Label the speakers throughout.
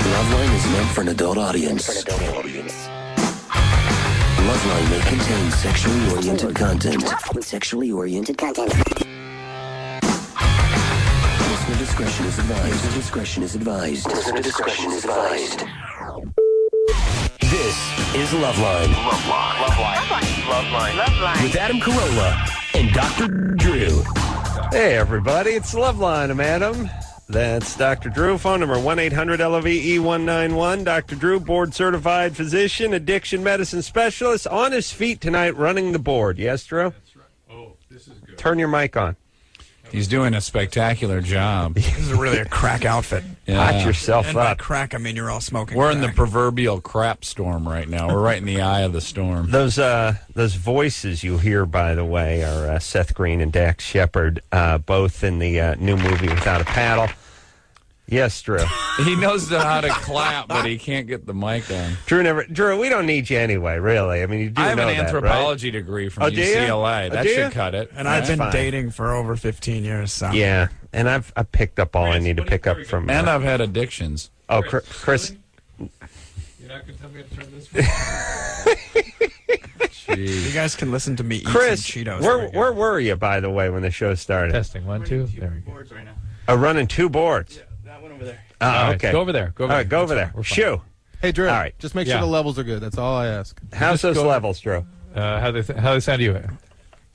Speaker 1: Loveline is meant for an adult audience. Loveline may contain sexually oriented content. Listener discretion is advised. This is Loveline. Loveline. With Adam Carolla and Dr. Drew.
Speaker 2: Hey, everybody. It's Loveline. I'm Adam. That's Dr. Drew. Phone number 1-800-LOVE-191. Dr. Drew, board-certified physician, addiction medicine specialist, on his feet tonight running the board. Yes, Drew?
Speaker 3: That's right. Oh, this is good.
Speaker 2: Turn your mic on.
Speaker 4: He's doing a spectacular job.
Speaker 5: This is really a crack outfit.
Speaker 2: Watch yourself
Speaker 5: And by
Speaker 2: up.
Speaker 5: crack, I mean you're all smoking
Speaker 4: We're in the
Speaker 5: crack.
Speaker 4: proverbial crap storm right now. We're right in the eye of the storm.
Speaker 2: Those voices you hear, by the way, are Seth Green and Dax Shepard, both in the new movie Without a Paddle. Yes, Drew.
Speaker 4: He knows how to clap, but he can't get the mic on.
Speaker 2: Drew, we don't need you anyway, really. I mean, you do
Speaker 4: I have
Speaker 2: know
Speaker 4: an
Speaker 2: that,
Speaker 4: anthropology degree from
Speaker 2: Oh, do you?
Speaker 4: UCLA.
Speaker 2: Oh,
Speaker 4: That
Speaker 2: do you?
Speaker 4: should cut it.
Speaker 5: And I've been
Speaker 2: fine.
Speaker 5: dating for over 15 years, so.
Speaker 2: Yeah, and I've picked up all I need to pick up from...
Speaker 4: And I've had addictions.
Speaker 2: Oh, Chris...
Speaker 3: You're not going to tell me to turn this one?
Speaker 5: You guys can listen to me eat
Speaker 2: Chris,
Speaker 5: some Cheetos.
Speaker 2: where were you, by the way, when the show started?
Speaker 3: Testing. 1, 2. There we go. Boards right now.
Speaker 2: Running two boards.
Speaker 3: That one over there.
Speaker 2: Oh,
Speaker 3: All right,
Speaker 2: okay.
Speaker 3: Go over there.
Speaker 2: All right, go over there. Shoo.
Speaker 6: Hey, Drew.
Speaker 2: All right.
Speaker 6: Just make sure the levels are good. That's all I ask.
Speaker 2: How's those
Speaker 3: go-
Speaker 2: levels, Drew?
Speaker 3: How they sound to you?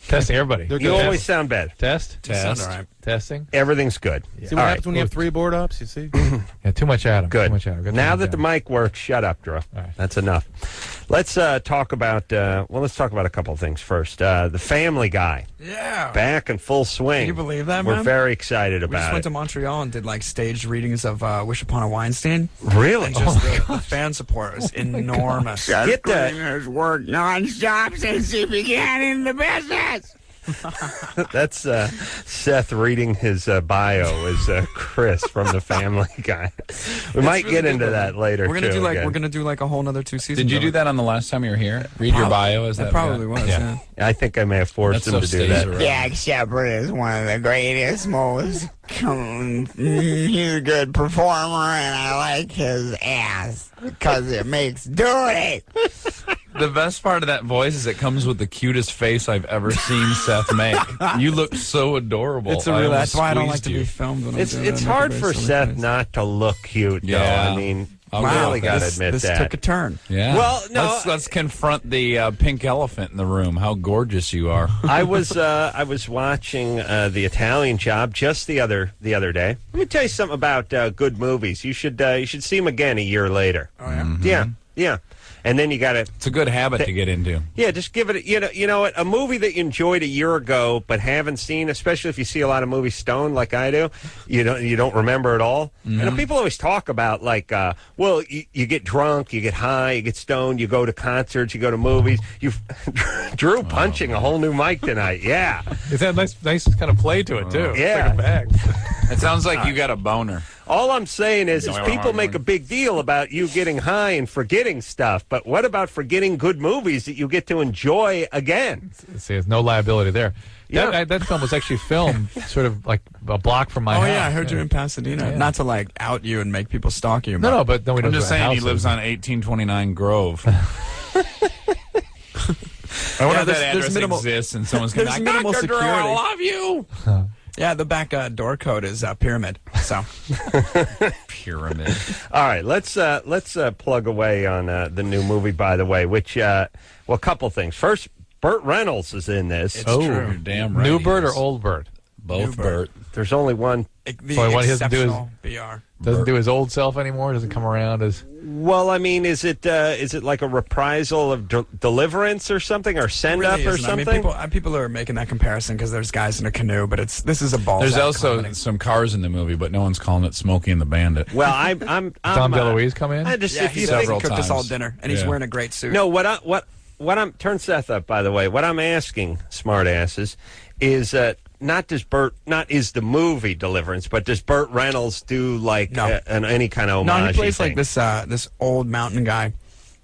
Speaker 3: Testing, everybody.
Speaker 6: They're
Speaker 2: You
Speaker 6: good.
Speaker 2: always sound bad.
Speaker 3: Test.
Speaker 5: Sounds all right.
Speaker 3: Testing.
Speaker 2: Everything's good.
Speaker 6: See what
Speaker 2: All
Speaker 6: happens when you have 3 board ups? You see?
Speaker 3: Yeah, too much Adam.
Speaker 2: Good.
Speaker 3: Too much Adam. Good
Speaker 2: Now
Speaker 3: times,
Speaker 2: that the
Speaker 3: Adam.
Speaker 2: mic works, shut up, Drew.
Speaker 3: right.
Speaker 2: That's enough. Let's talk about let's talk about a couple of things first. The Family Guy,
Speaker 5: Yeah.
Speaker 2: back in full swing.
Speaker 5: Can you believe that,
Speaker 2: We're
Speaker 5: man?
Speaker 2: very excited
Speaker 5: We just
Speaker 2: about
Speaker 5: went
Speaker 2: it.
Speaker 5: to Montreal and did like staged readings of Wish Upon a Weinstein.
Speaker 2: Really?
Speaker 5: And just the fan support was enormous.
Speaker 2: Get that.
Speaker 5: has worked nonstop since he began in the business.
Speaker 2: That's Seth reading his bio as Chris from The Family Guy. We might get into that later.
Speaker 5: We're gonna
Speaker 2: too,
Speaker 5: do like
Speaker 2: again.
Speaker 5: we're gonna do like a whole nother 2 seasons.
Speaker 4: Did you
Speaker 5: of
Speaker 4: do
Speaker 5: it.
Speaker 4: that on the last time you were here? Read your bio? Is
Speaker 5: That
Speaker 4: that
Speaker 5: probably was. Yeah.
Speaker 2: I think I may have forced
Speaker 4: That's
Speaker 2: him
Speaker 4: so
Speaker 2: to do that.
Speaker 4: stage
Speaker 7: Dax Shepard is one of the greatest, most. He's a good performer, and I like his ass because it makes doing it.
Speaker 4: The best part of that voice is it comes with the cutest face I've ever seen Seth make. You look so adorable.
Speaker 5: It's a
Speaker 4: I
Speaker 5: real.
Speaker 4: almost
Speaker 5: That's why I don't like
Speaker 4: squeezed
Speaker 5: to
Speaker 4: you.
Speaker 5: be filmed. When I'm
Speaker 2: It's
Speaker 5: doing it.
Speaker 2: hard
Speaker 5: Make
Speaker 2: for
Speaker 5: everybody
Speaker 2: Seth
Speaker 5: silly face.
Speaker 2: not to look cute, though.
Speaker 4: Yeah.
Speaker 2: I mean,
Speaker 4: I'll
Speaker 2: you
Speaker 4: go
Speaker 2: really
Speaker 4: with
Speaker 2: got to
Speaker 5: this,
Speaker 2: admit
Speaker 5: this
Speaker 2: that.
Speaker 5: took a turn.
Speaker 4: Yeah.
Speaker 2: Well, no,
Speaker 4: Let's confront the pink elephant in the room. How gorgeous you are.
Speaker 2: I was watching The Italian Job just the other day. Let me tell you something about good movies. You should see them again a year later.
Speaker 5: Oh yeah.
Speaker 2: Yeah. And then you got to
Speaker 4: It's a good habit to get into.
Speaker 2: just give it. You know what? A movie that you enjoyed a year ago but haven't seen, especially if you see a lot of movies stoned like I do, you don't remember it all. And people always talk about like, well, you get drunk, you get high, you get stoned, you go to concerts, you go to movies. You Drew punching a whole new mic tonight. Yeah.
Speaker 3: It's a nice kind of play to it, too.
Speaker 2: Yeah.
Speaker 3: It's like a bag.
Speaker 4: It sounds like you got a boner.
Speaker 2: All I'm saying is people make a big deal about you getting high and forgetting stuff, but what about forgetting good movies that you get to enjoy again?
Speaker 3: See, there's no liability there.
Speaker 2: Yeah.
Speaker 3: That film was actually filmed sort of like a block from my
Speaker 5: Oh
Speaker 3: house.
Speaker 5: yeah, I heard you in Pasadena.
Speaker 3: Yeah.
Speaker 5: Not to like out you and make people stalk you.
Speaker 3: No, but no, we
Speaker 4: I'm
Speaker 3: don't
Speaker 4: just saying he lives on 1829 Grove. I wonder if that
Speaker 5: there's
Speaker 4: address
Speaker 5: minimal-
Speaker 4: exists and someone's going to
Speaker 5: there's
Speaker 4: be like,
Speaker 5: minimal
Speaker 4: Dr. Drew, I
Speaker 5: security.
Speaker 4: love you.
Speaker 5: Yeah, the back door code is pyramid. So
Speaker 4: Pyramid.
Speaker 2: All right, let's plug away on the new movie, by the way, which, a couple things. First, Burt Reynolds is in this.
Speaker 5: It's
Speaker 4: Oh,
Speaker 5: true.
Speaker 4: you're damn right.
Speaker 3: New
Speaker 4: he
Speaker 3: Bird or
Speaker 4: is.
Speaker 3: Old Bird?
Speaker 4: Both
Speaker 5: New
Speaker 4: Burt.
Speaker 2: There's only one.
Speaker 5: The
Speaker 3: So what he doesn't do is-
Speaker 5: exceptional BR.
Speaker 3: Doesn't do his old self anymore? Doesn't come around as...
Speaker 2: Well, I mean, is it like a reprisal of Deliverance or something, or Send
Speaker 5: Really
Speaker 2: Up or
Speaker 5: isn't. I mean,
Speaker 2: something?
Speaker 5: people are making that comparison because there's guys in a canoe, but this is a ball.
Speaker 4: There's also some cars in the movie, but no one's calling it Smokey and the Bandit.
Speaker 2: Well, I'm
Speaker 3: Tom DeLuise come in?
Speaker 2: I just
Speaker 5: Yeah,
Speaker 2: if you
Speaker 5: he
Speaker 2: think
Speaker 4: several
Speaker 5: cooked us all
Speaker 4: times.
Speaker 5: dinner, and he's
Speaker 4: Yeah.
Speaker 5: wearing a great suit.
Speaker 2: no, what I'm turn Seth up, by the way. What I'm asking, smartasses, is not is the movie Deliverance, but does Burt Reynolds do like
Speaker 5: No.
Speaker 2: any kind of homage?
Speaker 5: No, he plays
Speaker 2: thing?
Speaker 5: like this old mountain guy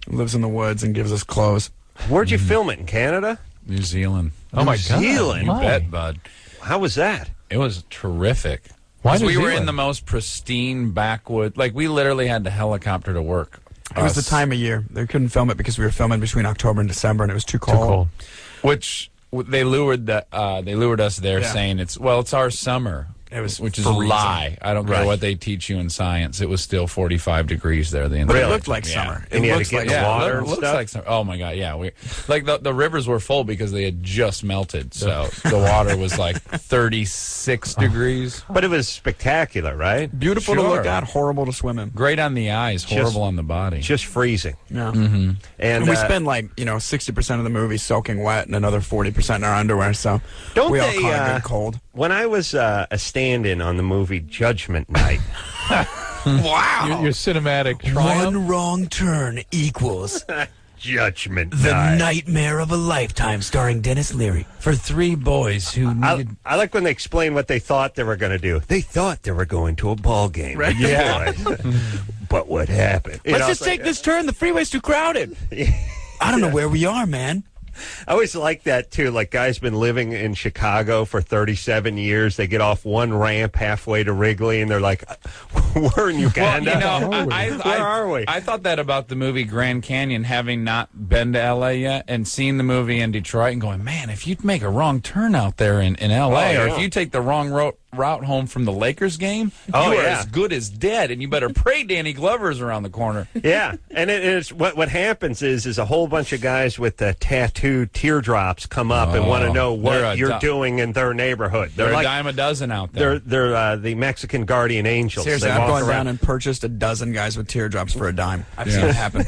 Speaker 5: who lives in the woods and gives us clothes.
Speaker 2: Where'd you film it, in Canada?
Speaker 4: New Zealand.
Speaker 3: Oh, my
Speaker 2: New
Speaker 3: God.
Speaker 2: Zealand?
Speaker 4: You
Speaker 3: My.
Speaker 4: bet, bud.
Speaker 2: How was that?
Speaker 4: It was terrific.
Speaker 8: Why
Speaker 4: Because
Speaker 8: New
Speaker 4: we were in
Speaker 8: Zealand?
Speaker 4: the most pristine backwood. Like, we literally had to helicopter to work.
Speaker 5: It was the time of year. They couldn't film it because we were filming between October and December, and it was too cold.
Speaker 4: Which they lured us there,
Speaker 5: Yeah.
Speaker 4: saying it's our summer.
Speaker 5: It was
Speaker 4: which is
Speaker 5: freezing.
Speaker 4: a lie. I don't care
Speaker 2: Right.
Speaker 4: what they teach you in science. It was still 45 degrees there. The
Speaker 5: But
Speaker 4: entire
Speaker 5: it looked like
Speaker 4: yeah.
Speaker 5: summer.
Speaker 2: And
Speaker 5: It
Speaker 2: you had to
Speaker 5: looks
Speaker 2: get
Speaker 5: like
Speaker 2: in the
Speaker 4: Yeah,
Speaker 2: water
Speaker 4: it
Speaker 2: and
Speaker 4: looks
Speaker 2: stuff?
Speaker 4: like summer. Oh my god, yeah. We like the rivers were full because they had just melted, so the water was like 36 degrees.
Speaker 2: But it was spectacular, right?
Speaker 5: beautiful to
Speaker 4: Sure.
Speaker 5: look at, horrible to swim in.
Speaker 4: Great on the eyes, horrible on the body.
Speaker 2: Just freezing.
Speaker 5: Yeah.
Speaker 2: And
Speaker 5: And we spend 60% of the movie soaking wet and another 40% in our underwear, so
Speaker 2: Don't
Speaker 5: we all
Speaker 2: they,
Speaker 5: caught a good cold.
Speaker 2: when I was a stand-in on the movie Judgment Night,
Speaker 5: Wow.
Speaker 8: Your cinematic triumph.
Speaker 5: wrong turn equals
Speaker 2: Judgment Night.
Speaker 1: nightmare of a lifetime starring Dennis Leary.
Speaker 4: For three boys who needed.
Speaker 2: I like when they explain what they thought they were going to do. They thought they were going to a ball game.
Speaker 5: Right.
Speaker 2: Yeah. But what happened? You know, it's like-
Speaker 5: this turn. The freeway's too crowded. I don't know where we are, man.
Speaker 2: I always like that, too. Like, guys been living in Chicago for 37 years. They get off one ramp halfway to Wrigley, and they're like, we're in Uganda. Where are we?
Speaker 4: I thought that about the movie Grand Canyon, having not been to L.A. yet and seen the movie in Detroit and going, man, if you make a wrong turn out there in L.A.
Speaker 2: Oh,
Speaker 4: or
Speaker 2: yeah.
Speaker 4: if you take the wrong route home from the Lakers game,
Speaker 2: Oh,
Speaker 4: you are
Speaker 2: yeah.
Speaker 4: as good as dead, and you better pray Danny Glover's around the corner.
Speaker 2: Yeah, and it's what happens is a whole bunch of guys with tattooed teardrops come up and want to know
Speaker 4: they're
Speaker 2: what
Speaker 4: a
Speaker 2: you're
Speaker 4: di-
Speaker 2: doing in their neighborhood.
Speaker 4: They're
Speaker 2: like
Speaker 4: a dime a dozen out there.
Speaker 2: they're the Mexican guardian angels.
Speaker 5: Seriously,
Speaker 2: They
Speaker 5: I've
Speaker 2: walk
Speaker 5: gone
Speaker 2: around.
Speaker 5: down and purchased a dozen guys with teardrops for a dime. I've
Speaker 4: Yeah.
Speaker 5: seen it happen.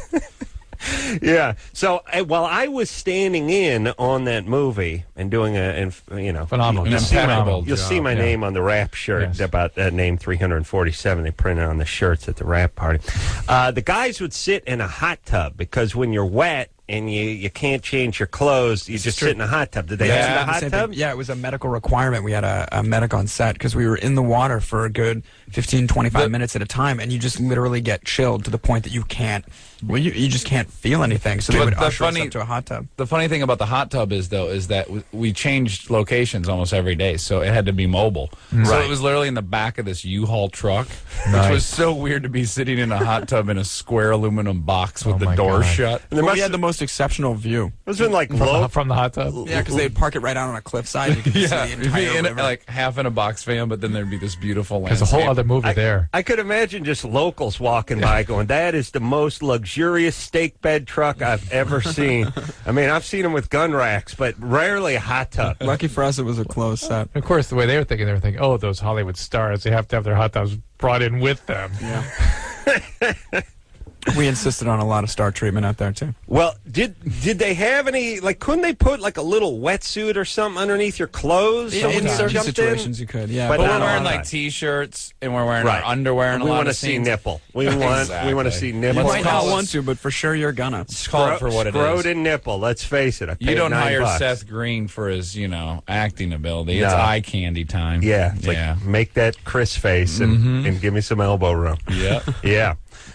Speaker 2: Yeah. So while I was standing in on that movie and doing
Speaker 8: Phenomenal.
Speaker 2: you'll see my,
Speaker 4: Impeccable
Speaker 2: you'll see my
Speaker 8: job, yeah.
Speaker 2: name on the rap shirt.
Speaker 8: Yes.
Speaker 2: About that name 347. They printed on the shirts at the rap party. The guys would sit in a hot tub because when you're wet and you can't change your clothes, you just sit in a hot tub. Did they
Speaker 4: Yeah.
Speaker 2: have the
Speaker 5: The
Speaker 2: hot
Speaker 5: same
Speaker 2: tub?
Speaker 5: thing. Yeah, it was a medical requirement. We had a medic on set because we were in the water for a good 15, 25 minutes at a time, and you just literally get chilled to the point that you can't, you just can't feel anything. So they
Speaker 4: But
Speaker 5: would
Speaker 4: the
Speaker 5: usher us
Speaker 4: funny-
Speaker 5: up to a hot tub.
Speaker 4: The funny thing about the hot tub is that we changed locations almost every day, so it had to be mobile. So
Speaker 2: Right.
Speaker 4: it was literally in the back of this U-Haul truck, which
Speaker 8: Nice.
Speaker 4: was so weird to be sitting in a hot tub in a square aluminum box with
Speaker 8: Oh
Speaker 4: the
Speaker 8: my
Speaker 4: door
Speaker 8: God.
Speaker 4: shut.
Speaker 2: And there
Speaker 5: But
Speaker 2: must
Speaker 5: we had the most exceptional view.
Speaker 2: it's been like low.
Speaker 8: From the hot tub?
Speaker 5: Yeah, because they'd park it right out on a cliffside. You could see the
Speaker 4: It'd be
Speaker 5: entire
Speaker 4: in
Speaker 5: river.
Speaker 4: like half in a box fan, but then there'd be this beautiful
Speaker 8: There's
Speaker 4: landscape.
Speaker 8: a whole other movie there.
Speaker 2: I could imagine just locals walking by going, that is the most luxurious steak bed truck I've ever seen. I mean, I've seen them with gun racks, but rarely a hot tub.
Speaker 5: Lucky for us, it was a closed set.
Speaker 8: Of course, the way they were thinking, oh, those Hollywood stars, they have to have their hot tubs brought in with them.
Speaker 5: Yeah. We insisted on a lot of star treatment out there, too.
Speaker 2: Well, did they have any, like, couldn't they put, like, a little wetsuit or something underneath your clothes? So when
Speaker 5: in
Speaker 2: you
Speaker 5: certain
Speaker 2: jumped in?
Speaker 5: situations, you could, yeah.
Speaker 2: But
Speaker 4: But
Speaker 2: not
Speaker 4: we're
Speaker 2: all
Speaker 4: wearing
Speaker 2: the
Speaker 4: like
Speaker 2: time.
Speaker 4: T-shirts and we're wearing
Speaker 2: Right.
Speaker 4: our underwear and a
Speaker 2: We
Speaker 4: lot
Speaker 2: want to
Speaker 4: of
Speaker 2: see
Speaker 4: scenes.
Speaker 2: nipple. We want to see nipple.
Speaker 5: you
Speaker 4: Let's
Speaker 5: might
Speaker 4: call
Speaker 5: not
Speaker 4: it-
Speaker 5: want to, but for sure you're gonna.
Speaker 4: Let's call it for what it is.
Speaker 2: Scrot and nipple. Let's face it. I
Speaker 4: You
Speaker 2: paid
Speaker 4: don't hire
Speaker 2: $9.
Speaker 4: Seth Green for his, acting ability. It's
Speaker 2: No.
Speaker 4: eye candy time.
Speaker 2: Yeah, it's
Speaker 4: yeah.
Speaker 2: like make that Chris face and give me some elbow room.
Speaker 4: Yeah.
Speaker 2: Yeah.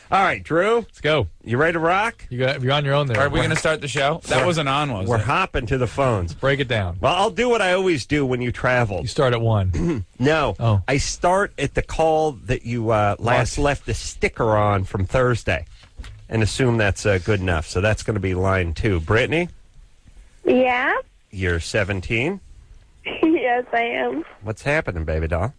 Speaker 2: All right, Drew,
Speaker 8: Let's go.
Speaker 2: you ready to rock?
Speaker 8: You're on your own there.
Speaker 4: Are we going to start the show? That wasn't on, was
Speaker 2: We're
Speaker 4: it?
Speaker 2: hopping to the phones.
Speaker 8: Break it down.
Speaker 2: Well, I'll do what I always do when you travel.
Speaker 8: You start at 1.
Speaker 2: No,
Speaker 8: Oh.
Speaker 2: I start at the call that you last left the sticker on from Thursday and assume that's good enough. So that's going to be line 2. Brittany,
Speaker 9: Yeah?
Speaker 2: you're 17.
Speaker 9: Yes, I am.
Speaker 2: What's happening, baby doll?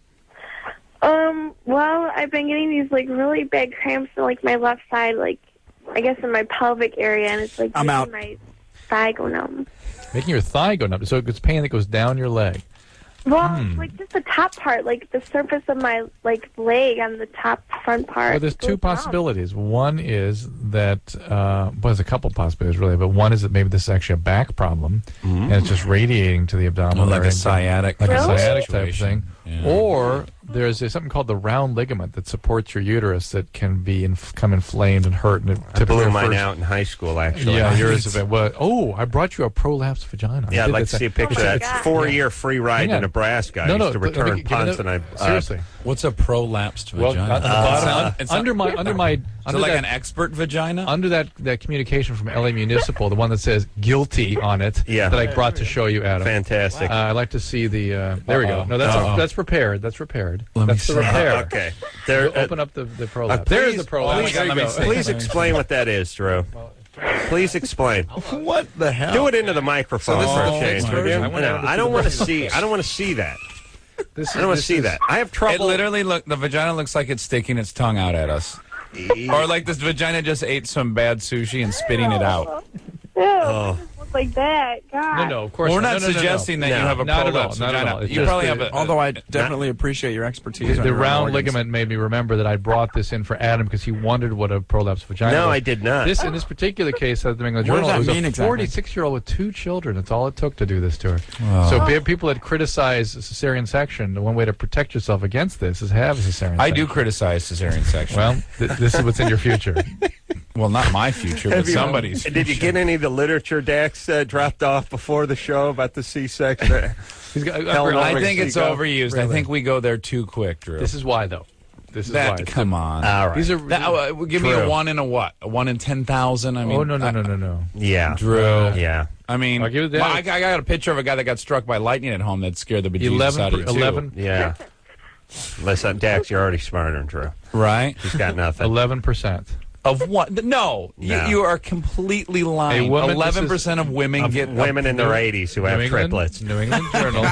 Speaker 9: Well, I've been getting these, really bad cramps in, my left side, I guess in my pelvic area, and it's,
Speaker 5: I'm
Speaker 9: making
Speaker 5: out.
Speaker 9: my thigh go numb.
Speaker 8: Making your thigh go numb. So it's pain that goes down your leg.
Speaker 9: Well, just the top part, the surface of my, leg on the top front part.
Speaker 8: Well, there's
Speaker 9: goes
Speaker 8: two
Speaker 9: numb.
Speaker 8: possibilities. One is that, there's a couple possibilities really, but one is that maybe this is actually a back problem, and it's just radiating to the abdominal
Speaker 4: Like a
Speaker 8: area.
Speaker 4: sciatic.
Speaker 8: Like a
Speaker 9: Really?
Speaker 8: sciatic type
Speaker 4: situation.
Speaker 8: thing.
Speaker 4: Yeah.
Speaker 8: Or there's something called the round ligament that supports your uterus that can become inflamed and hurt. And it
Speaker 2: I
Speaker 8: typically
Speaker 2: blew mine
Speaker 8: refers-
Speaker 2: out in high school, actually.
Speaker 8: Yeah, yours is a bit. Well, oh, I brought you a prolapsed vagina.
Speaker 2: Yeah, I'd like
Speaker 8: It's
Speaker 2: to see a picture of
Speaker 9: my
Speaker 2: that.
Speaker 9: God.
Speaker 2: 4-year free ride
Speaker 8: Hang
Speaker 2: to
Speaker 8: on.
Speaker 2: Nebraska. I
Speaker 8: No,
Speaker 2: used
Speaker 8: no,
Speaker 2: to
Speaker 8: let me
Speaker 2: return
Speaker 8: give it
Speaker 2: punts,
Speaker 8: a-
Speaker 2: and I
Speaker 8: seriously.
Speaker 4: What's a prolapsed
Speaker 8: Well,
Speaker 4: vagina?
Speaker 8: on the bottom,
Speaker 4: It's
Speaker 8: under my,
Speaker 4: so like an expert vagina?
Speaker 8: under that communication from LA Municipal, the one that says guilty on it,
Speaker 2: Yeah.
Speaker 8: that I brought to show you, Adam.
Speaker 2: Fantastic.
Speaker 8: I'd like to see the. There we go. No, that's repaired. That's repaired.
Speaker 4: Let me
Speaker 8: That's the
Speaker 4: see.
Speaker 8: repair.
Speaker 2: Okay.
Speaker 8: There, open up the prolapse.
Speaker 2: please-
Speaker 8: There's the prolapse.
Speaker 2: Please,
Speaker 4: Let me see.
Speaker 2: please explain what that is, Drew. Please explain.
Speaker 5: What the hell?
Speaker 2: Do it into the microphone
Speaker 5: So this
Speaker 2: for
Speaker 5: is
Speaker 2: a
Speaker 5: the
Speaker 2: change.
Speaker 5: fixed
Speaker 2: would you?
Speaker 5: version?
Speaker 8: I want
Speaker 2: No,
Speaker 8: Adam to
Speaker 2: I
Speaker 8: see
Speaker 2: don't
Speaker 8: the
Speaker 2: want to
Speaker 8: fixed
Speaker 2: see. I don't want to see that.
Speaker 8: This
Speaker 2: I don't want to
Speaker 8: this
Speaker 2: see
Speaker 8: is-
Speaker 2: that. I have
Speaker 4: It
Speaker 2: trouble.
Speaker 4: literally the vagina looks like it's sticking its tongue out at us. Or like this vagina just ate some bad sushi and spitting it out.
Speaker 9: Ew, it doesn't look like that. God.
Speaker 8: No, of course.
Speaker 4: We're
Speaker 8: not.
Speaker 4: not
Speaker 8: No, no, no, no.
Speaker 4: suggesting that you
Speaker 2: No.
Speaker 4: have a
Speaker 8: Not at all,
Speaker 4: prolapsed
Speaker 8: not at
Speaker 4: vagina.
Speaker 8: all. It's
Speaker 4: You
Speaker 8: just
Speaker 4: probably
Speaker 8: the-
Speaker 4: have a.
Speaker 5: Although I definitely appreciate your expertise. on
Speaker 8: The
Speaker 5: your own
Speaker 8: round
Speaker 5: organs.
Speaker 8: ligament made me remember that I brought this in for Adam because he wondered what a prolapsed vagina
Speaker 2: No,
Speaker 8: was.
Speaker 2: I did not.
Speaker 8: In this particular case, at the New England
Speaker 5: What does
Speaker 8: Journal, it
Speaker 5: that
Speaker 8: was
Speaker 5: mean
Speaker 8: a
Speaker 5: exactly?
Speaker 8: 46-year-old with 2 children. That's all it took to do this to her. So people that criticize cesarean section, the one way to protect yourself against this is have a cesarean
Speaker 4: I
Speaker 8: section.
Speaker 4: do criticize cesarean section.
Speaker 8: Well, this is what's in your future.
Speaker 4: Well, not my future, but somebody's.
Speaker 2: Did you get any of the literature Dax dropped off before the show about the C-section?
Speaker 8: He's got,
Speaker 2: Hell no.
Speaker 4: I think it's
Speaker 2: Go.
Speaker 4: overused. I
Speaker 8: Really?
Speaker 4: think we go there too quick, Drew.
Speaker 8: This is why, though. This is why.
Speaker 4: that. Come on.
Speaker 2: All right.
Speaker 8: These are.
Speaker 4: Give me a
Speaker 2: True.
Speaker 4: 1 in a what? A 1 in 10,000? I mean,
Speaker 8: Oh no.
Speaker 2: Yeah.
Speaker 4: Drew.
Speaker 2: Yeah.
Speaker 4: I mean,
Speaker 8: I'll give it that.
Speaker 4: well, I got a picture of a guy that got struck by lightning at home that scared the bejesus out of you, too.
Speaker 8: 11.
Speaker 2: Yeah. Listen, Dax, you're already smarter than Drew.
Speaker 4: Right?
Speaker 2: He's got nothing.
Speaker 8: 11%.
Speaker 4: Of what? No.
Speaker 2: No.
Speaker 4: You are completely lying.
Speaker 8: A woman-
Speaker 4: 11% of women
Speaker 2: Of
Speaker 4: get
Speaker 2: women in their 80s who have
Speaker 8: New England,
Speaker 2: triplets.
Speaker 8: New England Journal.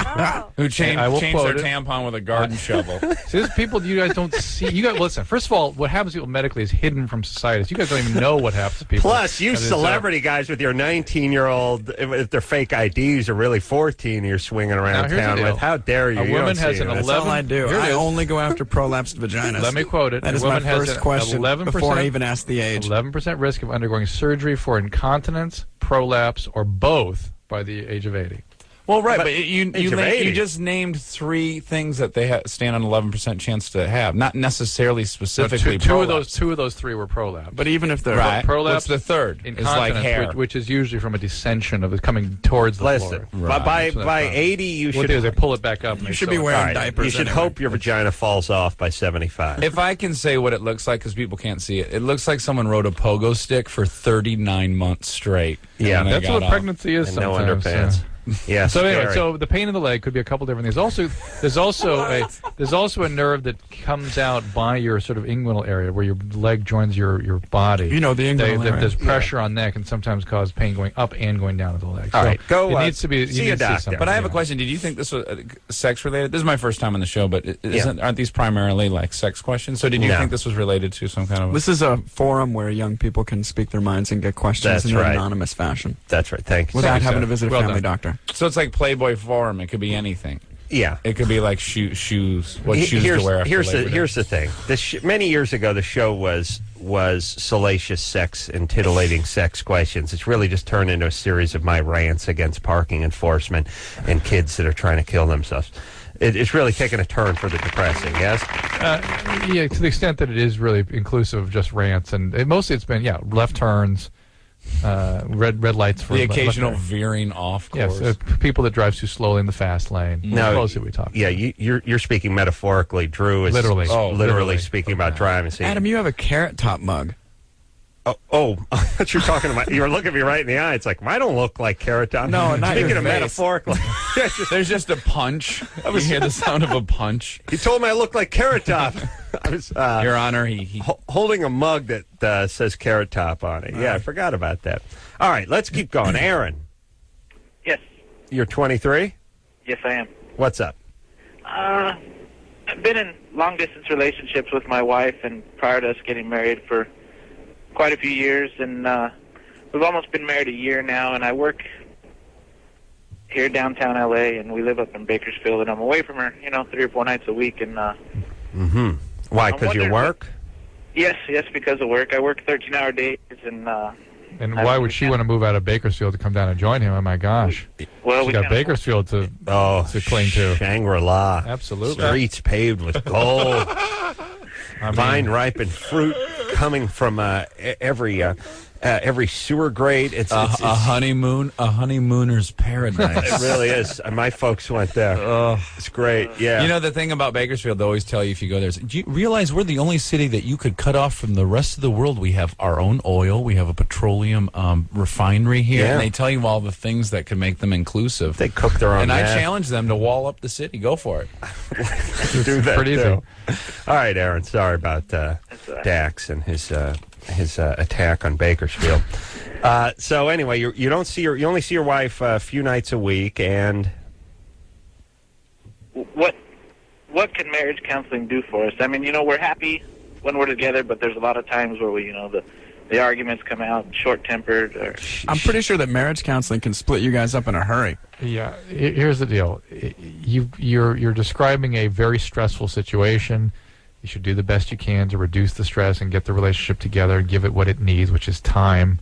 Speaker 4: who change
Speaker 8: I will
Speaker 4: their
Speaker 8: quote it.
Speaker 4: tampon with a garden shovel.
Speaker 8: See, there's people you guys don't see. You guys listen. First of all, what happens to people medically is hidden from society. So you guys don't even know what happens to people.
Speaker 2: Plus, you
Speaker 8: And it's,
Speaker 2: celebrity guys with your 19-year-old, if their fake IDs are really 14, you're swinging
Speaker 8: Now,
Speaker 2: around
Speaker 8: here's the
Speaker 2: town
Speaker 8: deal.
Speaker 2: with. How dare you?
Speaker 8: A
Speaker 2: You
Speaker 8: woman
Speaker 2: don't
Speaker 8: has
Speaker 2: see
Speaker 8: an
Speaker 2: it.
Speaker 5: That's all I
Speaker 8: 11
Speaker 5: do.
Speaker 8: Here it
Speaker 5: I
Speaker 8: is.
Speaker 5: only go after prolapsed vaginas.
Speaker 8: Let me quote it.
Speaker 5: That
Speaker 8: A
Speaker 5: is my
Speaker 8: woman has
Speaker 5: first
Speaker 8: an
Speaker 5: question
Speaker 8: 11%
Speaker 5: before I even ask the age.
Speaker 8: 11% risk of undergoing surgery for incontinence, prolapse, or both by the age of 80.
Speaker 4: Well, right,
Speaker 2: But
Speaker 4: but
Speaker 2: age of 80.
Speaker 4: you just named 3 things that they stand an 11% chance to have, not necessarily specifically
Speaker 8: Two of
Speaker 4: prolapse.
Speaker 8: those 3 were prolapse.
Speaker 5: But even if they're
Speaker 4: Right.
Speaker 8: Prolapse,
Speaker 4: What's the third? It's
Speaker 8: incontinence,
Speaker 4: like hair.
Speaker 8: which is usually from a descension of it coming towards the
Speaker 2: Listen,
Speaker 8: floor.
Speaker 2: by
Speaker 8: So that's
Speaker 2: by
Speaker 8: fine.
Speaker 2: 80, you
Speaker 8: What
Speaker 2: should
Speaker 8: they do is they pull it back up. and
Speaker 5: you
Speaker 8: they
Speaker 5: should
Speaker 8: sew
Speaker 5: be
Speaker 8: it.
Speaker 5: wearing
Speaker 2: All right.
Speaker 5: diapers.
Speaker 2: You should
Speaker 5: anyway.
Speaker 2: hope your vagina falls off by 75.
Speaker 4: If I can say what it looks like, because people can't see it, it looks like someone rode a pogo stick for 39 months straight.
Speaker 2: Yeah,
Speaker 4: and then
Speaker 8: That's
Speaker 4: got
Speaker 8: what
Speaker 4: off.
Speaker 8: pregnancy is.
Speaker 2: and no
Speaker 8: sometimes,
Speaker 2: underpants. Yeah.
Speaker 8: So anyway,
Speaker 2: scary.
Speaker 8: so the pain in the leg could be a couple different things. There's also a nerve that comes out by your sort of inguinal area where your leg joins your body.
Speaker 5: You know, the inguinal area.
Speaker 8: There's pressure on that can sometimes cause pain going up and going down of the leg.
Speaker 2: All right, go,
Speaker 8: It needs to be.
Speaker 2: see
Speaker 8: you
Speaker 2: a
Speaker 8: need to
Speaker 2: doctor.
Speaker 8: something,
Speaker 4: But I have a
Speaker 8: yeah.
Speaker 4: question. Did you think this was sex related? This is my first time on the show, but aren't these primarily like sex questions? So did you
Speaker 2: No.
Speaker 4: think this was related to some kind of?
Speaker 5: This is a forum where young people can speak their minds and get questions
Speaker 2: That's
Speaker 5: in an
Speaker 2: right.
Speaker 5: anonymous fashion
Speaker 2: That's right. Thank you.
Speaker 5: without
Speaker 8: you,
Speaker 5: having
Speaker 8: sir.
Speaker 5: to visit a
Speaker 8: Well
Speaker 5: family
Speaker 8: done.
Speaker 5: doctor.
Speaker 4: So it's like Playboy Forum. It could be anything.
Speaker 2: Yeah.
Speaker 4: It could be like shoes. What shoes
Speaker 2: here's,
Speaker 4: to wear after
Speaker 2: here's
Speaker 4: Labor
Speaker 2: the
Speaker 4: Day.
Speaker 2: here's the thing. Many years ago, the show was salacious sex and titillating sex questions. It's really just turned into a series of my rants against parking enforcement and kids that are trying to kill themselves. It's really taken a turn for the depressing. Yes.
Speaker 8: Yeah, to the extent that it is really inclusive of just rants, and mostly it's been left turns, red lights for
Speaker 4: the occasional
Speaker 8: left-
Speaker 4: veering off course.
Speaker 8: Yes, people that drive too slowly in the fast lane.
Speaker 2: No,
Speaker 8: Mostly we talk.
Speaker 2: Yeah, you're speaking metaphorically. Drew is
Speaker 8: Literally.
Speaker 2: literally,
Speaker 8: Literally.
Speaker 2: speaking about driving. See,
Speaker 5: Adam, you have a Carrot Top mug.
Speaker 2: Oh, I thought you were talking about. You were looking at me right in the eye. It's like I don't look like Carrot Top.
Speaker 5: No, not
Speaker 2: speaking
Speaker 5: your
Speaker 2: of
Speaker 5: face.
Speaker 2: metaphorically.
Speaker 4: There's just a punch. You hear the sound of a punch.
Speaker 2: He told me I looked like Carrot Top. I was
Speaker 4: Your Honor, he
Speaker 2: holding a mug that says Carrot Top on it. Yeah, I forgot about that. All right, let's keep going. Aaron,
Speaker 10: Yes.
Speaker 2: you're 23.
Speaker 10: Yes, I am.
Speaker 2: What's up?
Speaker 10: I've been in long-distance relationships with my wife, and prior to us getting married for quite a few years, and we've almost been married a year now, and I work here downtown L.A., and we live up in Bakersfield, and I'm away from her, 3 or 4 nights a week, and
Speaker 2: Why?
Speaker 10: I'm
Speaker 2: Because you
Speaker 10: wondering-
Speaker 2: work?
Speaker 10: yes, because of work. I work 13-hour days, and
Speaker 8: And why would she want to move out of Bakersfield to come down and join him? Oh my gosh,
Speaker 10: well,
Speaker 8: she
Speaker 10: we
Speaker 8: got
Speaker 10: kinda-
Speaker 8: Bakersfield to cling to.
Speaker 2: Shangri-La.
Speaker 8: Absolutely.
Speaker 2: Streets paved with gold. Vine-ripened fruit coming from every sewer grate. It's
Speaker 4: a honeymooner's paradise.
Speaker 2: It really is. My folks went there. It's great. Yeah.
Speaker 4: You know, the thing about Bakersfield, they always tell you if you go there, do you realize we're the only city that you could cut off from the rest of the world? We have our own oil. We have a petroleum refinery here.
Speaker 2: Yeah.
Speaker 4: And they tell you all the things that could make them inclusive.
Speaker 2: They cook their own
Speaker 4: And
Speaker 2: meth.
Speaker 4: I challenge them to wall up the city. Go for it.
Speaker 2: Do that
Speaker 8: pretty easy.
Speaker 2: too. All right, Aaron. Sorry about Dax and his attack on Bakersfield. So anyway, you don't see you only see your wife a few nights a week, and
Speaker 10: What can marriage counseling do for us? I mean, we're happy when we're together, but there's a lot of times where the arguments come out short-tempered. Or
Speaker 5: I'm pretty sure that marriage counseling can split you guys up in a hurry.
Speaker 8: Yeah, here's the deal. You're describing a very stressful situation. You should do the best you can to reduce the stress and get the relationship together and give it what it needs, which is time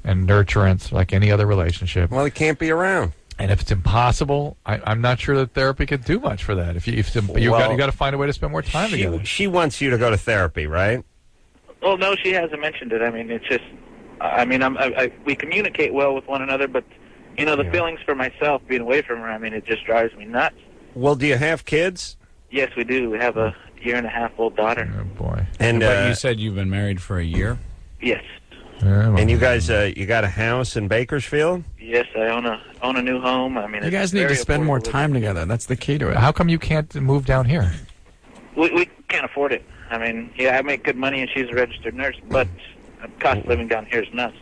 Speaker 8: and nurturance, like any other relationship.
Speaker 2: well, he can't be around.
Speaker 8: And if it's impossible, I'm not sure that therapy could do much for that. You got to find a way to spend more time together.
Speaker 2: She wants you to go to therapy, right?
Speaker 10: Well, no, she hasn't mentioned it. I mean, it's just, we communicate well with one another, but, the feelings for myself being away from her, I mean, it just drives me nuts.
Speaker 2: Well, do you have kids?
Speaker 10: Yes, we do. We have a year-and-a-half-old daughter.
Speaker 8: Oh, boy.
Speaker 2: And
Speaker 4: but you said you've been married for a year?
Speaker 10: Yes.
Speaker 2: And you guys, you got a house in Bakersfield?
Speaker 10: Yes, I own a new home. I mean,
Speaker 5: You guys need to spend more time together. That's the key to it.
Speaker 8: How come you can't move down here?
Speaker 10: We can't afford it. I mean, yeah, I make good money and she's a registered nurse, but the cost of living down here is nuts.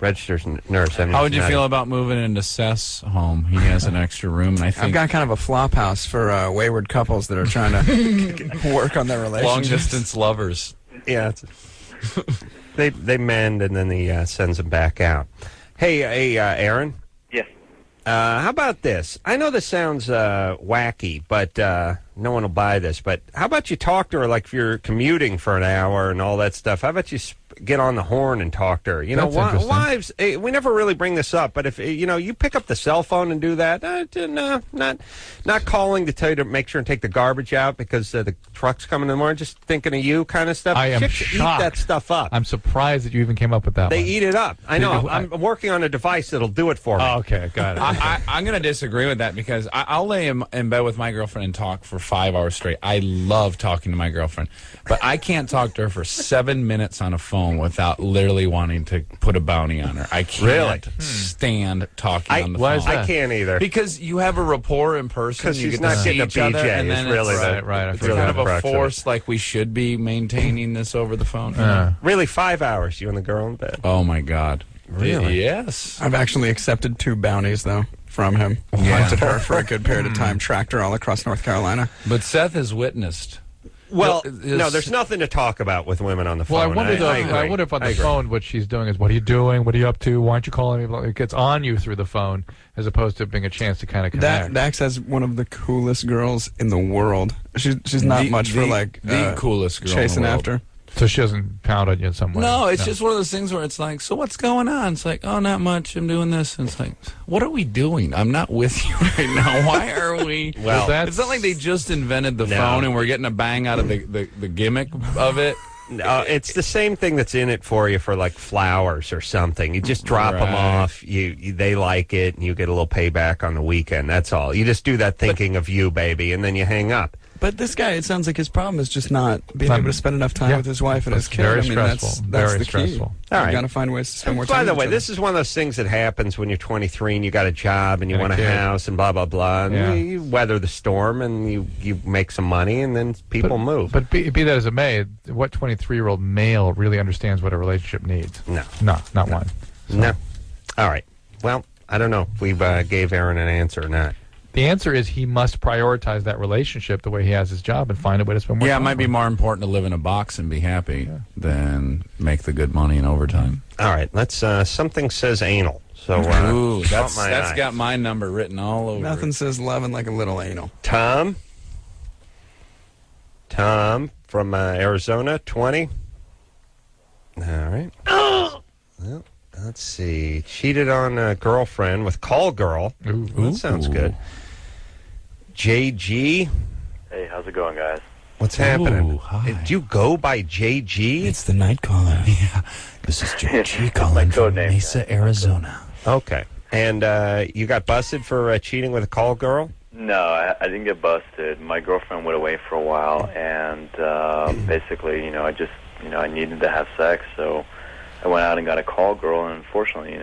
Speaker 2: Registered nurse. I mean,
Speaker 4: How would you feel about moving into Seth's home? He has an extra room, and I think
Speaker 5: I've got kind of a flop house for wayward couples that are trying to work on their relationship.
Speaker 4: long-distance lovers.
Speaker 2: Yeah. They mend, and then he sends them back out. Hey, Aaron?
Speaker 10: Yes.
Speaker 2: How about this? I know this sounds wacky, but no one will buy this. But how about you talk to her like if you're commuting for an hour and all that stuff? How about you get on the horn and talk to her?
Speaker 8: That's interesting.
Speaker 2: Wives, we never really bring this up, but if you pick up the cell phone and do that, no, not calling to tell you to make sure and take the garbage out because the truck's coming in the morning, just thinking of you kind of stuff.
Speaker 8: I am
Speaker 2: Chicks
Speaker 8: shocked.
Speaker 2: eat that stuff up.
Speaker 8: I'm surprised that you even came up with that
Speaker 2: They
Speaker 8: one.
Speaker 2: eat it up. I know. I'm working on a device that'll do it for me.
Speaker 8: Oh, okay, got it.
Speaker 4: I'm going to disagree with that because I'll lay in bed with my girlfriend and talk for 5 hours straight. I love talking to my girlfriend, but I can't talk to her for 7 minutes on a phone without literally wanting to put a bounty on her. I can't stand talking on the
Speaker 8: why
Speaker 4: phone.
Speaker 8: is that?
Speaker 2: I can't either.
Speaker 4: Because you have a rapport in person.
Speaker 2: Because
Speaker 4: you
Speaker 2: she's
Speaker 4: get to
Speaker 2: not
Speaker 4: see
Speaker 2: getting a
Speaker 4: each other,
Speaker 2: BJ.
Speaker 4: and then
Speaker 2: It's really
Speaker 4: it's,
Speaker 8: right. I
Speaker 4: it's
Speaker 8: forgot
Speaker 4: kind of
Speaker 2: the
Speaker 4: a
Speaker 2: crux of it.
Speaker 4: force like we should be maintaining this over the phone. you know?
Speaker 2: Really, 5 hours, you and the girl in bed.
Speaker 4: Oh, my God.
Speaker 2: Really?
Speaker 4: Yes.
Speaker 5: I've actually accepted 2 bounties, though, from him. Hunted her for a good period of time, tracked her all across North Carolina.
Speaker 4: But Seth has witnessed.
Speaker 2: Well,
Speaker 4: His-
Speaker 2: no, there's nothing to talk about with women on the phone.
Speaker 8: Well, I wonder, though,
Speaker 2: agree.
Speaker 8: I wonder if on
Speaker 2: I
Speaker 8: the
Speaker 2: agree.
Speaker 8: phone what she's doing is, what are you doing? What are you up to? Why aren't you calling me? It gets on you through the phone as opposed to being a chance to kind of connect.
Speaker 5: Dax has one of the coolest girls in the world. She's not much for like
Speaker 4: the coolest girl in the
Speaker 5: chasing
Speaker 4: world.
Speaker 5: after.
Speaker 8: So she doesn't pound on you in some way.
Speaker 4: No, it's just one of those things where it's like, so what's going on? It's like, oh, not much. I'm doing this. And it's like, what are we doing? I'm not with you right now. Why are we?
Speaker 2: Well,
Speaker 4: it's not like they just invented the phone and we're getting a bang out of the gimmick of it.
Speaker 2: It's the same thing that's in it for you for like flowers or something. You just drop them
Speaker 4: Right.
Speaker 2: off. They like it, and you get a little payback on the weekend. That's all. You just do that thinking of you, baby, and then you hang up.
Speaker 5: But this guy, it sounds like his problem is just not being
Speaker 8: Not-
Speaker 5: able to spend enough time
Speaker 8: Yeah.
Speaker 5: with his wife and his
Speaker 8: That's
Speaker 5: kid.
Speaker 8: very
Speaker 5: I mean,
Speaker 8: stressful.
Speaker 5: that's
Speaker 8: Very
Speaker 5: the
Speaker 8: stressful.
Speaker 5: key.
Speaker 2: All
Speaker 5: You
Speaker 2: right.
Speaker 5: got to find ways to spend more time.
Speaker 2: By the
Speaker 5: with
Speaker 2: way,
Speaker 5: each other.
Speaker 2: this is one of those things that happens when you're 23 and you got a job and you
Speaker 8: And a
Speaker 2: want a
Speaker 8: kid.
Speaker 2: house and blah, blah, blah. And
Speaker 8: Yeah.
Speaker 2: you weather the storm and you make some money and then people move.
Speaker 8: But be that as it may, what 23-year-old male really understands what a relationship needs?
Speaker 2: No.
Speaker 8: No, not one.
Speaker 2: No. All right. Well, I don't know if we gave Aaron an answer or not.
Speaker 8: The answer is he must prioritize that relationship the way he has his job and find a way to spend more
Speaker 4: Yeah, it
Speaker 8: time
Speaker 4: might be
Speaker 8: with
Speaker 4: more important to live in a box and be happy than make the good money in overtime.
Speaker 2: All right. Let's. Something says anal. So
Speaker 4: Ooh, that's
Speaker 2: my eye.
Speaker 4: got my number written all over
Speaker 5: Nothing
Speaker 4: it.
Speaker 5: says loving like a little anal.
Speaker 2: Tom from Arizona, 20. All right. Well, let's see. Cheated on a girlfriend with call girl.
Speaker 8: Ooh.
Speaker 2: That sounds good. JG.
Speaker 11: Hey, how's it going, guys?
Speaker 2: What's happening?
Speaker 4: Ooh, hi.
Speaker 2: Do you go by JG?
Speaker 5: It's the night caller.
Speaker 4: Yeah, this is JG
Speaker 11: my
Speaker 4: calling
Speaker 11: code
Speaker 4: from
Speaker 11: name,
Speaker 4: Mesa, Arizona.
Speaker 2: Okay. And you got busted for cheating with a call girl?
Speaker 11: No, I didn't get busted. My girlfriend went away for a while, and basically, I needed to have sex, so I went out and got a call girl, and unfortunately,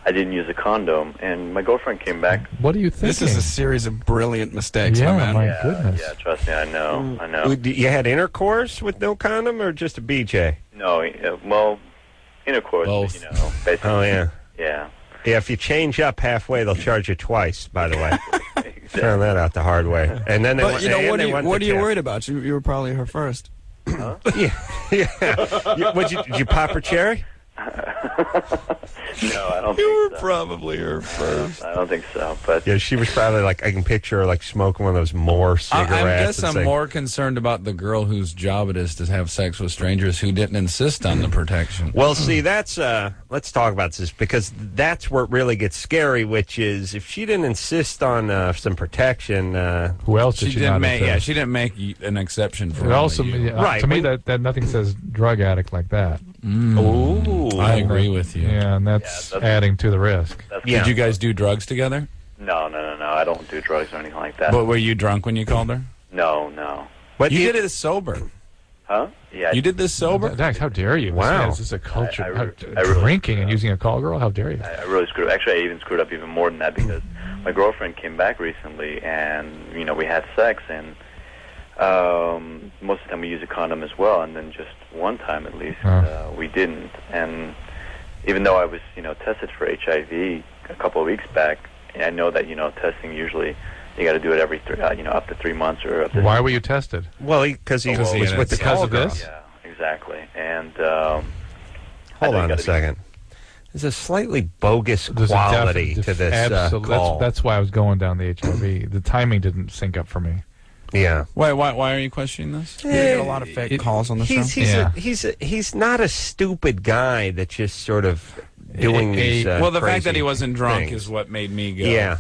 Speaker 11: I didn't use a condom, and my girlfriend came back.
Speaker 8: What are you thinking?
Speaker 5: This is a series of brilliant mistakes,
Speaker 8: Yeah,
Speaker 5: my man.
Speaker 8: my goodness.
Speaker 11: Yeah, trust me, I know.
Speaker 2: You had intercourse with no condom or just a BJ?
Speaker 11: No, well, intercourse,
Speaker 4: Both.
Speaker 11: basically.
Speaker 2: Oh, yeah.
Speaker 11: Yeah.
Speaker 2: Yeah, if you change up halfway, they'll charge you twice, by the way.
Speaker 11: Exactly.
Speaker 2: Found that out the hard way. And then they
Speaker 5: But
Speaker 2: went,
Speaker 5: you know,
Speaker 2: and
Speaker 5: what
Speaker 2: they
Speaker 5: are you,
Speaker 2: went
Speaker 5: what
Speaker 2: to
Speaker 5: are you
Speaker 2: tip.
Speaker 5: worried about? You were probably her first.
Speaker 11: Huh?
Speaker 2: Yeah. Did you pop her cherry?
Speaker 11: No, I don't think so.
Speaker 5: probably her first.
Speaker 11: I don't think so, but
Speaker 2: Yeah, she was probably like, I can picture her like smoking one of those Moore cigarettes.
Speaker 4: I guess
Speaker 2: and
Speaker 4: I'm
Speaker 2: saying,
Speaker 4: more concerned about the girl whose job it is to have sex with strangers who didn't insist on the protection.
Speaker 2: Well, see, that's, let's talk about this, because that's where it really gets scary, which is if she didn't insist on some protection.
Speaker 8: Who else did
Speaker 4: She
Speaker 8: she
Speaker 4: didn't
Speaker 8: not
Speaker 4: make. Yeah,
Speaker 8: insist?
Speaker 4: she didn't make an exception for
Speaker 8: It also,
Speaker 4: you.
Speaker 2: Right,
Speaker 8: to me,
Speaker 2: when-
Speaker 8: that nothing says drug addict like that.
Speaker 2: Ooh.
Speaker 4: I agree with you.
Speaker 8: Yeah, and that's adding to the risk.
Speaker 2: Yeah.
Speaker 4: Did you guys do drugs together?
Speaker 11: no. I don't do drugs or anything like that.
Speaker 4: But were you drunk when you called her?
Speaker 11: No.
Speaker 2: What
Speaker 4: You
Speaker 2: do
Speaker 4: did it sober.
Speaker 11: Huh? Yeah.
Speaker 4: You did this sober?
Speaker 8: Dax, how dare you?
Speaker 2: Wow.
Speaker 8: This is a culture.
Speaker 11: I really-
Speaker 8: Drinking and using a call girl? How dare you?
Speaker 11: I really screwed up. Actually, I even screwed up even more than that because my girlfriend came back recently, and we had sex, and most of the time we use a condom as well, and then just one time at least we didn't. And even though I was tested for HIV a couple of weeks back, and I know that testing usually you got to do it every up to 3 months or up to
Speaker 8: Why were you tested?
Speaker 2: Well, because he was
Speaker 4: he
Speaker 2: with the
Speaker 8: because
Speaker 2: call
Speaker 8: of
Speaker 2: girl.
Speaker 8: this?
Speaker 11: Yeah, exactly. And
Speaker 2: Hold on a second. There's a slightly bogus
Speaker 8: There's a
Speaker 2: quality to this call.
Speaker 8: That's why I was going down the HIV. The timing didn't sync up for me.
Speaker 2: Yeah.
Speaker 4: Why are you questioning this?
Speaker 5: You get a lot of fake calls on the show.
Speaker 2: He's not a stupid guy that's just sort of doing these.
Speaker 4: Well, the fact that
Speaker 2: crazy
Speaker 4: he wasn't drunk
Speaker 2: things.
Speaker 4: is what made me go.
Speaker 2: Yeah.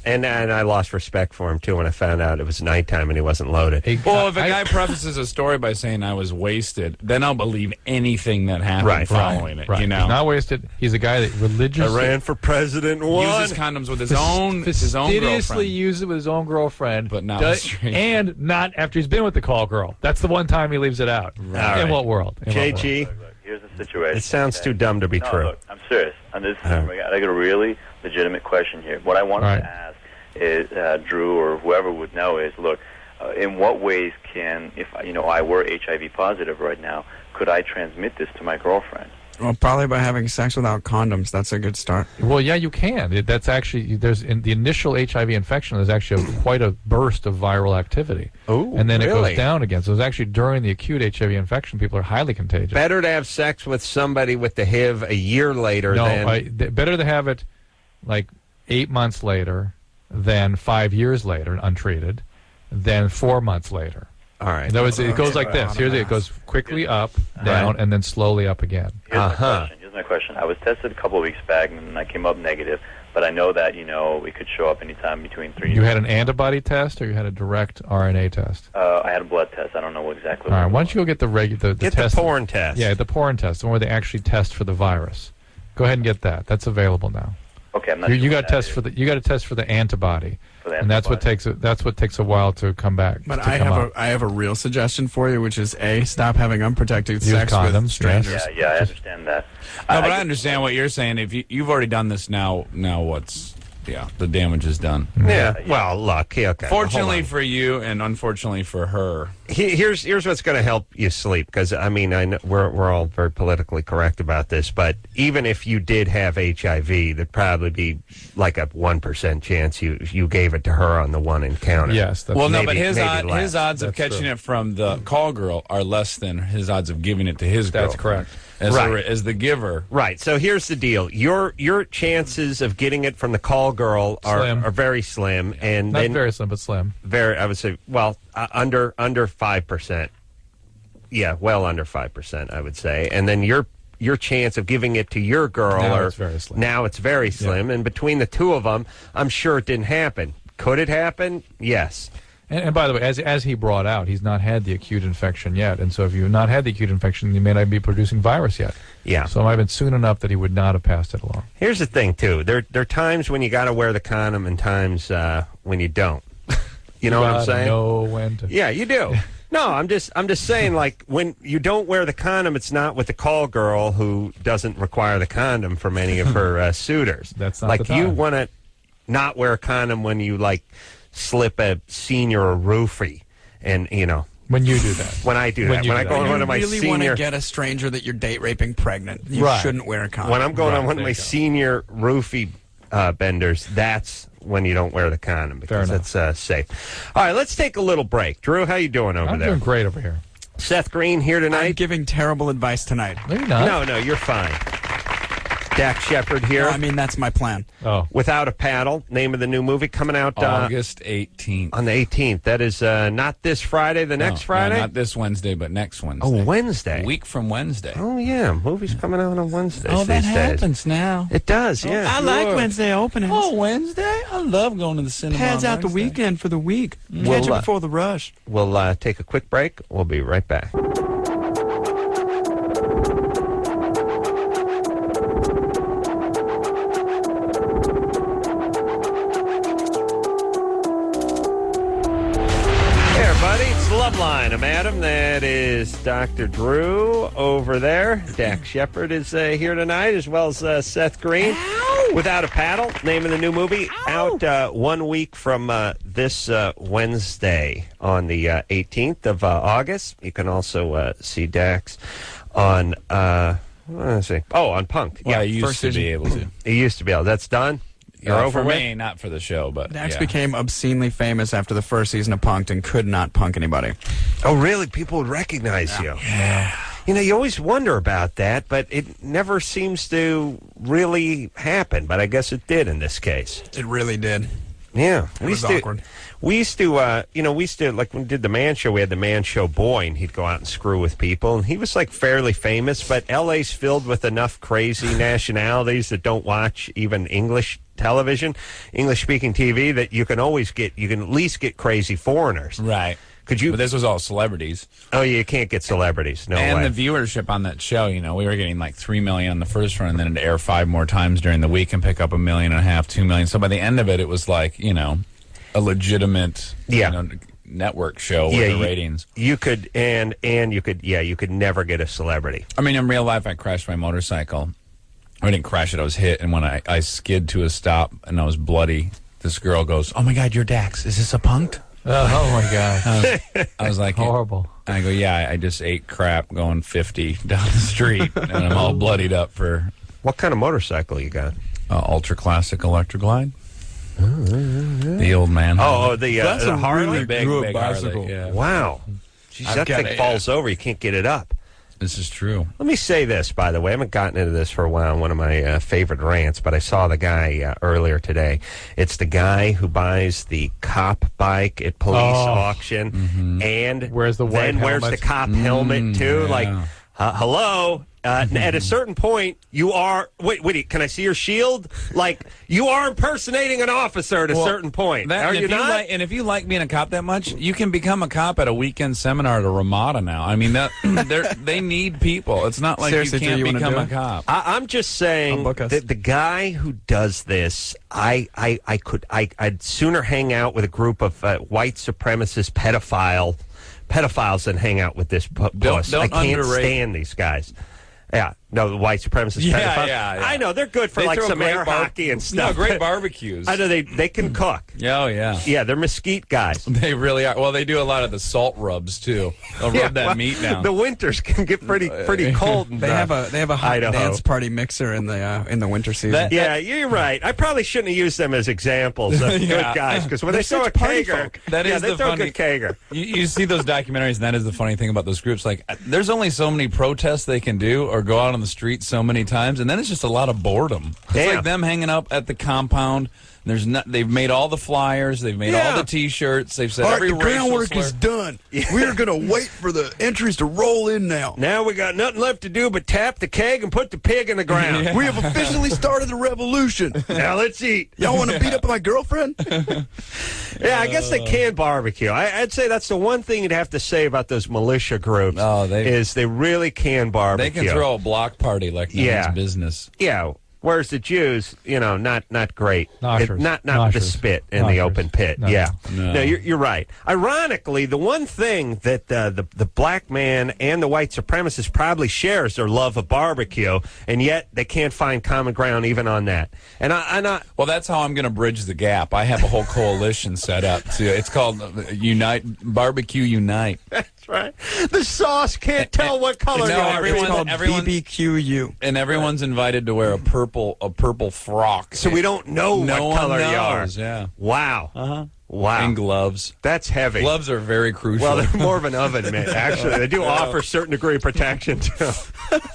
Speaker 2: And I lost respect for him, too, when I found out it was nighttime and he wasn't loaded.
Speaker 4: Well, if a guy prefaces a story by saying I was wasted, then I'll believe anything that happened
Speaker 2: Right.
Speaker 4: following it.
Speaker 8: Right.
Speaker 4: You know,
Speaker 8: He's not wasted. He's a guy that religiously
Speaker 2: I ran for president
Speaker 4: uses condoms with his own
Speaker 8: fastidiously
Speaker 4: girlfriend.
Speaker 8: uses it with his own girlfriend,
Speaker 4: But not
Speaker 8: does-
Speaker 4: straight.
Speaker 8: and not after he's been with the call girl. That's the one time he leaves it out.
Speaker 2: Right.
Speaker 8: In what world? In what world?
Speaker 2: JG,
Speaker 11: look, here's the situation.
Speaker 2: it sounds too dumb to be
Speaker 11: No,
Speaker 2: true.
Speaker 11: look, I'm serious. And this I got a really legitimate question here. What I wanted
Speaker 8: Right.
Speaker 11: to ask is Drew or whoever would know is, look, in what ways can, if I were HIV positive right now, could I transmit this to my girlfriend?
Speaker 5: Well, probably by having sex without condoms. That's a good start.
Speaker 8: Well, yeah, you can. That's actually there's in the initial HIV infection. There's actually quite a burst of viral activity,
Speaker 2: Ooh,
Speaker 8: and then it
Speaker 2: really?
Speaker 8: goes down again. So it's actually during the acute HIV infection, people are highly contagious.
Speaker 2: Better to have sex with somebody with the HIV a year later than...
Speaker 8: better to have it like 8 months later than 5 years later, untreated, than 4 months later.
Speaker 2: All right.
Speaker 8: In other words, it goes like this. Here's it. It goes quickly up, down, and then slowly up again.
Speaker 11: Here's my question. I was tested a couple of weeks back, and I came up negative, but I know that, it could show up anytime between 3
Speaker 8: You had an antibody test, or you had a direct RNA test?
Speaker 11: I had a blood test. I don't know exactly.
Speaker 8: All right. Why don't you go get the
Speaker 2: Get
Speaker 8: test?
Speaker 2: the porn test.
Speaker 8: Yeah, the porn test, the one where they actually test for the virus. Go ahead and get that. That's available now.
Speaker 11: Okay, I'm not
Speaker 8: You
Speaker 11: sure
Speaker 8: got
Speaker 11: what
Speaker 8: to
Speaker 11: that
Speaker 8: test
Speaker 11: is.
Speaker 8: for you got to test for the antibody,
Speaker 11: For the
Speaker 8: and that's what
Speaker 11: antibody.
Speaker 8: takes a while to come back.
Speaker 5: But
Speaker 8: to
Speaker 5: I
Speaker 8: come
Speaker 5: have
Speaker 8: up.
Speaker 5: I have a real suggestion for you, which is stop having unprotected
Speaker 8: Use
Speaker 5: sex
Speaker 8: condoms,
Speaker 5: with strangers.
Speaker 11: Yeah, I understand that.
Speaker 4: No, but I understand what you're saying. If you've already done this now the damage is done.
Speaker 2: Yeah. Well, look. Okay.
Speaker 4: Fortunately
Speaker 2: hold on.
Speaker 4: for you, and unfortunately for her.
Speaker 2: Here's what's going to help you sleep, because I know we're all very politically correct about this, but even if you did have HIV, there'd probably be like a 1% chance you gave it to her on the one encounter.
Speaker 8: Yes. That's
Speaker 4: Well, no,
Speaker 2: Maybe-
Speaker 4: but his
Speaker 2: maybe less.
Speaker 4: his odds of
Speaker 8: That's
Speaker 4: catching
Speaker 8: true.
Speaker 4: it from the call girl are less than his odds of giving it to his girl.
Speaker 8: That's correct.
Speaker 4: As the giver.
Speaker 2: Right. So here's the deal: your chances of getting it from the call girl
Speaker 8: Slim.
Speaker 2: are very slim, and
Speaker 8: Not
Speaker 2: then
Speaker 8: very slim, but slim.
Speaker 2: I would say, under 5%. Yeah, well under 5%, I would say. And then your chance of giving it to your girl
Speaker 8: Now it's very slim.
Speaker 2: And between the two of them, I'm sure it didn't happen. Could it happen? Yes.
Speaker 8: And by the way, as he brought out, he's not had the acute infection yet. And so if you've not had the acute infection, you may not be producing virus yet.
Speaker 2: Yeah.
Speaker 8: So it might have been soon enough that he would not have passed it along.
Speaker 2: Here's the thing, too. There are times when you got to wear the condom and times when you don't. You know what I'm saying?
Speaker 8: Know when to.
Speaker 2: Yeah, you do. No, I'm just saying, like, when you don't wear the condom, it's not with the call girl who doesn't require the condom from any of her suitors.
Speaker 8: That's not
Speaker 2: like
Speaker 8: the
Speaker 2: you
Speaker 8: time.
Speaker 2: want to not wear a condom when you like slip a senior a roofie, and
Speaker 8: When you do that.
Speaker 2: when I do
Speaker 8: When
Speaker 2: that,
Speaker 8: you
Speaker 2: when I
Speaker 8: do
Speaker 2: go
Speaker 8: that.
Speaker 2: on one
Speaker 5: You
Speaker 2: of my
Speaker 5: really want to
Speaker 2: senior,
Speaker 5: get a stranger that you're date raping pregnant. You
Speaker 8: Right.
Speaker 5: shouldn't wear a condom.
Speaker 2: when I'm going
Speaker 8: Right,
Speaker 2: on one of
Speaker 8: there
Speaker 2: my
Speaker 8: you go.
Speaker 2: senior roofie benders, that's when you don't wear the condom
Speaker 8: Fair
Speaker 2: because
Speaker 8: enough.
Speaker 2: that's safe. All right, let's take a little break. Drew, how you doing over
Speaker 8: I'm
Speaker 2: there?
Speaker 8: doing great over here.
Speaker 2: Seth Green here
Speaker 5: I'm
Speaker 2: tonight.
Speaker 5: giving terrible advice tonight.
Speaker 8: No, you're not.
Speaker 2: No, you're fine. Dax Shepard here.
Speaker 5: No, I mean, that's my plan.
Speaker 8: Oh.
Speaker 2: Without a Paddle, name of the new movie coming out
Speaker 4: August 18th.
Speaker 2: on the 18th. That is not this Friday, the next Friday?
Speaker 4: No, not this Wednesday, but next Wednesday.
Speaker 2: Oh, Wednesday.
Speaker 4: A week from Wednesday.
Speaker 2: Oh, yeah. Movies coming out on Wednesdays
Speaker 4: Oh, that
Speaker 2: these days.
Speaker 4: happens now.
Speaker 2: It does, yeah.
Speaker 5: I like Wednesday openings.
Speaker 4: Oh, Wednesday? I love going to the cinema.
Speaker 5: Pads
Speaker 4: on
Speaker 5: out the
Speaker 4: Wednesday.
Speaker 5: weekend for the week.
Speaker 2: Well,
Speaker 5: Catch it before the rush.
Speaker 2: We'll take a quick break. We'll be right back. Hey, everybody. It's Loveline. I'm Adam. That is Dr. Drew over there. Dax Shepard is here tonight, as well as Seth Green. Without a Paddle, name of the new movie, out 1 week from this Wednesday on the 18th of August. You can also see Dax on, on Punk.
Speaker 4: Well, I
Speaker 2: yeah,
Speaker 4: used to be able to.
Speaker 2: he used to be able. That's done? You're over
Speaker 4: for
Speaker 2: with?
Speaker 4: me, not for the show, but
Speaker 5: Dax
Speaker 4: yeah.
Speaker 5: became obscenely famous after the first season of Punked and could not punk anybody.
Speaker 2: Oh, really? People would recognize you. Yeah. You always wonder about that, but it never seems to really happen. But I guess it did in this case.
Speaker 5: It really did.
Speaker 2: Yeah.
Speaker 5: It was awkward.
Speaker 2: We used to, like when we did the Man Show, we had the Man Show boy, and he'd go out and screw with people. And he was, like, fairly famous, but L.A.'s filled with enough crazy nationalities that don't watch even English television, English-speaking TV, that you can at least get crazy foreigners.
Speaker 4: Right.
Speaker 2: Could you?
Speaker 4: But this was all celebrities.
Speaker 2: Oh, you can't get celebrities. No
Speaker 4: and
Speaker 2: way.
Speaker 4: the viewership on that show, we were getting like 3 million on the first run, and then it'd air 5 more times during the week and pick up 1.5 million, 2 million. So by the end of it, it was like, a legitimate network show with the ratings.
Speaker 2: You could you could never get a celebrity.
Speaker 4: I mean, in real life, I crashed my motorcycle. I didn't crash it. I was hit, and when I skid to a stop and I was bloody, this girl goes, "Oh my God, you're Dax. Is this a punked?"
Speaker 8: Oh my God.
Speaker 4: I was like,
Speaker 8: horrible.
Speaker 4: I go, yeah, I just ate crap going 50 down the street, and I'm all bloodied up for.
Speaker 2: What kind of motorcycle you got?
Speaker 4: Ultra classic Electra Glide. The old man.
Speaker 2: The Harley?
Speaker 4: Really big
Speaker 5: bicycle.
Speaker 4: Harley. Yeah.
Speaker 2: Wow. Jeez, that thing falls over. You can't get it up.
Speaker 4: This is true.
Speaker 2: Let me say this, by the way. I haven't gotten into this for a while, one of my favorite rants, but I saw the guy earlier today. It's the guy who buys the cop bike at police auction and
Speaker 8: wears the white
Speaker 2: wears the
Speaker 8: helmet.
Speaker 2: cop helmet, too.
Speaker 4: Yeah.
Speaker 2: Like, hello? At a certain point, you are... Wait, can I see your shield? Like, you are impersonating an officer at a certain point. Are you not?
Speaker 4: And if you like being a cop that much, you can become a cop at a weekend seminar at a Ramada now. I mean, they need people. It's not like
Speaker 5: Seriously,
Speaker 4: you can't
Speaker 5: do you wanna
Speaker 4: become
Speaker 5: do
Speaker 4: a
Speaker 5: it?
Speaker 4: cop.
Speaker 2: I'm just saying
Speaker 5: I'll book us.
Speaker 2: that the guy who does this, I'd sooner hang out with a group of white supremacist pedophiles than hang out with this puss.
Speaker 4: Don't
Speaker 2: I can't
Speaker 4: underrate-
Speaker 2: stand these guys. Yeah, no, the white supremacist pedophiles.
Speaker 4: Yeah.
Speaker 2: I know they're good for
Speaker 4: They
Speaker 2: like
Speaker 4: throw
Speaker 2: some
Speaker 4: great
Speaker 2: air hockey and stuff.
Speaker 4: No, great barbecues.
Speaker 2: I know they can cook.
Speaker 4: Oh, yeah.
Speaker 2: Yeah, they're mesquite guys.
Speaker 4: They really are. Well, they do a lot of the salt rubs, too. They'll rub that meat down.
Speaker 2: The winters can get pretty cold.
Speaker 5: They have a hot
Speaker 2: Idaho.
Speaker 5: dance party mixer in the winter season.
Speaker 2: Yeah, you're right. I probably shouldn't have used them as examples of good guys because when they throw a kegger,
Speaker 4: That is
Speaker 2: they
Speaker 4: the
Speaker 2: throw
Speaker 4: funny
Speaker 2: a good kegger.
Speaker 4: You see those documentaries, and that is the funny thing about those groups. Like, there's only so many protests they can do or go out on the street so many times, and then it's just a lot of boredom. It's
Speaker 2: Yeah.
Speaker 4: like them hanging up at the compound They've made all the flyers. They've made all the T-shirts. They've said
Speaker 5: All right,
Speaker 4: every
Speaker 5: the groundwork
Speaker 4: racial
Speaker 5: is
Speaker 4: slur.
Speaker 5: done. We're going to wait for the entries to roll in now.
Speaker 2: Now we got nothing left to do but tap the keg and put the pig in the ground.
Speaker 5: We have officially started the revolution.
Speaker 2: Now let's eat.
Speaker 5: Y'all want to beat up my girlfriend?
Speaker 2: Yeah, I guess they can barbecue. I'd say that's the one thing you'd have to say about those militia groups. Is they really can barbecue.
Speaker 4: They can throw a block party like no one's business.
Speaker 2: Yeah. Whereas the Jews, not great. Not with the
Speaker 8: Noshers.
Speaker 2: spit in the open pit.
Speaker 8: No.
Speaker 2: Yeah.
Speaker 4: No.
Speaker 2: You're right. Ironically, the one thing that the black man and the white supremacist probably shares their love of barbecue, and yet they can't find common ground even on that. And
Speaker 4: Well, that's how I'm going to bridge the gap. I have a whole coalition set up. It's called Barbecue Unite.
Speaker 2: That's right. The sauce can't tell what color you are.
Speaker 5: It's called BBQU.
Speaker 4: And everyone's invited to wear a purple frock.
Speaker 2: So we don't know what color you are.
Speaker 4: Yeah.
Speaker 2: Wow.
Speaker 4: Uh-huh.
Speaker 2: Wow.
Speaker 4: And gloves.
Speaker 2: That's heavy.
Speaker 4: Gloves are very crucial.
Speaker 2: Well, they're more of an oven mitt, actually. They do offer a certain degree of protection, too.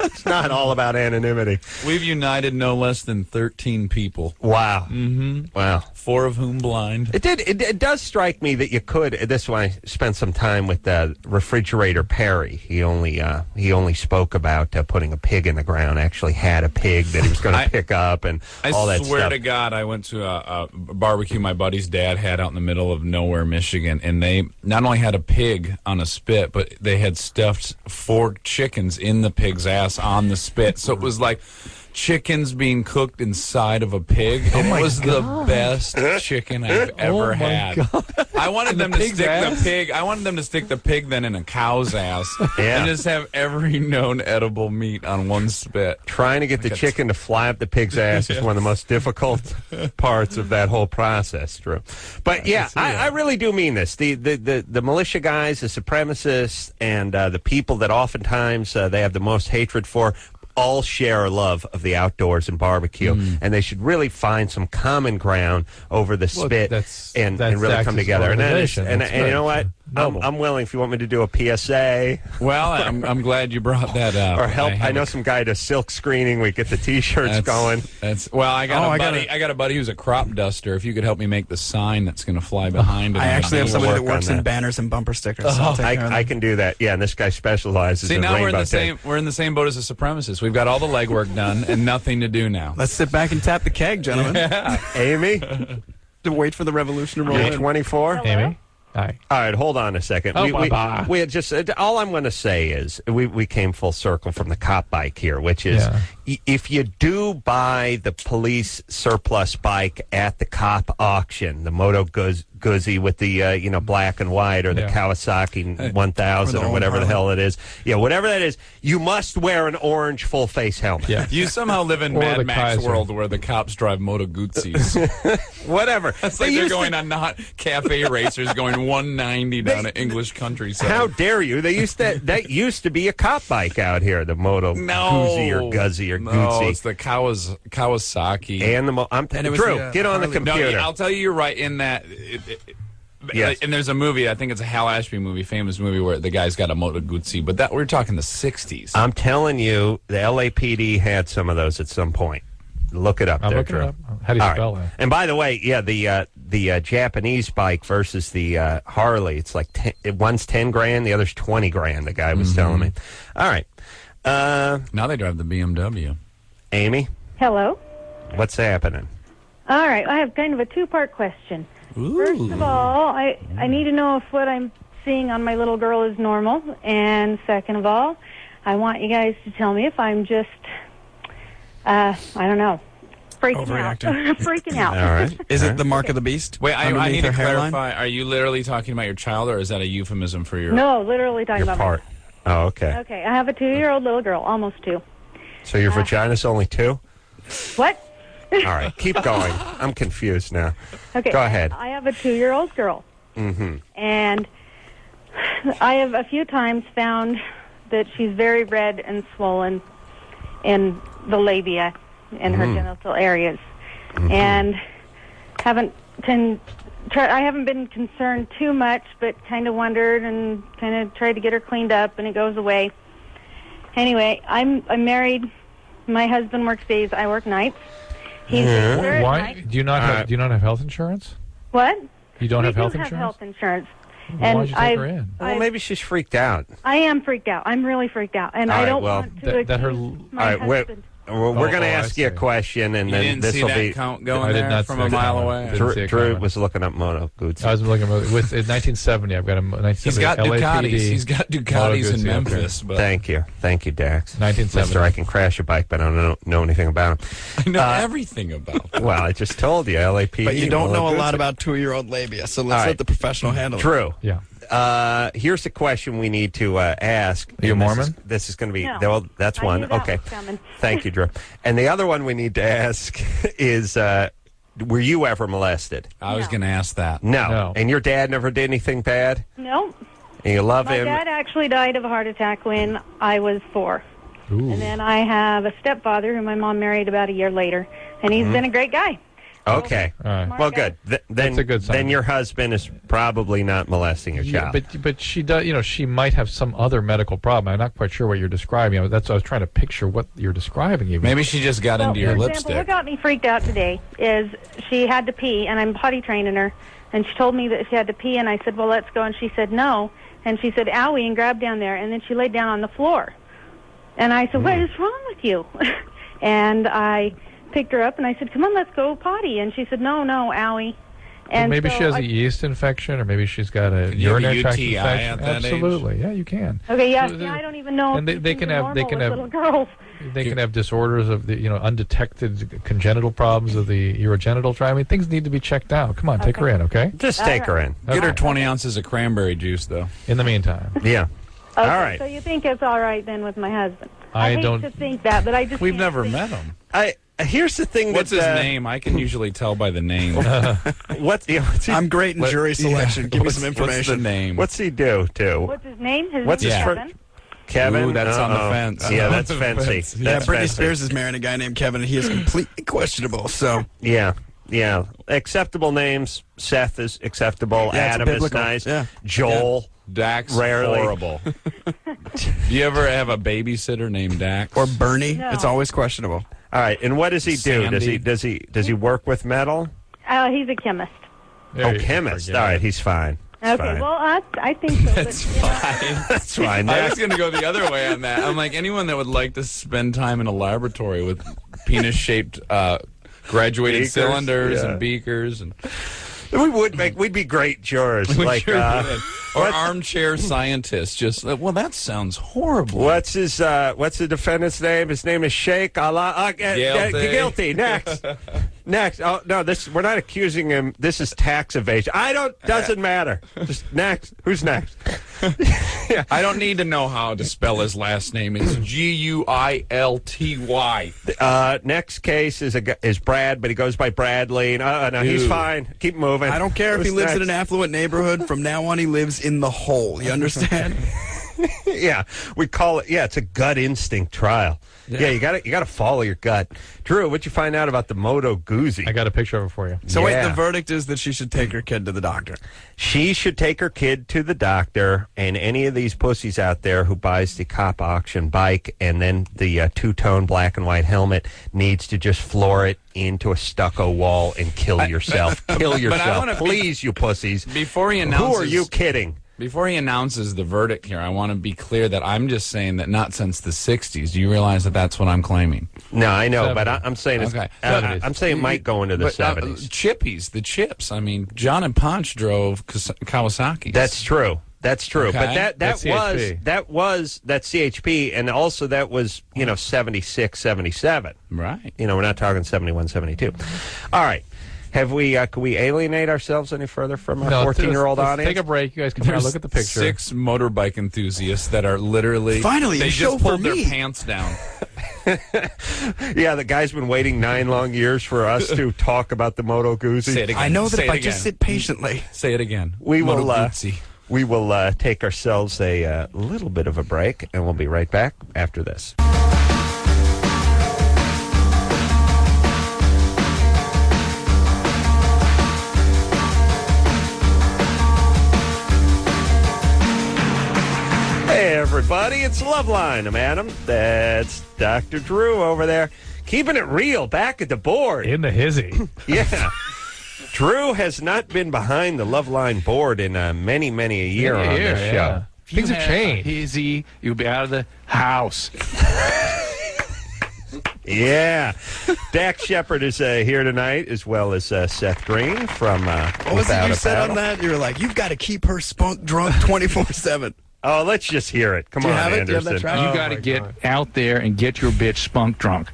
Speaker 2: It's not all about anonymity.
Speaker 4: We've united no less than 13 people.
Speaker 2: Wow.
Speaker 4: Mm-hmm.
Speaker 2: Wow. 4
Speaker 4: of whom blind.
Speaker 2: It does strike me that you could. This is why I spent some time with Refrigerator Perry. He only spoke about putting a pig in the ground. Actually had a pig that he was going to pick up and all that stuff.
Speaker 4: I swear to God, I went to a barbecue my buddy's dad had out in the middle of nowhere, Michigan, and they not only had a pig on a spit, but they had stuffed 4 chickens in the pig's ass on the spit. So it was like chickens being cooked inside of a pig, and it was the best chicken I've ever had. I wanted them to stick the pig. I wanted them to stick the pig then in a cow's ass and just have every known edible meat on one spit.
Speaker 2: Trying to get the chicken to fly up the pig's ass is one of the most difficult parts of that whole process, Drew. But yeah, I really do mean this. The militia guys, the supremacists, and the people that oftentimes they have the most hatred for all share a love of the outdoors and barbecue, and they should really find some common ground over the spit and really come together. And you know what? I'm willing if you want me to do a PSA.
Speaker 4: Well, I'm glad you brought that up.
Speaker 2: Or help. I know some guy does silk screening. We get the T-shirts going.
Speaker 4: I got a buddy who's a crop duster. If you could help me make the sign that's going to fly behind it.
Speaker 5: I actually have somebody that works in banners and bumper stickers. So
Speaker 2: I can do that. Yeah, and this guy specializes in
Speaker 4: now
Speaker 2: rainbow
Speaker 4: we're in the same boat as the supremacists. We've got all the legwork done and nothing to do now.
Speaker 5: Let's sit back and tap the keg, gentlemen.
Speaker 4: Yeah.
Speaker 2: Amy?
Speaker 5: To wait for the revolution to roll in.
Speaker 2: 24?
Speaker 8: Amy? Hi.
Speaker 2: All right, hold on a second. We had just all I'm going to say is we came full circle from the cop bike here, which is if you do buy the police surplus bike at the cop auction, the Moto Guzzi with the black and white, or the Kawasaki 1000 or whatever the hell it is. Yeah, whatever that is, you must wear an orange full face helmet.
Speaker 4: Yeah. You somehow live in Mad Max world where the cops drive Moto Guzzis.
Speaker 2: Whatever.
Speaker 4: That's like they're going on not cafe racers going 190 down an English countryside.
Speaker 2: How dare you? That used to be a cop bike out here, the Moto Guzzi or Guzzi or Guzzi.
Speaker 4: No, it's the Kawasaki.
Speaker 2: And Drew, get on the computer.
Speaker 4: No, I'll tell you, you're right in that.
Speaker 2: Yes.
Speaker 4: And there's a movie, I think it's a Hal Ashby movie, famous movie, where the guy's got a Moto Guzzi, but we're talking the 60s.
Speaker 2: I'm telling you, the LAPD had some of those at some point. Look it up there, Drew.
Speaker 8: How do you spell that?
Speaker 2: And by the way, the Japanese bike versus the Harley, it's like one's 10 grand, the other's 20 grand, the guy was telling me. All right.
Speaker 4: Now they drive the BMW.
Speaker 2: Amy?
Speaker 12: Hello.
Speaker 2: What's happening?
Speaker 12: All right, I have kind of a two-part question.
Speaker 4: Ooh.
Speaker 12: First of all, I need to know if what I'm seeing on my little girl is normal. And second of all, I want you guys to tell me if I'm just, I don't know, freaking out. Freaking out.
Speaker 2: All right.
Speaker 5: Is it the mark of the beast?
Speaker 4: Wait, I need to clarify. Are you literally talking about your child, or is that a euphemism for your...
Speaker 12: No, literally talking
Speaker 2: your
Speaker 12: about
Speaker 2: part. Oh, okay.
Speaker 12: Okay, I have a 2-year-old little girl, almost 2.
Speaker 2: So your vagina's only 2?
Speaker 12: What?
Speaker 2: All right, keep going. I'm confused now.
Speaker 12: Okay.
Speaker 2: Go ahead.
Speaker 12: I have a 2-year-old girl.
Speaker 2: Mm-hmm.
Speaker 12: And I have a few times found that she's very red and swollen in the labia and her genital areas. And I haven't been concerned too much, but kind of wondered and kind of tried to get her cleaned up, and it goes away. Anyway, I'm married. My husband works days. I work nights. He's there at
Speaker 8: Why
Speaker 12: night.
Speaker 8: do you not have health insurance?
Speaker 12: What?
Speaker 8: You don't
Speaker 12: we
Speaker 8: have health
Speaker 12: do
Speaker 8: insurance?
Speaker 12: have health insurance.
Speaker 8: Why would you take her in?
Speaker 2: Well, maybe she's freaked out.
Speaker 12: I am freaked out. I'm really freaked out, and
Speaker 2: All
Speaker 12: I
Speaker 2: right,
Speaker 12: don't
Speaker 2: well,
Speaker 12: want to accuse my husband.
Speaker 2: We're going to ask you a question, and
Speaker 4: You
Speaker 2: then
Speaker 4: didn't
Speaker 2: this
Speaker 4: see
Speaker 2: will
Speaker 4: that
Speaker 2: be.
Speaker 4: count going there from a mile away?
Speaker 2: Drew was looking up Moto Guzzi.
Speaker 8: I was looking at with in 1970. I've got a 1970.
Speaker 4: He's got
Speaker 8: LAPD,
Speaker 4: Ducatis. He's got Ducatis in
Speaker 8: Moto Guzzi up there.
Speaker 4: Memphis. But
Speaker 2: Thank you, Dax.
Speaker 8: 1970.
Speaker 2: Mister, I can crash a bike, but I don't know anything about him.
Speaker 4: I know everything about them.
Speaker 2: Well, I just told you, LAPD.
Speaker 5: But you don't know a
Speaker 2: Moto
Speaker 5: lot
Speaker 2: Guzzi.
Speaker 5: about 2-year-old labia, so let's
Speaker 2: All right.
Speaker 5: let the professional handle it.
Speaker 2: Drew.
Speaker 8: Yeah.
Speaker 2: Here's the question we need to ask.
Speaker 8: Are you a
Speaker 2: And
Speaker 8: Mormon?
Speaker 2: This is going to be.
Speaker 12: No.
Speaker 2: Well, that's
Speaker 12: I
Speaker 2: one.
Speaker 12: knew that
Speaker 2: Okay.
Speaker 12: was coming.
Speaker 2: Thank you, Drew. And the other one we need to ask is, were you ever molested?
Speaker 4: I was going to ask that.
Speaker 2: No. And your dad never did anything bad?
Speaker 12: No.
Speaker 2: And you love
Speaker 12: My
Speaker 2: him?
Speaker 12: dad actually died of a heart attack when I was 4.
Speaker 8: Ooh.
Speaker 12: And then I have a stepfather who my mom married about a year later, and he's been a great guy.
Speaker 2: Okay.
Speaker 8: All right.
Speaker 12: Smart
Speaker 2: Well,
Speaker 12: guy.
Speaker 2: good. Then,
Speaker 8: That's a good sign.
Speaker 2: Then your husband is probably not molesting your
Speaker 8: Yeah,
Speaker 2: child.
Speaker 8: but she does. She might have some other medical problem. I'm not quite sure what you're describing. That's I was trying to picture what you're describing. Even.
Speaker 4: Maybe she just got into your
Speaker 12: for example,
Speaker 4: lipstick.
Speaker 12: what got me freaked out today is she had to pee, and I'm potty training her, and she told me that she had to pee, and I said, well, let's go, and she said no, and she said, owie, and grabbed down there, and then she laid down on the floor. And I said, what is wrong with you? And I picked her up, and I said, come on, let's go potty. And she said, no, owie. And
Speaker 8: maybe
Speaker 12: so
Speaker 8: she has
Speaker 12: I-
Speaker 8: a yeast infection, or maybe she's got a
Speaker 4: Can you have a
Speaker 8: urinary tract
Speaker 4: UTI
Speaker 8: infection.
Speaker 4: at that age?
Speaker 8: Absolutely, yeah, you can.
Speaker 12: Okay, yeah,
Speaker 8: So
Speaker 12: see, I don't even know
Speaker 8: and
Speaker 12: if
Speaker 8: they
Speaker 12: these
Speaker 8: can
Speaker 12: things are
Speaker 8: have- they
Speaker 12: normal
Speaker 8: can
Speaker 12: with
Speaker 8: have-
Speaker 12: little girls.
Speaker 8: They can have disorders of the undetected congenital problems of the urogenital tract. I mean, things need to be checked out. Come on, take her in, okay?
Speaker 2: Just take her in.
Speaker 4: Get her
Speaker 8: Okay.
Speaker 4: 20 ounces of cranberry juice, though.
Speaker 8: In the meantime,
Speaker 2: Yeah.
Speaker 12: Okay,
Speaker 2: All right.
Speaker 12: so you think it's all right then with my husband?
Speaker 8: I
Speaker 12: hate
Speaker 8: don't-
Speaker 12: to think that, but I just
Speaker 4: We've
Speaker 12: can't
Speaker 4: never
Speaker 12: think.
Speaker 4: met him.
Speaker 2: Here's the thing.
Speaker 4: What's
Speaker 2: that,
Speaker 4: his name? I can usually tell by the name.
Speaker 2: What's he,
Speaker 5: I'm great in jury selection. Give me
Speaker 4: What's-
Speaker 5: some
Speaker 4: What's the
Speaker 5: information.
Speaker 4: name?
Speaker 2: what's he do too?
Speaker 12: What's his name? His
Speaker 2: What's
Speaker 12: name's
Speaker 2: his
Speaker 12: Kevin.
Speaker 2: Kevin?
Speaker 4: Ooh, that's on the
Speaker 2: Uh-oh.
Speaker 4: fence.
Speaker 2: Yeah, that's
Speaker 4: On the
Speaker 2: fancy.
Speaker 4: fence.
Speaker 5: Yeah,
Speaker 2: That's
Speaker 5: Britney
Speaker 2: fancy.
Speaker 5: Spears is marrying a guy named Kevin, and he is completely questionable. So
Speaker 2: Yeah. Acceptable names. Seth is acceptable.
Speaker 5: Yeah, it's
Speaker 2: Adam is
Speaker 5: biblical.
Speaker 2: nice.
Speaker 5: Yeah.
Speaker 2: Joel.
Speaker 4: Dax,
Speaker 2: Rarely.
Speaker 4: horrible. Do you ever have a babysitter named Dax?
Speaker 5: or Bernie,
Speaker 12: No.
Speaker 5: it's always questionable.
Speaker 2: All right. And what does he do?
Speaker 4: Sandy.
Speaker 2: Does he work with metal?
Speaker 12: He's a chemist.
Speaker 8: There you
Speaker 2: Chemist.
Speaker 8: forget
Speaker 2: All right.
Speaker 8: it.
Speaker 2: He's fine. He's
Speaker 12: Okay,
Speaker 2: fine.
Speaker 12: well, I think so.
Speaker 4: That's
Speaker 12: but, you know,
Speaker 4: fine.
Speaker 2: That's fine.
Speaker 4: I was going to go the other way on that. I'm like, anyone that would like to spend time in a laboratory with penis-shaped graduated
Speaker 2: Beakers,
Speaker 4: cylinders
Speaker 2: yeah.
Speaker 4: and beakers and
Speaker 2: We'd be great jurors.
Speaker 4: We
Speaker 2: Like,
Speaker 4: sure would. or
Speaker 2: what-
Speaker 4: armchair scientists. Just well, that sounds horrible.
Speaker 2: what's the defendant's name? His name is Sheikh Allah.
Speaker 4: Guilty.
Speaker 2: Guilty. Next. Next. Oh no, we're not accusing him. This is tax evasion. Doesn't matter. Just next. Who's next?
Speaker 4: I don't need to know how to spell his last name. It's Guilty.
Speaker 2: Next case is Brad, but he goes by Bradley. No, he's
Speaker 4: Ew.
Speaker 2: fine. Keep moving.
Speaker 5: I don't care if he
Speaker 2: Who's
Speaker 5: lives in
Speaker 2: next?
Speaker 5: an affluent neighborhood. From now on, he lives in the hole. You understand?
Speaker 2: Yeah, we call it. Yeah, it's a gut instinct trial. Yeah, you got to follow your gut. Drew, what'd you find out about the Moto Guzzi?
Speaker 8: I got a picture of it for you.
Speaker 5: So wait,
Speaker 2: Yeah.
Speaker 5: the verdict is that she should take her kid to the doctor.
Speaker 2: She should take her kid to the doctor, and any of these pussies out there who buys the cop auction bike and then the two-tone black and white helmet needs to just floor it into a stucco wall and kill yourself. Kill yourself,
Speaker 4: wanna be-
Speaker 2: please, you pussies.
Speaker 4: Before he
Speaker 2: Who
Speaker 4: announces,
Speaker 2: are you kidding?
Speaker 4: Before he announces the verdict here, I want to be clear that I'm just saying that not since the '60s. Do you realize that that's what I'm claiming?
Speaker 2: No, I know, but
Speaker 8: 70s.
Speaker 2: I'm saying it's,
Speaker 4: Okay.
Speaker 2: I'm saying it might go into the
Speaker 4: But,
Speaker 2: 70s.
Speaker 4: Chippies, the chips. I mean, John and Ponch drove Kawasaki.
Speaker 2: That's true. That's true.
Speaker 4: Okay.
Speaker 2: But that
Speaker 8: That's CHP.
Speaker 2: that's CHP, and also that was 76, 77.
Speaker 4: right.
Speaker 2: We're not talking 71, 72. All right. Have we? Can we alienate ourselves any further from our 14-year-old
Speaker 8: let's
Speaker 2: audience?
Speaker 8: Take a break. You guys come out. Look at the picture.
Speaker 4: 6 motorbike enthusiasts that are literally
Speaker 5: Finally,
Speaker 4: they
Speaker 5: a show
Speaker 4: just pulled
Speaker 5: for
Speaker 4: their
Speaker 5: me.
Speaker 4: pants down.
Speaker 2: Yeah, the guy's been waiting 9 long years for us to talk about the Moto Guzzi.
Speaker 4: Say it again.
Speaker 5: I know that
Speaker 4: Say
Speaker 5: if
Speaker 4: it
Speaker 5: I just
Speaker 4: again.
Speaker 5: sit patiently.
Speaker 4: Say it again.
Speaker 2: We will.
Speaker 4: Moto Guzzi.
Speaker 2: We will take ourselves a little bit of a break, and we'll be right back after this. Hey, everybody, it's Loveline. I'm Adam. That's Dr. Drew over there. Keeping it real back at the board.
Speaker 8: In the hizzy.
Speaker 2: Yeah. Drew has not been behind the Loveline board in many a year on this show.
Speaker 8: Things have changed.
Speaker 13: Hizzy, you'll be out of the house.
Speaker 2: Yeah. Dax Shepard is here tonight, as well as Seth Green from
Speaker 5: What was it you said on that? You were like, you've got to keep her spunk drunk 24/7.
Speaker 2: Oh, let's just hear it. Come on, Anderson.
Speaker 5: Do you have that track?
Speaker 13: You got to get out there and get your bitch spunk drunk.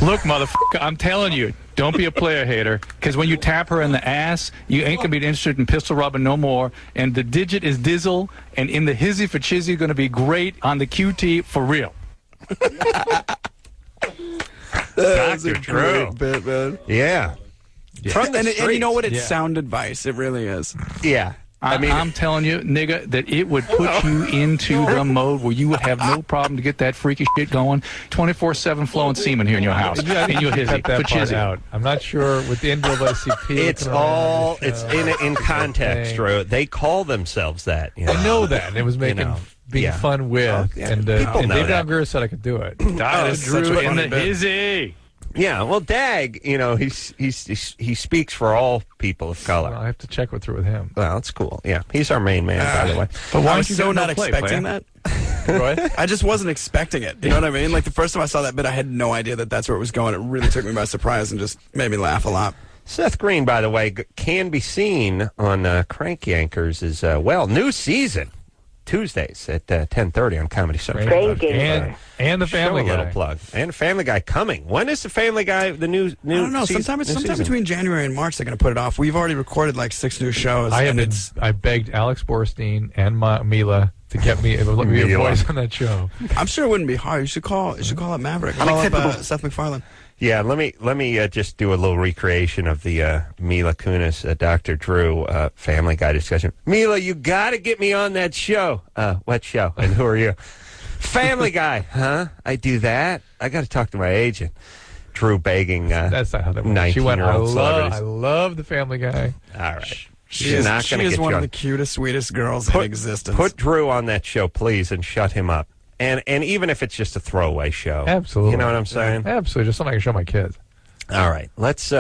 Speaker 13: Look, motherfucker, I'm telling you, don't be a player hater, because when you tap her in the ass, you ain't going to be interested in pistol rubbing no more. And the digit is dizzle, and in the hizzy for chizzy going to be great on the QT for real.
Speaker 5: That's a
Speaker 2: Dr. Drew.
Speaker 5: great bit, man.
Speaker 2: Yeah.
Speaker 5: From the and you know what? It's
Speaker 8: Yeah.
Speaker 5: sound advice. It really is.
Speaker 2: Yeah. I mean,
Speaker 13: I'm telling you, nigga, that it would put you into the mode where you would have no problem to get that freaky shit going. 24/7 flowing semen here in your house. In your hizzy.
Speaker 8: Cut that
Speaker 13: For
Speaker 8: part
Speaker 13: chizzy.
Speaker 8: out. I'm not sure with the NAACP.
Speaker 2: it's all, it's in context, Drew. They call themselves that. You know?
Speaker 8: I know that. And it was making being
Speaker 2: yeah.
Speaker 8: fun with.
Speaker 2: yeah.
Speaker 8: And
Speaker 2: People know
Speaker 8: Dave
Speaker 2: that.
Speaker 8: Algura said I could do it.
Speaker 13: Dr. Drew in the hizzy.
Speaker 2: Yeah, well, Dag, you know, he speaks for all people of color.
Speaker 8: Well, I have to check through with him.
Speaker 2: Well, that's cool. Yeah, he's our main man, by the way.
Speaker 5: But
Speaker 13: why
Speaker 5: I
Speaker 13: don't
Speaker 5: was
Speaker 13: you
Speaker 5: so
Speaker 13: go
Speaker 5: not
Speaker 13: no play,
Speaker 5: expecting
Speaker 13: player?
Speaker 5: that. I just wasn't expecting it. You know what I mean? Like the first time I saw that bit, I had no idea that that's where it was going. It really took me by surprise and just made me laugh a lot.
Speaker 2: Seth Green, by the way, can be seen on Crank Yankers as well. New season, Tuesdays at 10:30 on Comedy Central.
Speaker 8: And the Family
Speaker 2: Show a little
Speaker 8: Guy.
Speaker 2: plug. And Family Guy coming. When is the Family Guy, the new
Speaker 5: I don't know.
Speaker 2: season?
Speaker 5: Sometime between January and March, they're going to put it off. We've already recorded like 6 new shows.
Speaker 8: I begged Alex Borstein and Mila to get me a voice on that show.
Speaker 5: I'm sure it wouldn't be hard. You should call up Maverick. Call up Seth MacFarlane.
Speaker 2: Yeah, let me just do a little recreation of the Mila Kunis, Dr. Drew Family Guy discussion. Mila, you got to get me on that show. What show? And who are you? Family Guy. Huh? I do that? I got to talk to my agent. Drew begging
Speaker 8: That's not how that went. She went, I
Speaker 2: 19-year-old celebrities.
Speaker 8: love the Family Guy.
Speaker 2: All right.
Speaker 5: She is
Speaker 2: not going to get
Speaker 5: one
Speaker 2: you
Speaker 5: of
Speaker 2: on.
Speaker 5: the cutest, sweetest girls in existence.
Speaker 2: Put Drew on that show, please, and shut him up. And even if it's just a throwaway show.
Speaker 8: Absolutely.
Speaker 2: You know what I'm saying?
Speaker 8: Absolutely. Just something I can show my kids.
Speaker 2: All right. Let's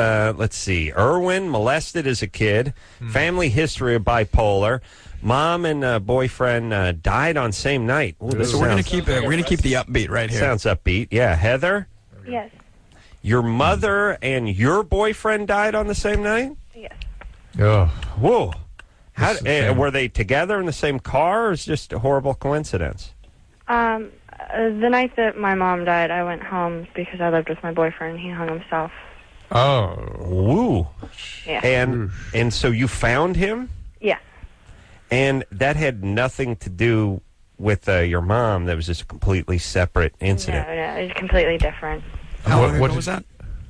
Speaker 2: see. Irwin molested as a kid. Family history of bipolar. Mom and boyfriend died on same night. Ooh, this
Speaker 5: So we're
Speaker 2: sounds-
Speaker 5: gonna keep the upbeat right here.
Speaker 2: Sounds upbeat. Yeah, Heather.
Speaker 9: Yes.
Speaker 2: Your mother and your boyfriend died on the same night.
Speaker 9: Yes.
Speaker 8: Oh,
Speaker 2: Whoa. How,
Speaker 8: This is insane.
Speaker 2: were they together in the same car, or is it just a horrible coincidence?
Speaker 9: The night that my mom died, I went home because I lived with my boyfriend. He hung himself.
Speaker 8: oh,
Speaker 2: Woo.
Speaker 9: Yeah.
Speaker 2: And so you found him,
Speaker 9: Yeah.
Speaker 2: and that had nothing to do with your mom. That was just a completely separate incident.
Speaker 9: No, it's completely different.
Speaker 5: How long
Speaker 8: What
Speaker 5: ago
Speaker 8: did-
Speaker 5: was that?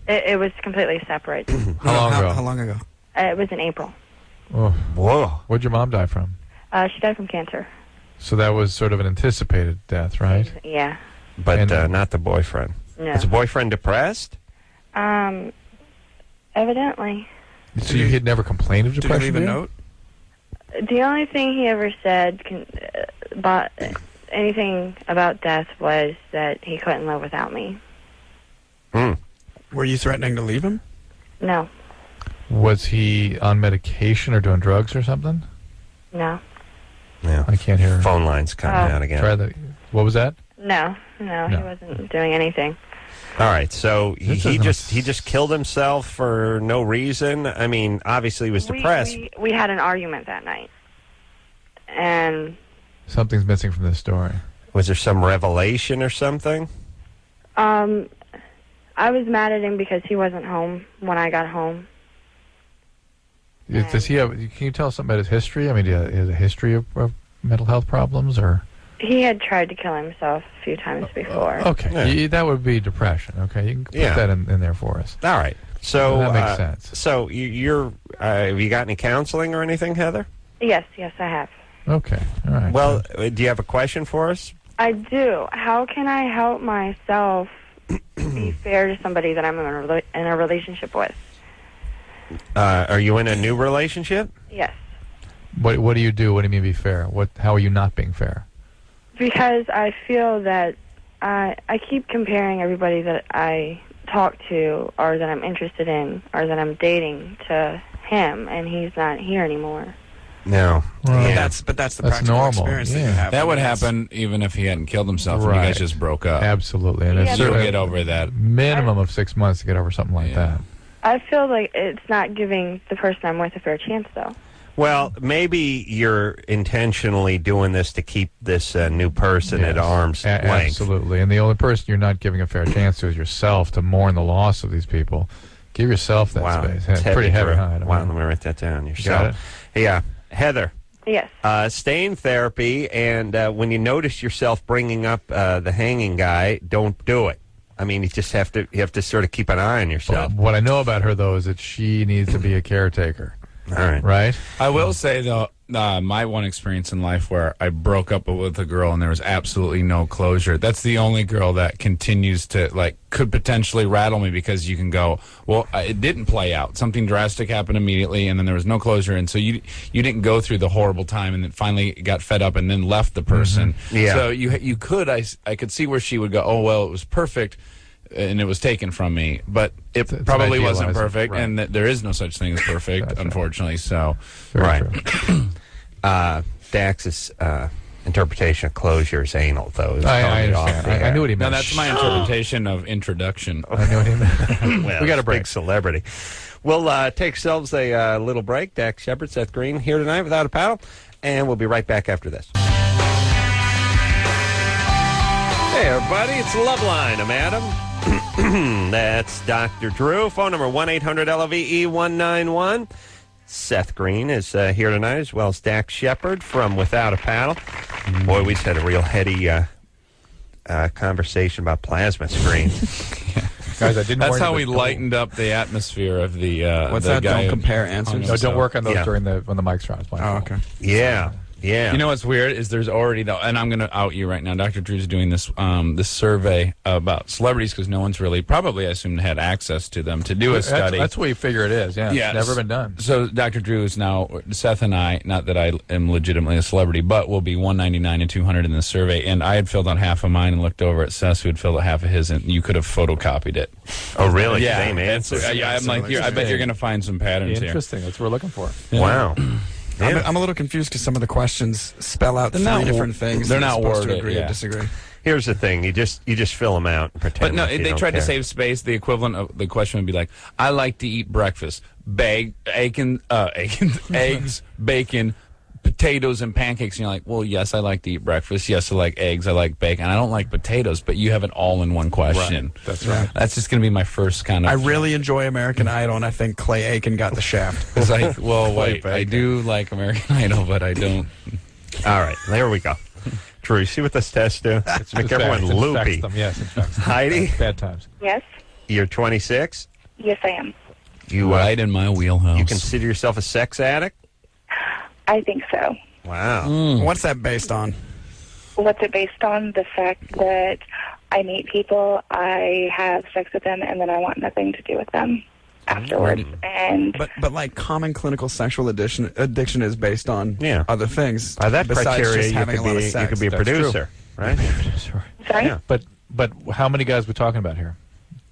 Speaker 9: It was completely separate.
Speaker 8: how long ago?
Speaker 5: How long ago?
Speaker 9: It was in April.
Speaker 8: Oh,
Speaker 2: Whoa.
Speaker 8: what'd your mom die from?
Speaker 9: She died from cancer.
Speaker 8: So that was sort of an anticipated death, right?
Speaker 9: Yeah.
Speaker 2: But
Speaker 8: And-
Speaker 2: not the boyfriend.
Speaker 9: No.
Speaker 2: Was the boyfriend depressed?
Speaker 9: Evidently.
Speaker 8: So you had never complained of
Speaker 5: Did
Speaker 8: depression?
Speaker 5: you leave a
Speaker 8: yet?
Speaker 5: note?
Speaker 9: The only thing he ever said about anything about death was that he couldn't live without me.
Speaker 5: Were you threatening to leave him?
Speaker 9: No.
Speaker 8: Was he on medication or doing drugs or something?
Speaker 9: No.
Speaker 2: Yeah.
Speaker 8: I can't hear.
Speaker 2: Phone lines coming out again.
Speaker 8: Try the. What was that?
Speaker 9: No, he wasn't doing anything.
Speaker 2: All right, so he
Speaker 8: This is
Speaker 2: just killed himself for no reason. I mean, obviously he was depressed.
Speaker 9: We had an argument that night. And
Speaker 8: Something's missing from this story.
Speaker 2: Was there some revelation or something?
Speaker 9: I was mad at him because he wasn't home when I got home.
Speaker 8: Does he have? Can you tell us something about his history? I mean, he has a history of mental health problems, or?
Speaker 9: He had tried to kill himself a few times before.
Speaker 8: Okay, that would be depression. Okay, you can put that in there for us.
Speaker 2: All right. So
Speaker 8: that makes sense.
Speaker 2: So you're have you got any counseling or anything, Heather?
Speaker 9: Yes, I have.
Speaker 8: Okay, all right.
Speaker 2: Well, do you have a question for us?
Speaker 9: I do. How can I help myself be fair to somebody that I'm in a relationship with?
Speaker 2: Are you in a new relationship?
Speaker 9: Yes.
Speaker 8: What do you do? What do you mean be fair? How are you not being fair?
Speaker 9: Because I feel that I keep comparing everybody that I talk to or that I'm interested in or that I'm dating to him, and he's not here anymore.
Speaker 2: No.
Speaker 5: Well,
Speaker 2: Yeah.
Speaker 5: that's the practical
Speaker 8: normal.
Speaker 5: experience that you have.
Speaker 4: That would
Speaker 5: That's-
Speaker 4: happen even if he hadn't killed himself and you
Speaker 8: Right.
Speaker 4: guys just broke up.
Speaker 8: Absolutely. And it's
Speaker 4: You'll get over that.
Speaker 8: minimum of 6 months to get over something like that.
Speaker 9: I feel like it's not giving the person I'm with a fair chance, though.
Speaker 2: Well, maybe you're intentionally doing this to keep this new person at arm's length.
Speaker 8: Absolutely. And the only person you're not giving a fair chance to is yourself, to mourn the loss of these people. Give yourself that
Speaker 2: Wow.
Speaker 8: space.
Speaker 2: It's
Speaker 8: Pretty heavy.
Speaker 2: Drew.
Speaker 8: Huh?
Speaker 2: Wow, let me write that down.
Speaker 8: Got
Speaker 2: Yourself. Yeah. Heather.
Speaker 9: Yes.
Speaker 2: Stay in therapy, and when you notice yourself bringing up the hanging guy, don't do it. I mean, you have to sort of keep an eye on yourself.
Speaker 8: What I know about her, though, is that she needs to be a caretaker.
Speaker 2: All right.
Speaker 8: Right?
Speaker 4: I will say, though, my one experience in life where I broke up with a girl and there was absolutely no closure. That's the only girl that continues to, could potentially rattle me because you can go, well, it didn't play out. Something drastic happened immediately and then there was no closure. And so you didn't go through the horrible time and then finally got fed up and then left the person.
Speaker 2: Mm-hmm. Yeah.
Speaker 4: So you could, I could see where she would go, oh, well, it was perfect. And it was taken from me, but it
Speaker 8: It's
Speaker 4: probably wasn't
Speaker 8: idealizing,
Speaker 4: perfect,
Speaker 8: right.
Speaker 4: and there is no such thing as perfect, unfortunately. So,
Speaker 8: Very true.
Speaker 2: Dax's interpretation of closure is anal, though.
Speaker 8: I understand. I knew what he
Speaker 4: no,
Speaker 8: meant.
Speaker 4: that's my interpretation of introduction.
Speaker 8: I knew what he meant.
Speaker 2: Well,
Speaker 8: We got a break.
Speaker 2: Big celebrity. We'll take ourselves a little break. Dax Shepard, Seth Green here tonight without a paddle, and we'll be right back after this. Hey, everybody, it's Loveline. I'm Adam. That's Dr. Drew. Phone number 1-800-LOVE-191. Seth Green is here tonight, as well as Dax Shepard from Without a Paddle. Boy, we just had a real heady conversation about plasma screens.
Speaker 8: Guys, I didn't
Speaker 4: That's
Speaker 8: warn you
Speaker 4: how
Speaker 8: about
Speaker 4: we
Speaker 8: the-
Speaker 4: lightened up the atmosphere of the.
Speaker 5: What's
Speaker 4: the
Speaker 5: that?
Speaker 4: guy
Speaker 5: Don't compare answers.
Speaker 8: No, don't work on those
Speaker 2: Yeah.
Speaker 8: when the mics are on. It's my fault.
Speaker 5: okay.
Speaker 2: Yeah.
Speaker 4: You know what's weird is there's already and I'm going to out you right now. Dr. Drew's doing this this survey about celebrities because no one's really probably I assume had access to them to do a study.
Speaker 8: That's what you figure it is. Yeah,
Speaker 4: Yes.
Speaker 8: it's never been done.
Speaker 4: So Dr. Drew is now Seth and I. Not that I am legitimately a celebrity, but will be 199 and 200 in the survey. And I had filled out half of mine and looked over at Seth, who had filled out half of his, and you could have photocopied it.
Speaker 2: Oh, really?
Speaker 4: Yeah,
Speaker 2: Same answer.
Speaker 4: I'm like, I bet you're going to find some patterns here.
Speaker 8: Interesting. That's what we're looking for.
Speaker 2: Wow.
Speaker 5: I'm a little confused because some of the questions spell out three different things.
Speaker 4: They're
Speaker 5: and
Speaker 4: not
Speaker 5: you're supposed to
Speaker 4: worded,
Speaker 5: agree
Speaker 4: yeah.
Speaker 5: or disagree.
Speaker 2: Here's the thing: you just fill them out and pretend.
Speaker 4: But no,
Speaker 2: like you
Speaker 4: they
Speaker 2: don't
Speaker 4: tried to
Speaker 2: care.
Speaker 4: save space. The equivalent of the question would be like, I like to eat breakfast. Eggs, bacon, potatoes, and pancakes. And you're like, well, yes, I like to eat breakfast. Yes, I like eggs. I like bacon. I don't like potatoes, but you have it all in one question.
Speaker 8: Right. That's right.
Speaker 4: That's just going to be my first kind of...
Speaker 5: I really enjoy American Idol, and I think Clay Aiken got the shaft.
Speaker 4: It's like, well, wait, I do like American Idol, but I don't...
Speaker 2: All right, there we go. Drew, you see what this test do? It's make everyone
Speaker 8: Infects
Speaker 2: loopy.
Speaker 8: them. Yes, infects them.
Speaker 2: Heidi,
Speaker 8: Bad times.
Speaker 12: Yes.
Speaker 2: you're 26.
Speaker 12: Yes, I am.
Speaker 2: You
Speaker 4: right in my wheelhouse.
Speaker 2: You consider yourself a sex addict?
Speaker 12: I think so.
Speaker 2: Wow.
Speaker 5: What's that based on?
Speaker 12: What's it based on? The fact that I meet people, I have sex with them, and then I want nothing to do with them afterwards. And
Speaker 5: But like common clinical sexual addiction is based on
Speaker 2: Yeah.
Speaker 5: other things.
Speaker 2: By that
Speaker 5: besides
Speaker 2: criteria,
Speaker 5: just
Speaker 2: you
Speaker 5: having
Speaker 2: could
Speaker 5: a lot of
Speaker 2: be
Speaker 5: sex.
Speaker 2: a
Speaker 8: That's
Speaker 2: producer, right?
Speaker 12: sorry.
Speaker 2: Yeah.
Speaker 8: But how many guys we talking about here?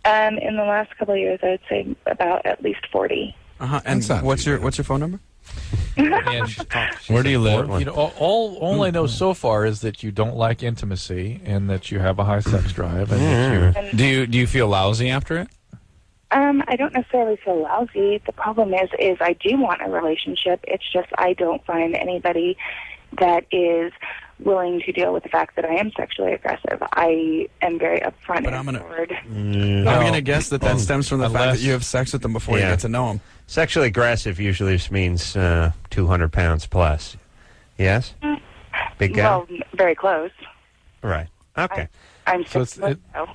Speaker 12: In the last couple of years, I would say about at least 40.
Speaker 5: And what's your phone number?
Speaker 8: And
Speaker 4: Where do you live?
Speaker 8: you know, all I know so far is that you don't like intimacy and that you have a high sex drive. And that you
Speaker 4: Do you feel lousy after it?
Speaker 12: I don't necessarily feel lousy. The problem is I do want a relationship. It's just I don't find anybody that is willing to deal with the fact that I am sexually aggressive. I am very upfront
Speaker 5: But
Speaker 12: and
Speaker 5: I'm
Speaker 12: forward.
Speaker 5: I'm going to guess that stems from the fact
Speaker 8: Unless-
Speaker 5: that you have sex with them before you
Speaker 2: Yeah.
Speaker 5: get to know them.
Speaker 2: Sexually aggressive usually just means 200 pounds plus. Yes? Big guy?
Speaker 12: Well, very close.
Speaker 2: Right. Okay.
Speaker 12: I'm
Speaker 8: So
Speaker 12: 6 foot, so.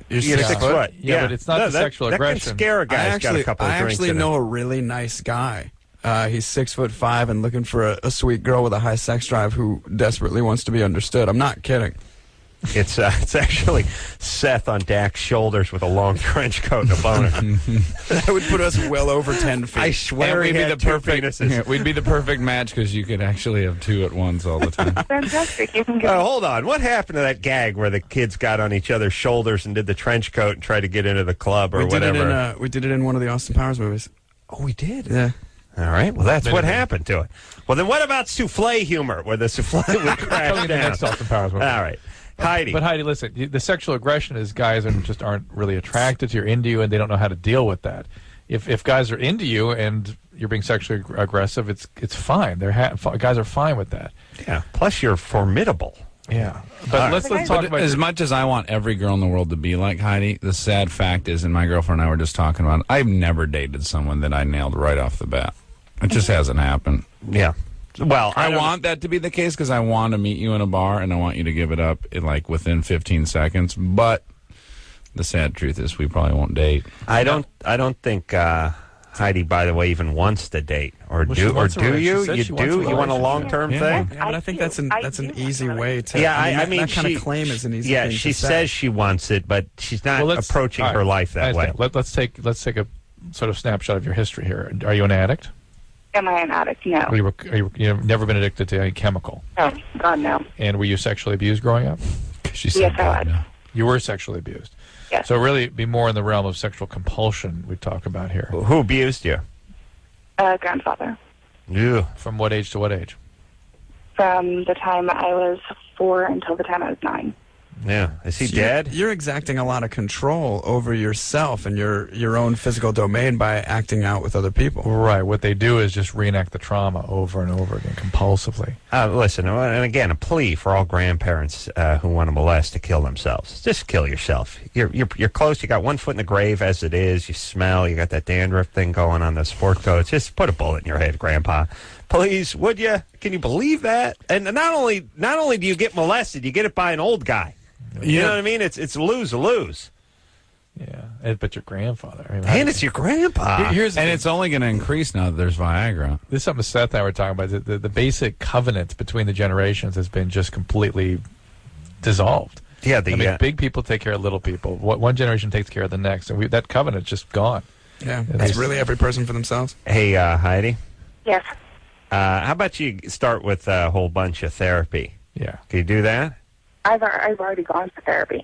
Speaker 2: You're 6 foot.
Speaker 8: Yeah, but it's not the sexual aggression.
Speaker 2: That can scare a guy who's got a couple of
Speaker 5: I
Speaker 2: drinks
Speaker 5: actually
Speaker 2: in
Speaker 5: know
Speaker 2: him.
Speaker 5: a really nice guy. He's 6'5" and looking for a sweet girl with a high sex drive who desperately wants to be understood. I'm not kidding.
Speaker 2: It's actually Seth on Dax's shoulders with a long trench coat and a boner.
Speaker 5: That would put us well over 10 feet.
Speaker 2: I swear we'd be the perfect.
Speaker 4: We'd be the perfect match because you could actually have two at once all the time.
Speaker 9: Fantastic. You can get
Speaker 2: Hold on. What happened to that gag where the kids got on each other's shoulders and did the trench coat and tried to get into the club or whatever?
Speaker 5: We did it in one of the Austin Powers movies.
Speaker 2: Oh, we did?
Speaker 5: Yeah.
Speaker 2: All right. Well, that's what happened to it. Well, then what about souffle humor, where the souffle would crash
Speaker 8: Coming in the
Speaker 2: down?
Speaker 8: next Austin Powers movie.
Speaker 2: All right. Heidi.
Speaker 8: But Heidi, listen, the sexual aggression is guys just aren't really attracted to you, into you, and they don't know how to deal with that. If guys are into you and you're being sexually aggressive, it's fine. Guys are fine with that.
Speaker 2: Yeah. Plus, you're formidable.
Speaker 8: Yeah. But let's talk about
Speaker 4: as much as I want every girl in the world to be like Heidi, the sad fact is, and my girlfriend and I were just talking about it, I've never dated someone that I nailed right off the bat. It just hasn't happened.
Speaker 2: Yeah. Well,
Speaker 4: I want that to be the case because I want to meet you in a bar and I want you to give it up within 15 seconds. But the sad truth is, we probably won't date.
Speaker 2: I don't think Heidi, by the way, even wants to date or do you? You do? You want a long-term thing?
Speaker 5: Yeah, but I think that's an easy way to.
Speaker 2: Yeah,
Speaker 5: I mean, that kind
Speaker 2: she,
Speaker 5: of claim is an easy.
Speaker 2: Yeah,
Speaker 5: thing
Speaker 2: she
Speaker 5: to say.
Speaker 2: says she wants it, but she's not approaching her life that way.
Speaker 8: Let's take a sort of snapshot of your history here. Are you an addict?
Speaker 9: Am I an addict? No.
Speaker 8: You've never been addicted to any chemical?
Speaker 9: No. God, no.
Speaker 8: And were you sexually abused growing up?
Speaker 4: She said
Speaker 9: yes, I was.
Speaker 4: no.
Speaker 8: You were sexually abused.
Speaker 9: Yes.
Speaker 8: So really be more in the realm of sexual compulsion we talk about here.
Speaker 2: Who abused you?
Speaker 9: Grandfather.
Speaker 2: Yeah.
Speaker 8: From what age to what age?
Speaker 9: From the time I was 4 until the time I was 9.
Speaker 2: Yeah. Is he dead?
Speaker 5: You're exacting a lot of control over yourself and your own physical domain by acting out with other people.
Speaker 8: Right. What they do is just reenact the trauma over and over again, compulsively.
Speaker 2: Listen, and again, a plea for all grandparents who want to molest to kill themselves. Just kill yourself. You're close. You got one foot in the grave as it is. You smell. You got that dandruff thing going on the sport coats. Just put a bullet in your head, Grandpa. Please, would you? Can you believe that? And not only do you get molested, you get it by an old guy. You know what I mean? It's lose-lose.
Speaker 8: Yeah, but your grandfather. I mean,
Speaker 2: and it's your grandpa.
Speaker 4: It's only going to increase now that there's Viagra.
Speaker 8: This is something Seth and I were talking about. The basic covenant between the generations has been just completely dissolved.
Speaker 2: Yeah,
Speaker 8: big people take care of little people. One generation takes care of the next, and that covenant's just gone.
Speaker 5: Yeah, it's really every person for themselves.
Speaker 2: Hey, Heidi.
Speaker 9: Yes.
Speaker 2: How about you start with a whole bunch of therapy?
Speaker 8: Yeah.
Speaker 2: Can you do that?
Speaker 9: I've already gone to therapy.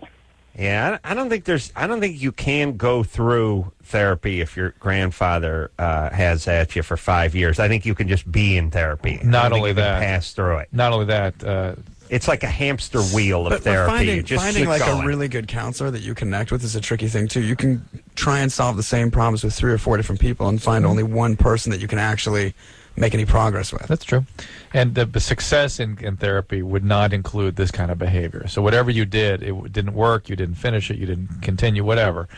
Speaker 2: Yeah, I don't think you can go through therapy if your grandfather has at you for 5 years. I think you can just be in therapy.
Speaker 8: Not only that,
Speaker 2: pass through it.
Speaker 8: Not only that,
Speaker 2: it's like a hamster wheel of therapy.
Speaker 5: Finding like a really good counselor that you connect with is a tricky thing too. You can try and solve the same problems with 3 or 4 different people and find only one person that you can actually make any progress with.
Speaker 8: That's true. And the success in therapy would not include this kind of behavior. So whatever you did, it didn't work, you didn't finish it, you didn't continue, whatever.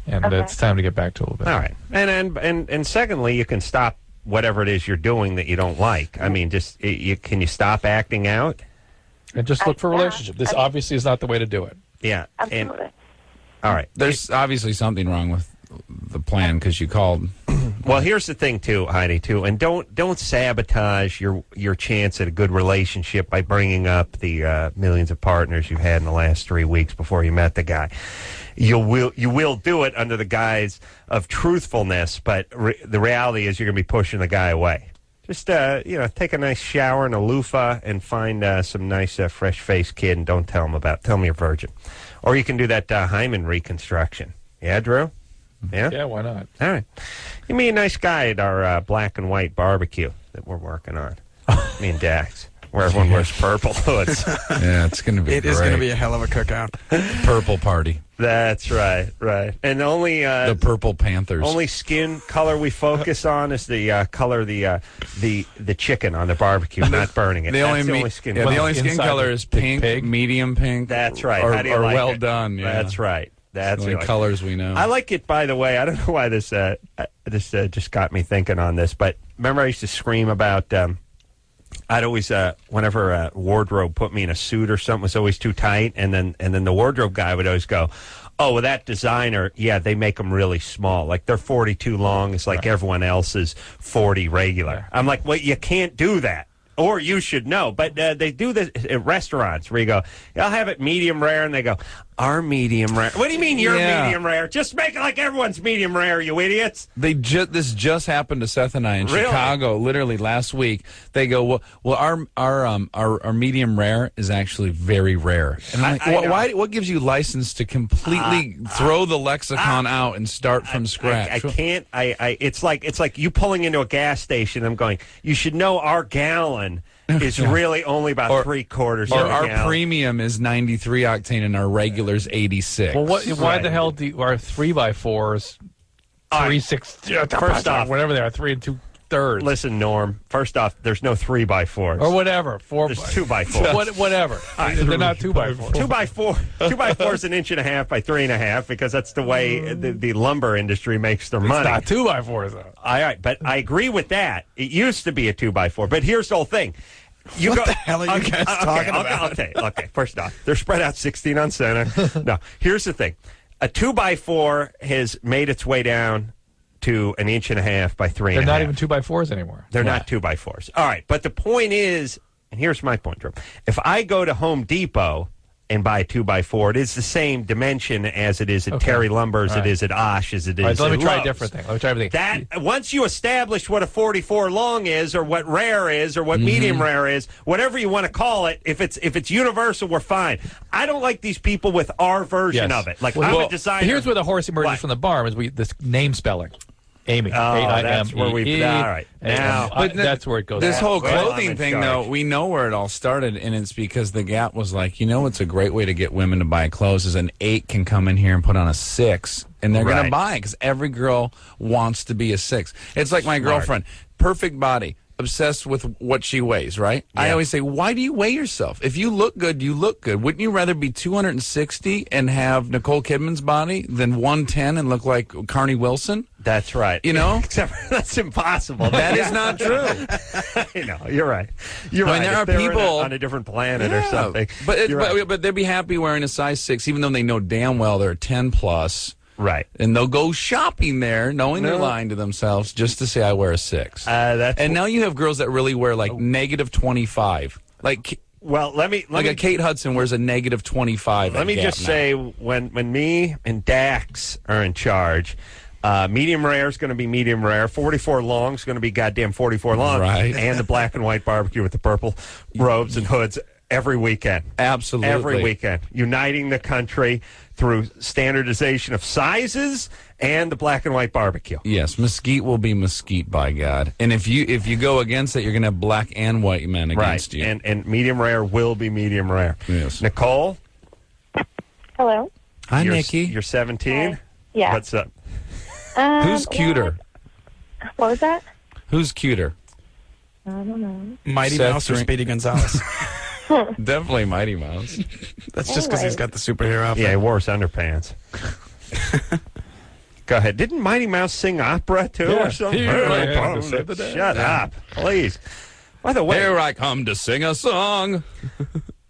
Speaker 8: And it's time to get back to a little bit.
Speaker 2: All right. And secondly, you can stop whatever it is you're doing that you don't like. I mean, can you stop acting out?
Speaker 8: And just look for a relationship. This obviously is not the way to do it.
Speaker 2: Yeah.
Speaker 9: Absolutely.
Speaker 2: All right.
Speaker 4: There's obviously something wrong with the plan because you called.
Speaker 2: Well, here's the thing, too, Heidi, too, and don't sabotage your chance at a good relationship by bringing up the millions of partners you've had in the last 3 weeks before you met the guy. You will do it under the guise of truthfulness, but the reality is you're going to be pushing the guy away. Just take a nice shower and a loofah and find some nice fresh-faced kid and don't tell him you're a virgin. Or you can do that hymen reconstruction. Yeah, Drew? Yeah?
Speaker 8: Yeah, why not?
Speaker 2: All right. You meet a nice guy at our black and white barbecue that we're working on. Me and Dax. Where everyone wears purple hoods.
Speaker 4: Yeah, it's going to be
Speaker 5: It is going to be a hell of a cookout.
Speaker 4: Purple party.
Speaker 2: That's right. And only...
Speaker 4: the Purple Panthers.
Speaker 2: Only skin color we focus on is the color of the chicken on the barbecue, not burning it.
Speaker 4: The only
Speaker 2: skin
Speaker 4: color. The only skin color is pink, medium pink.
Speaker 2: That's right.
Speaker 4: Or,
Speaker 2: How do you like
Speaker 4: well
Speaker 2: it?
Speaker 4: done. Yeah.
Speaker 2: That's right. That's
Speaker 4: the only colors we know.
Speaker 2: I like it, by the way. I don't know why this just got me thinking on this, but remember I used to scream about... I'd always, whenever a wardrobe put me in a suit or something was always too tight, and then the wardrobe guy would always go, "Oh, well, that designer, yeah, they make them really small. Like they're 42 long. It's like everyone else's 40 regular." I'm like, well, you can't do that. or you should know. But they do this at restaurants where you go, I'll have it medium rare, and they go, our medium rare. What do you mean you're medium rare? Just make it like everyone's medium rare, you idiots.
Speaker 4: This just happened to Seth and I in Chicago, literally last week. They go, well, our medium rare is actually very rare. And I'm like, what gives you license to completely throw the lexicon out and start from scratch?
Speaker 2: I can't. It's like you pulling into a gas station. I'm going, you should know our gallon is really only about 3/4 of a
Speaker 4: our
Speaker 2: gallon.
Speaker 4: premium is 93 octane and our regular's 86.
Speaker 8: Well, why the hell do our 3x4s 3/6?
Speaker 2: First off,
Speaker 8: whatever they are, 3 2/3.
Speaker 2: Listen, Norm. First off, there's no 3x4s
Speaker 8: or whatever. 4.
Speaker 2: There's 2x4s.
Speaker 8: Whatever. They're not 2x4.
Speaker 2: 2x4 is 1.5 inches by 3.5 because that's the way the lumber industry makes their money.
Speaker 8: It's not 2x4s though.
Speaker 2: All right, but I agree with that. It used to be a 2x4, but here's the whole thing.
Speaker 5: What the hell are you guys talking about?
Speaker 2: I'll tell you. Okay, first off, they're spread out 16 on center. No, here's the thing. A 2x4 has made its way down to 1.5 inches by 3.5.
Speaker 8: They're not even 2x4s anymore.
Speaker 2: They're not 2x4s. All right, but the point is, and here's my point, Drew. If I go to Home Depot and buy a 2x4, it is the same dimension as it is at Terry Lumber's, it is at Osh, as it is at
Speaker 8: Let me try a
Speaker 2: Lowe's.
Speaker 8: different thing. Let me try everything.
Speaker 2: That once you establish what a 44 long is, or what rare is, or what medium rare is, whatever you want to call it, if it's universal, we're fine. I don't like these people with our version of it. Like, I'm a designer.
Speaker 8: Here's where the horse emerges from the barn: is this name spelling. Amy.
Speaker 2: That's where we. All right. Now,
Speaker 8: that's where it goes.
Speaker 4: This whole clothing thing, though, we know where it all started, and it's because the Gap was like, what's a great way to get women to buy clothes is an 8 can come in here and put on a 6, and they're going to buy it because every girl wants to be a 6. It's like my girlfriend, perfect body, obsessed with what she weighs, right? Yeah. I always say, why do you weigh yourself? If you look good, you look good. Wouldn't you rather be 260 and have Nicole Kidman's body than 110 and look like Carney Wilson?
Speaker 2: That's right. Except that's impossible.
Speaker 4: That is not true.
Speaker 2: I know. You're right. You're right.
Speaker 4: There are people
Speaker 2: on a different planet or something.
Speaker 4: But they'd be happy wearing a size 6, even though they know damn well they're 10 plus.
Speaker 2: Right.
Speaker 4: And they'll go shopping there knowing they're lying to themselves just to say I wear a 6. And now you have girls that really wear like negative 25. Like, a Kate Hudson wears a negative 25.
Speaker 2: Let me just say, when me and Dax are in charge, medium rare is going to be medium rare. 44 long is going to be goddamn 44 long.
Speaker 4: Right.
Speaker 2: And the black and white barbecue with the purple robes and hoods every weekend.
Speaker 4: Absolutely.
Speaker 2: Every weekend. Uniting the country through standardization of sizes and the black and white barbecue.
Speaker 4: Yes, mesquite will be mesquite, by God. And if you go against it, you're going to have black and white men against you.
Speaker 2: And medium rare will be medium rare.
Speaker 4: Yes.
Speaker 2: Nicole?
Speaker 9: Hello.
Speaker 4: Hi, Nikki.
Speaker 2: You're 17?
Speaker 9: Hi. Yeah.
Speaker 2: What's up?
Speaker 4: Who's cuter?
Speaker 9: What was that?
Speaker 4: Who's cuter?
Speaker 9: I don't know.
Speaker 5: Mighty Mouse or Speedy Gonzalez?
Speaker 4: Definitely Mighty Mouse.
Speaker 5: That's just because he's got the superhero outfit.
Speaker 2: Yeah, he wore his underpants. Go ahead. Didn't Mighty Mouse sing opera, too, or something? Shut up, please. By the way,
Speaker 4: here I come to sing a song.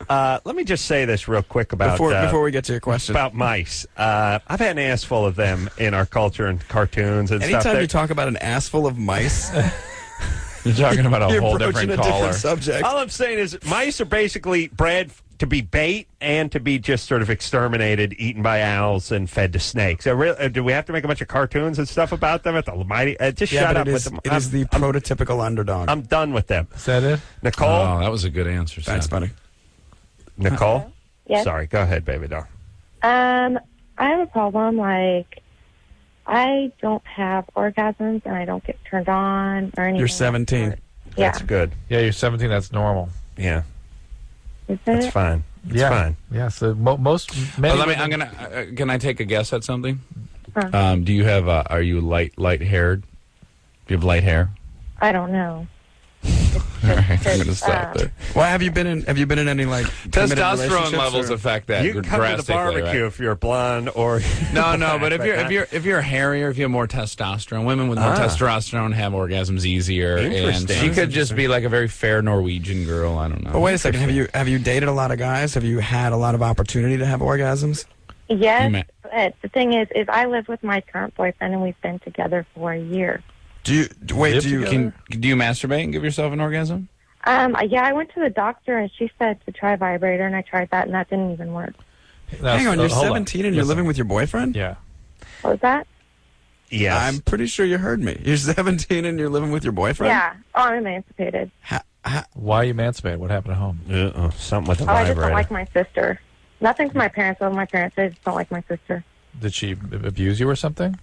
Speaker 2: Let me just say this real quick about
Speaker 5: before we get to your question
Speaker 2: about mice. I've had an ass full of them in our culture and cartoons and stuff.
Speaker 5: Anytime you talk about an ass full of mice,
Speaker 4: you're talking about a whole different
Speaker 5: a
Speaker 4: caller.
Speaker 5: different subject.
Speaker 2: All I'm saying is mice are basically bred to be bait and to be just sort of exterminated, eaten by owls, and fed to snakes. Do we have to make a bunch of cartoons and stuff about them at the mighty? Just shut up with them.
Speaker 5: It is the prototypical underdog.
Speaker 2: I'm done with them.
Speaker 8: Is that it?
Speaker 2: Nicole?
Speaker 4: Oh, that was a good answer.
Speaker 5: Thanks, buddy.
Speaker 2: Nicole?
Speaker 9: Yes.
Speaker 2: Sorry, go ahead, baby doll.
Speaker 9: I have a problem. Like, I don't have orgasms and I don't get turned on or anything.
Speaker 5: You're 17.
Speaker 9: Yeah.
Speaker 2: That's good.
Speaker 8: Yeah, you're 17. That's normal.
Speaker 2: Yeah.
Speaker 9: Is
Speaker 2: That's
Speaker 9: it?
Speaker 2: fine. It's fine.
Speaker 8: Yeah. So most.
Speaker 4: I'm gonna. Can I take a guess at something?
Speaker 9: Huh.
Speaker 4: Do you have? Are you light haired? Do you have light hair?
Speaker 9: I don't know.
Speaker 4: All right, I'm gonna stop there.
Speaker 5: Well, have you been in any like
Speaker 4: testosterone levels affect that?
Speaker 2: You can come to the barbecue if you're blonde or
Speaker 4: no. But if you're hairier, if you have more testosterone, women with more testosterone have orgasms easier. And she could just be like a very fair Norwegian girl. I don't know.
Speaker 5: But wait a second. Have you dated a lot of guys? Have you had a lot of opportunity to have orgasms?
Speaker 9: Yes. But the thing is I live with my current boyfriend and we've been together for a year.
Speaker 4: Do you masturbate and give yourself an orgasm?
Speaker 9: Yeah, I went to the doctor and she said to try a vibrator, and I tried that, and that didn't even work.
Speaker 5: Hang on, you're
Speaker 4: hold
Speaker 5: 17 and you're living with your boyfriend?
Speaker 8: Yeah.
Speaker 9: What was that?
Speaker 2: Yes.
Speaker 5: I'm pretty sure you heard me. You're 17 and you're living with your boyfriend?
Speaker 9: Yeah. Oh, I'm emancipated.
Speaker 8: Why are you emancipated? What happened at home?
Speaker 2: Something with a
Speaker 9: I just
Speaker 2: vibrator.
Speaker 9: don't like my sister. Nothing to my parents. Though my parents, I just don't like my sister.
Speaker 8: Did she abuse you or something?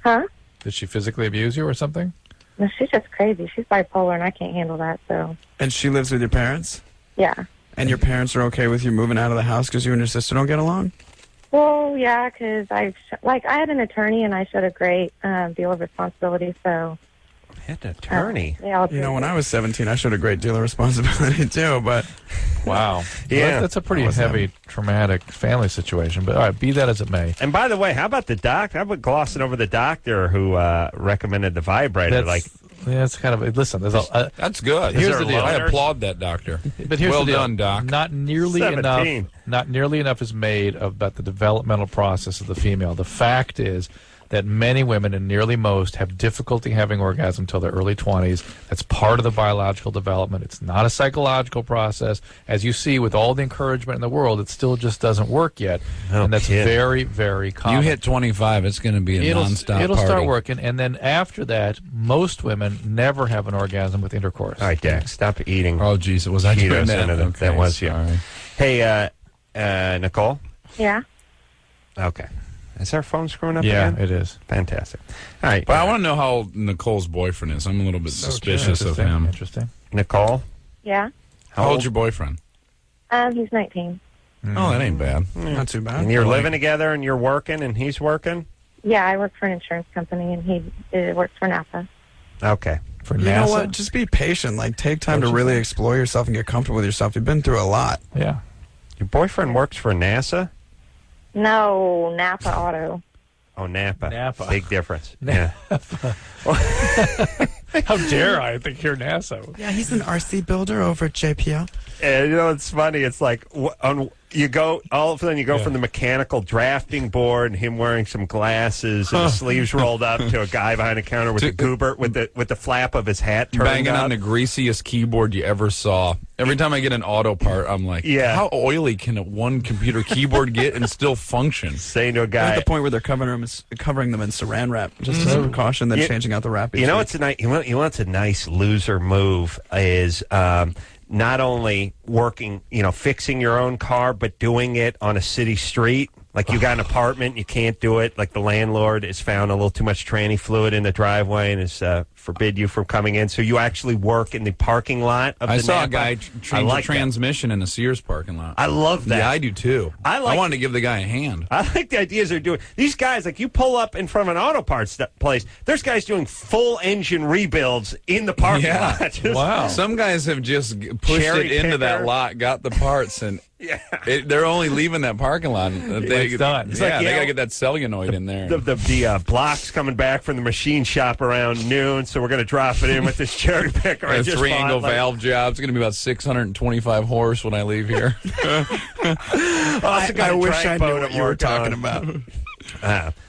Speaker 9: Huh?
Speaker 8: Did she physically abuse you or something?
Speaker 9: No, she's just crazy. She's bipolar, and I can't handle that. So.
Speaker 5: And she lives with your parents?
Speaker 9: Yeah.
Speaker 5: And your parents are okay with you moving out of the house because you and your sister don't get along?
Speaker 9: Well, yeah, because I had an attorney, and I showed a great deal of responsibility. So.
Speaker 2: Had an attorney.
Speaker 5: You know, when I was 17, I showed a great deal of responsibility too, but...
Speaker 8: Wow.
Speaker 2: Yeah.
Speaker 8: That's a pretty heavy, traumatic family situation, but all right, be that as it may.
Speaker 2: And by the way, how about the doctor? How about glossing over the doctor who recommended the vibrator?
Speaker 8: That's kind of... Listen, there's a...
Speaker 4: That's good.
Speaker 8: Here's the deal.
Speaker 4: I applaud that doctor.
Speaker 8: But here's
Speaker 4: well
Speaker 8: the deal.
Speaker 4: done, Doc.
Speaker 8: Not nearly
Speaker 2: 17.
Speaker 8: enough is made about the developmental process of the female. The fact is that many women, and nearly most, have difficulty having orgasm until their early 20s. That's part of the biological development. It's not a psychological process. As you see, with all the encouragement in the world, it still just doesn't work yet. And that's very, very common.
Speaker 4: You hit 25, it's going to be a nonstop
Speaker 8: It'll
Speaker 4: party.
Speaker 8: start working, and then after that, most women never have an orgasm with intercourse.
Speaker 2: All right, Dax, stop eating.
Speaker 4: Oh, geez, was I doing that?
Speaker 2: Okay, that was you.
Speaker 4: Sorry.
Speaker 2: Hey, Nicole?
Speaker 9: Yeah.
Speaker 2: Okay. Is our phone screwing up
Speaker 8: Yeah,
Speaker 2: again?
Speaker 8: it is.
Speaker 2: Fantastic. All right.
Speaker 4: But I want to know how old Nicole's boyfriend is. I'm a little bit suspicious of him.
Speaker 8: Interesting.
Speaker 2: Nicole?
Speaker 9: Yeah.
Speaker 4: How old's your boyfriend?
Speaker 9: He's 19.
Speaker 4: Oh, that ain't bad.
Speaker 5: Not too bad.
Speaker 2: And you're living together and you're working and he's working?
Speaker 9: Yeah, I work for an insurance company, and he works for NASA.
Speaker 2: Okay.
Speaker 8: For
Speaker 5: You
Speaker 8: NASA?
Speaker 5: know what? Just be patient. Like, take time to really explore yourself and get comfortable with yourself. You've been through a lot.
Speaker 8: Yeah.
Speaker 2: Your boyfriend works for NASA?
Speaker 9: No, Napa Auto.
Speaker 2: Oh, Napa.
Speaker 8: Napa.
Speaker 2: Big difference. Yeah.
Speaker 8: How dare I think you're NASA?
Speaker 5: Yeah, he's an RC builder over at JPL.
Speaker 2: And, you know, it's funny. It's like you go, all of a sudden you go from the mechanical drafting board and him wearing some glasses and the sleeves rolled up to a guy behind a counter with the goober, with the flap of his hat turned
Speaker 4: Banging
Speaker 2: up.
Speaker 4: on the greasiest keyboard you ever saw. Every time I get an auto part, I'm like, how oily can one computer keyboard get and still function?
Speaker 2: Saying to a
Speaker 5: They're at
Speaker 2: guy,
Speaker 5: the point where they're covering them in saran wrap, just as a precaution, then changing out the wrap.
Speaker 2: You know what's a nice? You know what's a nice loser move is not only working, fixing your own car, but doing it on a city street. Like you got an apartment, you can't do it. Like the landlord has found a little too much tranny fluid in the driveway and has forbid you from coming in. So you actually work in the parking lot of the
Speaker 4: I saw
Speaker 2: Napa.
Speaker 4: a guy change a transmission in a Sears parking lot.
Speaker 2: I love that.
Speaker 4: Yeah, I do too. I wanted to give the guy a hand.
Speaker 2: I like the ideas they're doing. These guys, like you pull up in front of an auto parts place, there's guys doing full engine rebuilds in the parking lot. Just-
Speaker 4: Wow. Some guys have just pushed
Speaker 2: Cherry
Speaker 4: it into that
Speaker 2: picker.
Speaker 4: lot, got the parts, and they're only leaving that parking lot.
Speaker 8: It's done.
Speaker 2: It's
Speaker 4: They
Speaker 2: like,
Speaker 4: got to get that solenoid in there.
Speaker 2: The block's coming back from the machine shop around noon, so we're going to drop it in with this cherry picker.
Speaker 4: A 3-angle valve job. It's going to be about 625 horse when I leave here.
Speaker 5: I wish I knew what you were talking about.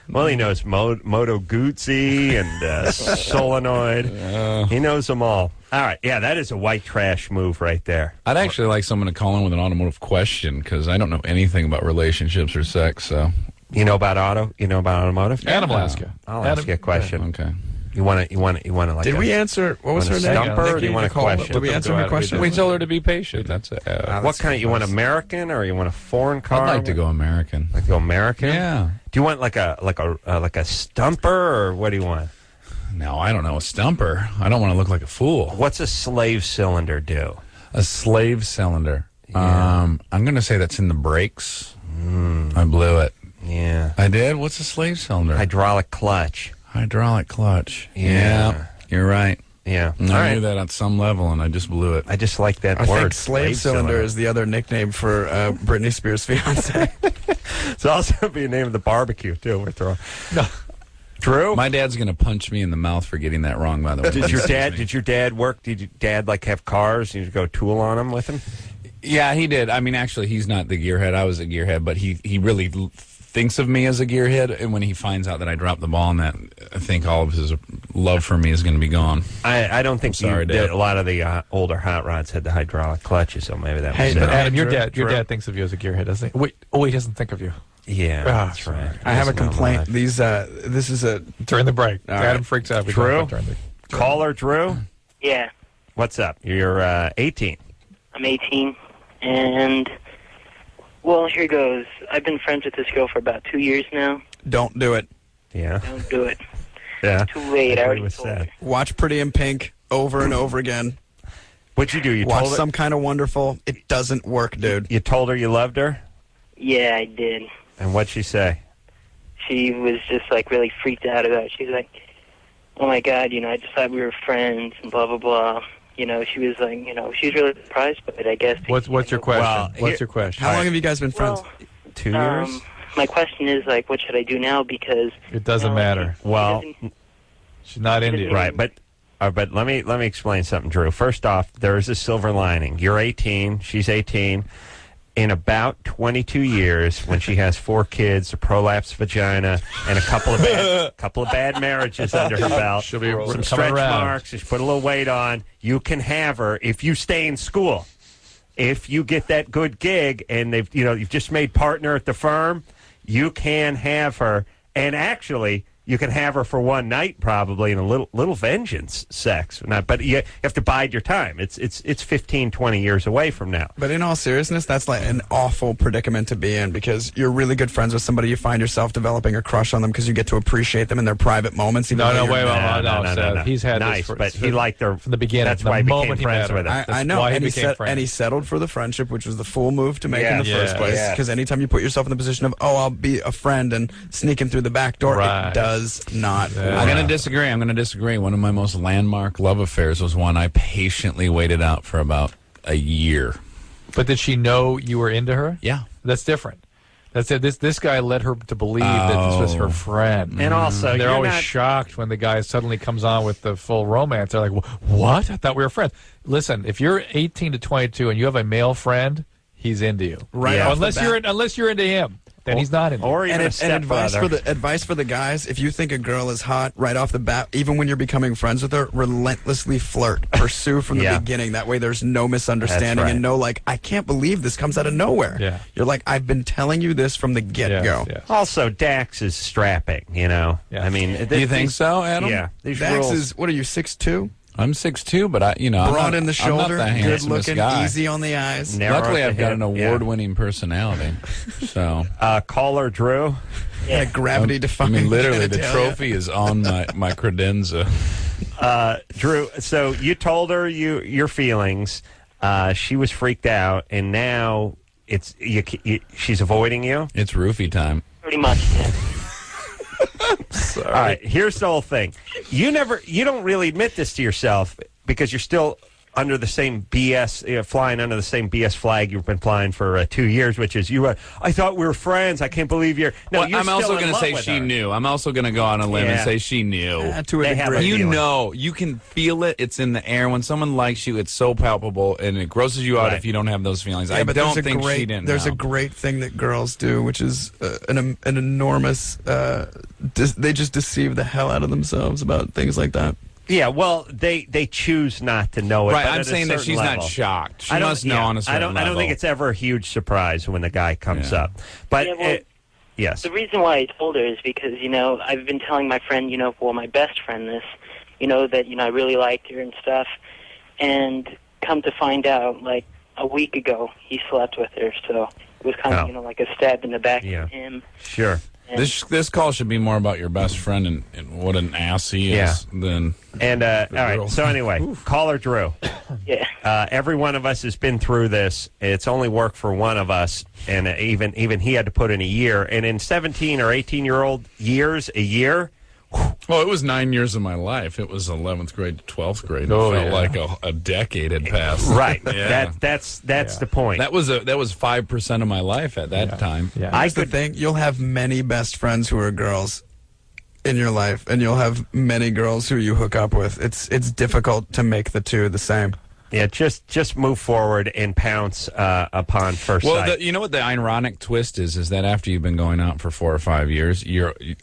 Speaker 2: Well, he knows Moto Guzzi and solenoid. He knows them all. All right. Yeah, that is a white trash move right there.
Speaker 4: I'd actually like someone to call in with an automotive question because I don't know anything about relationships or sex. So
Speaker 2: you know about auto? You know about automotive?
Speaker 8: Adam will ask you.
Speaker 2: I'll ask you a question.
Speaker 4: Okay.
Speaker 2: You want to like?
Speaker 5: Did we answer? What was her name?
Speaker 2: Stumper, or do you want a question?
Speaker 5: Did we answer her question?
Speaker 4: We told her to be patient. That's it.
Speaker 2: What kind? You want American or you want a foreign car?
Speaker 4: I'd like to go American.
Speaker 2: Like to go American?
Speaker 4: Yeah.
Speaker 2: Do you want like a stumper or what do you want?
Speaker 4: No, I don't know. A stumper. I don't want to look like a fool.
Speaker 2: What's a slave cylinder do?
Speaker 4: A slave cylinder.
Speaker 2: Yeah.
Speaker 4: I'm going to say that's in the brakes. I blew it.
Speaker 2: Yeah.
Speaker 4: I did? What's a slave cylinder?
Speaker 2: Hydraulic clutch.
Speaker 4: Hydraulic clutch.
Speaker 2: Yeah.
Speaker 4: You're right.
Speaker 2: Yeah.
Speaker 4: I knew that at some level, and I just blew it.
Speaker 2: I just like that
Speaker 5: I
Speaker 2: word.
Speaker 5: think slave cylinder is the other nickname for Britney Spears' fiance.
Speaker 2: It's also be the name of the barbecue too. We're throwing. No. Drew,
Speaker 4: my dad's going to punch me in the mouth for getting that wrong. By the way,
Speaker 2: Did your dad work? Did your dad like have cars? Did you go tool on them with him?
Speaker 4: Yeah, he did. I mean, actually, he's not the gearhead. I was a gearhead, but he really thinks of me as a gearhead, and when he finds out that I dropped the ball on that, I think all of his love for me is going to be gone.
Speaker 2: I don't think
Speaker 4: sorry, Dad.
Speaker 2: a lot of the older hot rods had the hydraulic clutches, so maybe that was
Speaker 8: Hey,
Speaker 2: it.
Speaker 8: Adam, your dad thinks of you as a gearhead, doesn't he? Wait, he doesn't think of you.
Speaker 2: Yeah, that's right.
Speaker 5: I have a complaint. This is a
Speaker 8: during the break.
Speaker 5: All
Speaker 8: Adam
Speaker 5: right.
Speaker 8: freaks out.
Speaker 2: Drew? Caller Drew?
Speaker 14: Yeah,
Speaker 2: What's up? You're 18.
Speaker 14: I'm 18, and, well, here goes. I've been friends with this girl for about 2 years now.
Speaker 5: Don't do it.
Speaker 2: Yeah.
Speaker 14: Don't do it.
Speaker 2: Yeah.
Speaker 14: Too late. I already
Speaker 2: was
Speaker 14: told her.
Speaker 2: sad.
Speaker 5: Watch Pretty in Pink over and over again.
Speaker 2: What'd you do? You
Speaker 5: Watch
Speaker 2: told her,
Speaker 5: Some Kind of Wonderful. It doesn't work, dude.
Speaker 2: you told her you loved her?
Speaker 14: Yeah, I did.
Speaker 2: And what'd she say?
Speaker 14: She was just, like, really freaked out about it. She's like, oh, my God, I just thought we were friends and blah, blah, blah. She was like, she was really surprised by it, I guess.
Speaker 8: What's your question?
Speaker 2: Well,
Speaker 8: What's your question?
Speaker 5: How long have you guys been friends?
Speaker 14: Well,
Speaker 2: 2 years?
Speaker 14: My question is, like, what should I do now? Because
Speaker 8: It doesn't matter.
Speaker 2: Well,
Speaker 8: She's not into you.
Speaker 2: right, but let me explain something, Drew. First off, there is a silver lining. You're 18, she's 18. In about 22 years, when she has 4 kids, a prolapsed vagina, and a couple of bad marriages under her belt,
Speaker 8: She'll be
Speaker 2: some
Speaker 8: coming
Speaker 2: stretch
Speaker 8: around.
Speaker 2: marks, she's put a little weight on, you can have her if you stay in school. If you get that good gig and you've just made partner at the firm, you can have her. And actually, you can have her for one night probably in a little vengeance sex. But you have to bide your time. It's 15, 20 years away from now.
Speaker 5: But in all seriousness, that's like an awful predicament to be in because you're really good friends with somebody. You find yourself developing a crush on them because you get to appreciate them in their private moments.
Speaker 8: No,
Speaker 5: Wait.
Speaker 8: no. He's had
Speaker 2: nice,
Speaker 8: this
Speaker 2: but he liked her
Speaker 8: from the beginning.
Speaker 2: That's
Speaker 8: From
Speaker 2: why
Speaker 8: the
Speaker 2: he became
Speaker 8: moment
Speaker 2: friends
Speaker 8: met her.
Speaker 2: with her.
Speaker 5: I know,
Speaker 8: why he
Speaker 5: and
Speaker 8: became friends.
Speaker 5: and he settled for the friendship, which was the full move to make
Speaker 2: Yeah,
Speaker 5: in the first
Speaker 8: yeah,
Speaker 5: place.
Speaker 2: yeah.
Speaker 5: Because anytime you put yourself in the position of, I'll be a friend and sneaking through the back door,
Speaker 8: Right.
Speaker 5: it does not
Speaker 8: Yeah.
Speaker 5: work.
Speaker 4: I'm going to disagree. One of my most landmark love affairs was one I patiently waited out for about a year.
Speaker 8: But did she know you were into her?
Speaker 4: Yeah.
Speaker 8: That's different. That's it. This guy led her to believe that this was her friend.
Speaker 2: And also,
Speaker 8: they're
Speaker 2: you're
Speaker 8: always
Speaker 2: not-
Speaker 8: shocked when the guy suddenly comes on with the full romance. They're like, "What? I thought we were friends." Listen, if you're 18 to 22 and you have a male friend, he's into you.
Speaker 5: Right
Speaker 2: Yeah.
Speaker 5: off the
Speaker 8: Unless you're into him, then he's not into you.
Speaker 2: Or even a
Speaker 5: And advice
Speaker 2: stepfather.
Speaker 5: for the guys: if you think a girl is hot right off the bat, even when you're becoming friends with her, relentlessly flirt, pursue from the
Speaker 2: Yeah.
Speaker 5: beginning. That way, there's no misunderstanding
Speaker 2: That's right.
Speaker 5: and no like, I can't believe this comes out of nowhere.
Speaker 8: Yeah.
Speaker 5: You're like, I've been telling you this from the get go.
Speaker 8: Yes.
Speaker 2: Also, Dax is strapping,
Speaker 8: Yeah.
Speaker 2: I mean,
Speaker 4: Do you think so, Adam?
Speaker 2: Yeah. These
Speaker 5: Dax
Speaker 2: rules.
Speaker 5: is, what are you, 6'2"?
Speaker 4: I'm 6'2", but I'm
Speaker 5: Broad
Speaker 4: not,
Speaker 5: in the shoulder,
Speaker 4: I'm not the
Speaker 5: good
Speaker 4: handsomest
Speaker 5: looking,
Speaker 4: guy.
Speaker 5: easy on the eyes.
Speaker 2: Narrow
Speaker 4: Luckily,
Speaker 2: at
Speaker 4: I've
Speaker 2: the
Speaker 4: got
Speaker 2: hip.
Speaker 4: an award-winning personality. So,
Speaker 2: Caller Drew.
Speaker 5: Yeah, gravity
Speaker 4: I
Speaker 5: defying.
Speaker 4: mean, literally, the
Speaker 5: genitalia.
Speaker 4: trophy is on my credenza.
Speaker 2: Drew, so you told her your feelings. She was freaked out, and now she's avoiding you.
Speaker 4: It's roofie time.
Speaker 14: Pretty much, yeah.
Speaker 2: All right, here's the whole thing. You don't really admit this to yourself because you're still under the same BS, flying under the same BS flag you've been flying for 2 years, which is I thought we were friends. I can't believe you're. No,
Speaker 4: Well,
Speaker 2: you're
Speaker 4: I'm also
Speaker 2: going to
Speaker 4: say she knew. I'm also going to go on a limb and
Speaker 2: Yeah.
Speaker 4: say she knew.
Speaker 5: To a
Speaker 2: They have
Speaker 5: degree.
Speaker 2: a
Speaker 4: You
Speaker 2: feeling.
Speaker 4: know, you can feel it. It's in the air. When someone likes you, it's so palpable, and it grosses you out
Speaker 2: Right.
Speaker 4: if you don't have those feelings.
Speaker 5: Yeah,
Speaker 4: I
Speaker 5: but
Speaker 4: don't
Speaker 5: there's a
Speaker 4: think
Speaker 5: great,
Speaker 4: she didn't
Speaker 5: There's
Speaker 4: know.
Speaker 5: a great thing that girls do, which is an enormous. They just deceive the hell out of themselves about things like that.
Speaker 2: Yeah, well, they choose not to know it.
Speaker 4: Right,
Speaker 2: but
Speaker 4: I'm
Speaker 2: at a
Speaker 4: saying that
Speaker 2: certain
Speaker 4: she's
Speaker 2: level.
Speaker 4: not shocked. She
Speaker 2: I don't-
Speaker 4: must know
Speaker 2: yeah,
Speaker 4: on a certain
Speaker 2: I don't
Speaker 4: level.
Speaker 2: think it's ever a huge surprise when the guy comes
Speaker 4: Yeah.
Speaker 2: up. But
Speaker 14: Yeah, well,
Speaker 2: yes,
Speaker 14: The reason why I told her is because, I've been telling my friend, my best friend this, that, I really liked her and stuff. And come to find out, like, a week ago, he slept with her. So it was kind of, like a stab in the back
Speaker 2: Yeah.
Speaker 14: for him.
Speaker 2: sure.
Speaker 4: This call should be more about your best friend and what an ass he is than.
Speaker 2: And all
Speaker 4: girl.
Speaker 2: right, so anyway, caller Drew.
Speaker 14: Yeah.
Speaker 2: Every one of us has been through this. It's only worked for one of us, and even he had to put in a year. And in 17 or 18-year-old years, a year.
Speaker 4: Well, it was 9 years of my life. It was 11th grade to 12th grade.
Speaker 8: Oh,
Speaker 4: it felt
Speaker 8: yeah.
Speaker 4: like a decade had passed.
Speaker 2: Right.
Speaker 4: Yeah.
Speaker 2: That's the point.
Speaker 4: That was 5% of my life at that time.
Speaker 8: Yeah.
Speaker 5: Here's the thing: you'll have many best friends who are girls in your life, and you'll have many girls who you hook up with. It's difficult to make the two the same.
Speaker 2: Yeah, just move forward and pounce upon first sight.
Speaker 4: Well, you know what the ironic twist is that after you've been going out for 4 or 5 years,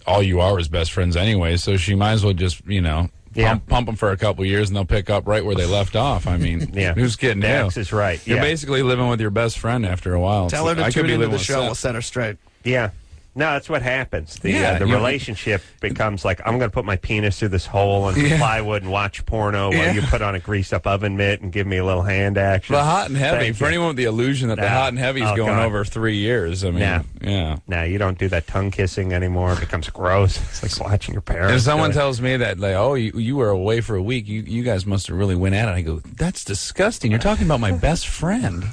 Speaker 4: all you are is best friends anyway. So she might as well just pump them for a couple years, and they'll pick up right where they left off. I mean, who's kidding who?
Speaker 2: Dax is right.
Speaker 4: You're basically living with your best friend after a while.
Speaker 5: Tell her to tune into the show. We'll set her straight.
Speaker 2: Yeah. No, that's what happens. The relationship becomes like, I'm going to put my penis through this hole and plywood and watch porno while you put on a greased-up oven mitt and give me a little hand action.
Speaker 4: The hot and heavy. For anyone with the illusion that the hot and heavy is going over 3 years, I mean,
Speaker 2: No, you don't do that tongue kissing anymore. It becomes gross. It's like watching your parents.
Speaker 4: If someone tells me that, like, oh, you were away for a week, you guys must have really went at it, I go, that's disgusting. You're talking about my best friend.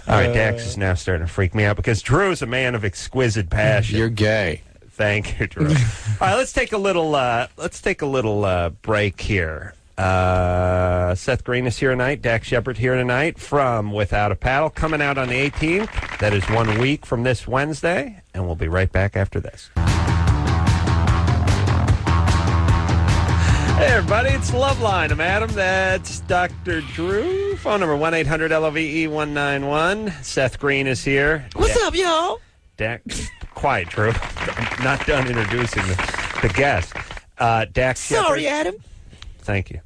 Speaker 2: All right, Dax is now starting to freak me out because Drew is a man of exquisite passion.
Speaker 6: You're gay.
Speaker 2: Thank you, Drew. All right, let's take a little break here. Seth Green is here tonight. Dax Shepard here tonight from Without a Paddle, coming out on the 18th. That is 1 week from this Wednesday, and we'll be right back after this. Hey, everybody, it's Loveline. I'm Adam. That's Dr. Drew. Phone number 1-800-LOVE-191. Seth Green is here.
Speaker 7: What's up, y'all?
Speaker 2: Dax, quiet, Drew. I'm not done introducing the guest. Dax Shepard.
Speaker 7: Sorry, Adam.
Speaker 2: Thank you.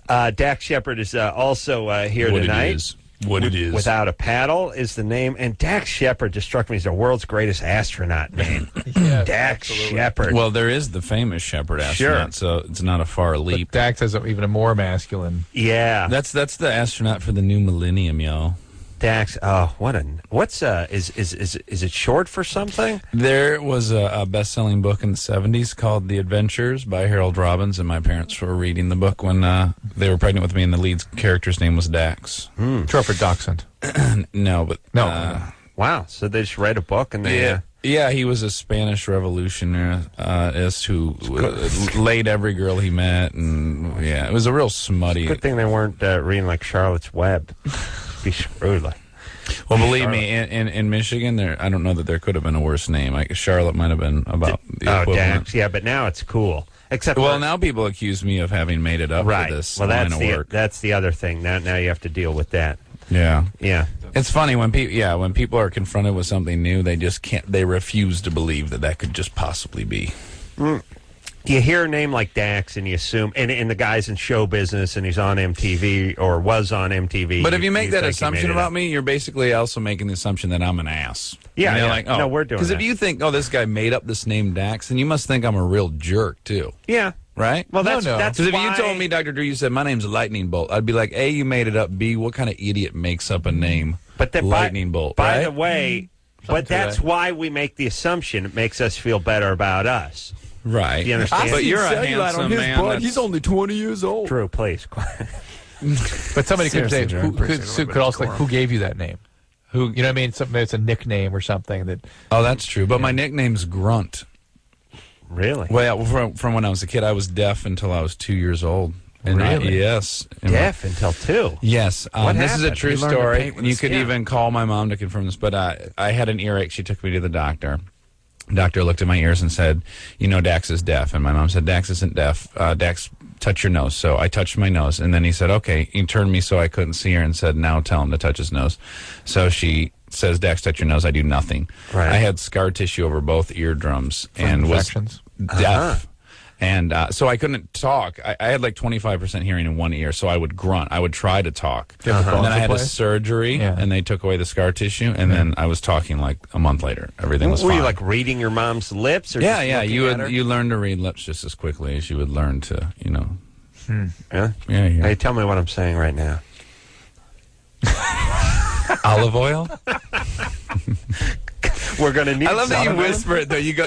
Speaker 2: Dax Shepard is also here tonight.
Speaker 4: What it is.
Speaker 2: Without a Paddle is the name. And Dax Shepard just struck me as the world's greatest astronaut name. Dax Shepard.
Speaker 4: Well, there is the famous Shepard astronaut, so it's not a far leap.
Speaker 8: But Dax has even a more masculine.
Speaker 2: Yeah.
Speaker 4: That's the astronaut for the new millennium, y'all.
Speaker 2: Dax, what's is it short for something?
Speaker 4: There was a best-selling book in the 70s called The Adventures by Harold Robbins, and my parents were reading the book when they were pregnant with me, and the lead character's name was Dax.
Speaker 8: Short for Dachshund.
Speaker 4: No.
Speaker 2: Wow, so they just read a book and they...
Speaker 4: Yeah, he was a Spanish revolutionist who laid every girl he met, and it was a real smutty...
Speaker 2: Good thing they weren't reading like Charlotte's Web. Be screwed.
Speaker 4: Well, believe me, in Michigan, I don't know that there could have been a worse name. Charlotte might have been about the equivalent.
Speaker 2: Dax, but now it's cool.
Speaker 4: Now people accuse me of having made it up for this line of work.
Speaker 2: That's the other thing. Now you have to deal with that.
Speaker 4: Yeah.
Speaker 2: It's
Speaker 4: funny when people are confronted with something new, they just can't. They refuse to believe that could just possibly be.
Speaker 2: You hear a name like Dax and you assume, and the guy's in show business and he's on MTV or was on MTV.
Speaker 4: But if you make that assumption about me, you're basically also making the assumption that I'm an ass.
Speaker 2: Yeah,
Speaker 4: you're like,
Speaker 2: no, we're doing
Speaker 4: because if you think, this guy made up this name Dax, then you must think I'm a real jerk too.
Speaker 2: Yeah.
Speaker 4: Right?
Speaker 2: Well, that's
Speaker 4: because if you told me, Dr. Drew, you said my name's Lightning Bolt, I'd be like, A, you made it up. B, what kind of idiot makes up a name?
Speaker 2: But
Speaker 4: Lightning Bolt.
Speaker 2: By the way, that's why we make the assumption. It makes us feel better about us.
Speaker 4: Right.
Speaker 2: You understand?
Speaker 4: But you're a handsome man.
Speaker 5: He's only 20 years old.
Speaker 2: Drew, please.
Speaker 8: But somebody could say, could also who gave you that name? Who, you know what I mean? Something, it's a nickname or something that.
Speaker 4: Oh, that's true. But my nickname's Grunt.
Speaker 2: Really?
Speaker 4: Well, from when I was a kid, I was deaf until I was 2 years old. And
Speaker 2: really?
Speaker 4: Yes.
Speaker 2: Deaf until 2?
Speaker 4: Yes. This is a true story. You could
Speaker 2: skin.
Speaker 4: even call my mom to confirm this, but I had an earache. She took me to the doctor. Doctor looked at my ears and said, Dax is deaf. And my mom said, Dax isn't deaf. Dax, touch your nose. So I touched my nose. And then he said, okay. He turned me so I couldn't see her and said, now tell him to touch his nose. So she says, Dax, touch your nose. I do nothing.
Speaker 2: Right.
Speaker 4: I had scar tissue over both eardrums and
Speaker 8: infections?
Speaker 4: Was deaf. And so I couldn't talk. I had like 25% hearing in one ear, so I would grunt. I would try to talk. And then I had a surgery, and they took away the scar tissue, and then I was talking like a month later. Everything was fine.
Speaker 2: Were you like reading your mom's lips? Or
Speaker 4: yeah. You learn to read lips just as quickly as you would learn to,
Speaker 2: Yeah?
Speaker 4: Yeah.
Speaker 2: Hey, tell me what I'm saying right now.
Speaker 4: Olive oil?
Speaker 2: We're going to need
Speaker 4: I love that you
Speaker 2: some.
Speaker 4: whisper it, though. You go,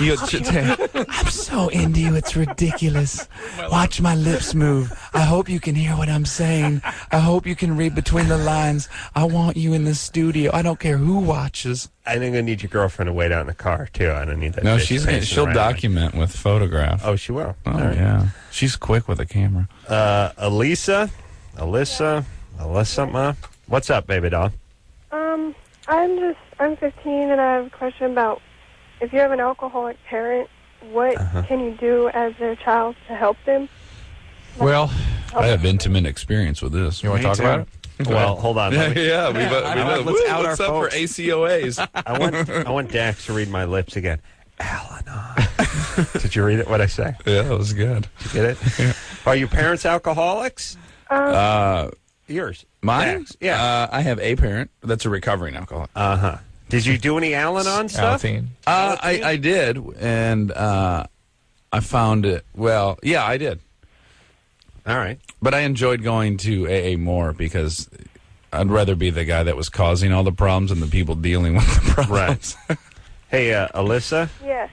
Speaker 4: I'm so into you, it's ridiculous. Watch my lips move. I hope you can hear what I'm saying. I hope you can read between the lines. I want you in the studio. I don't care who watches.
Speaker 2: I think I need your girlfriend to wait out in the car, too. I don't need that.
Speaker 4: No,
Speaker 2: bitch
Speaker 4: she'll
Speaker 2: around.
Speaker 4: document with photograph.
Speaker 2: Oh, she will?
Speaker 4: Oh,
Speaker 2: right.
Speaker 4: yeah. She's quick with a camera.
Speaker 2: Alyssa, ma. What's up, baby doll?
Speaker 15: I'm 15 and I have a question about if you have an alcoholic parent, what can you do as their child to help them?
Speaker 8: Well,
Speaker 4: I have intimate experience with this.
Speaker 8: You want to talk about it?
Speaker 2: Well, hold on.
Speaker 4: Yeah,
Speaker 2: Let me-
Speaker 4: yeah, we know.
Speaker 5: let's out
Speaker 4: What's
Speaker 5: our
Speaker 4: up for
Speaker 5: folks.
Speaker 4: ACOAs?
Speaker 2: I want Dax to read my lips again. Al-Anon. Did you read it? What I say?
Speaker 4: Yeah, that was good.
Speaker 2: Did you get it? Yeah. Are your parents alcoholics? Yours.
Speaker 4: Mine?
Speaker 2: Dax. Yeah.
Speaker 4: I have a parent that's a recovering alcoholic.
Speaker 2: Uh-huh. Did you do any Al-Anon stuff?
Speaker 8: Alateen.
Speaker 4: I did, and I found it. Well, yeah, I did.
Speaker 2: All right.
Speaker 4: But I enjoyed going to AA more because I'd rather be the guy that was causing all the problems than the people dealing with the problems.
Speaker 2: Right. Hey, Alyssa?
Speaker 15: Yes.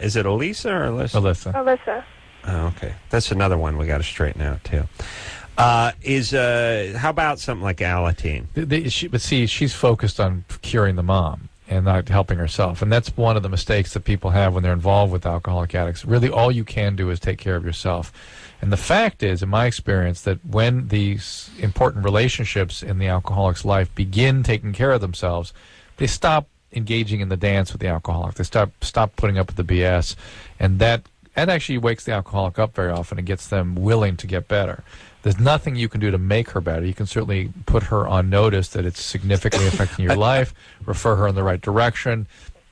Speaker 2: Is it Elisa or Alyssa?
Speaker 15: Alyssa.
Speaker 2: Oh, okay. That's another one we got to straighten out, too. How about something like Alateen?
Speaker 8: But see, she's focused on curing the mom and not helping herself. And that's one of the mistakes that people have when they're involved with alcoholic addicts. Really, all you can do is take care of yourself. And the fact is, in my experience, that when these important relationships in the alcoholic's life begin taking care of themselves, they stop engaging in the dance with the alcoholic. They stop putting up with the BS. And that actually wakes the alcoholic up very often and gets them willing to get better. There's nothing you can do to make her better. You can certainly put her on notice that it's significantly affecting your life, refer her in the right direction,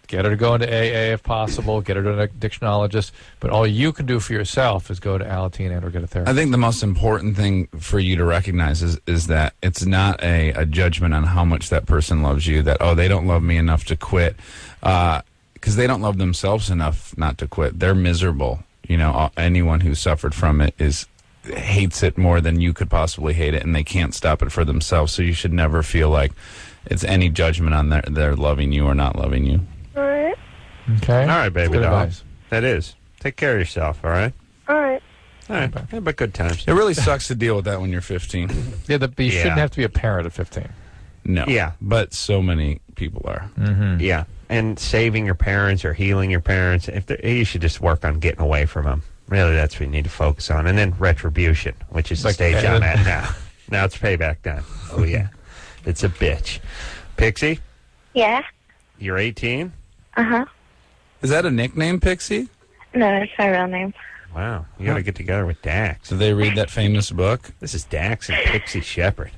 Speaker 8: get her to go into AA if possible, get her to an addictionologist. But all you can do for yourself is go to Alateen and or get a therapist.
Speaker 4: I think the most important thing for you to recognize is that it's not a judgment on how much that person loves you, that, oh, they don't love me enough to quit, because they don't love themselves enough not to quit. They're miserable. You know, anyone who suffered from it hates it more than you could possibly hate it, and they can't stop it for themselves. So you should never feel like it's any judgment on their loving you or not loving you.
Speaker 15: All right.
Speaker 8: Okay.
Speaker 2: All right, baby
Speaker 8: Good
Speaker 2: doll.
Speaker 8: advice.
Speaker 2: That is. Take care of yourself, all right?
Speaker 15: All right.
Speaker 2: All right. Yeah, but good times.
Speaker 4: It really sucks to deal with that when you're 15.
Speaker 8: Yeah, but you shouldn't have to be a parent at 15.
Speaker 4: No.
Speaker 2: Yeah.
Speaker 4: But so many people are.
Speaker 8: Mm-hmm.
Speaker 2: Yeah. And saving your parents or healing your parents, you should just work on getting away from them. Really, that's what you need to focus on. And then retribution, which is the stage I'm at now. Now it's payback time. Oh, yeah. It's a bitch. Pixie,
Speaker 9: Yeah.
Speaker 2: you're 18?
Speaker 9: Uh-huh.
Speaker 4: Is that a nickname, Pixie?
Speaker 9: No, that's my real name.
Speaker 2: Wow. You got to get together with Dax.
Speaker 4: Did they read that famous book?
Speaker 2: This is Dax and Pixie Shepard.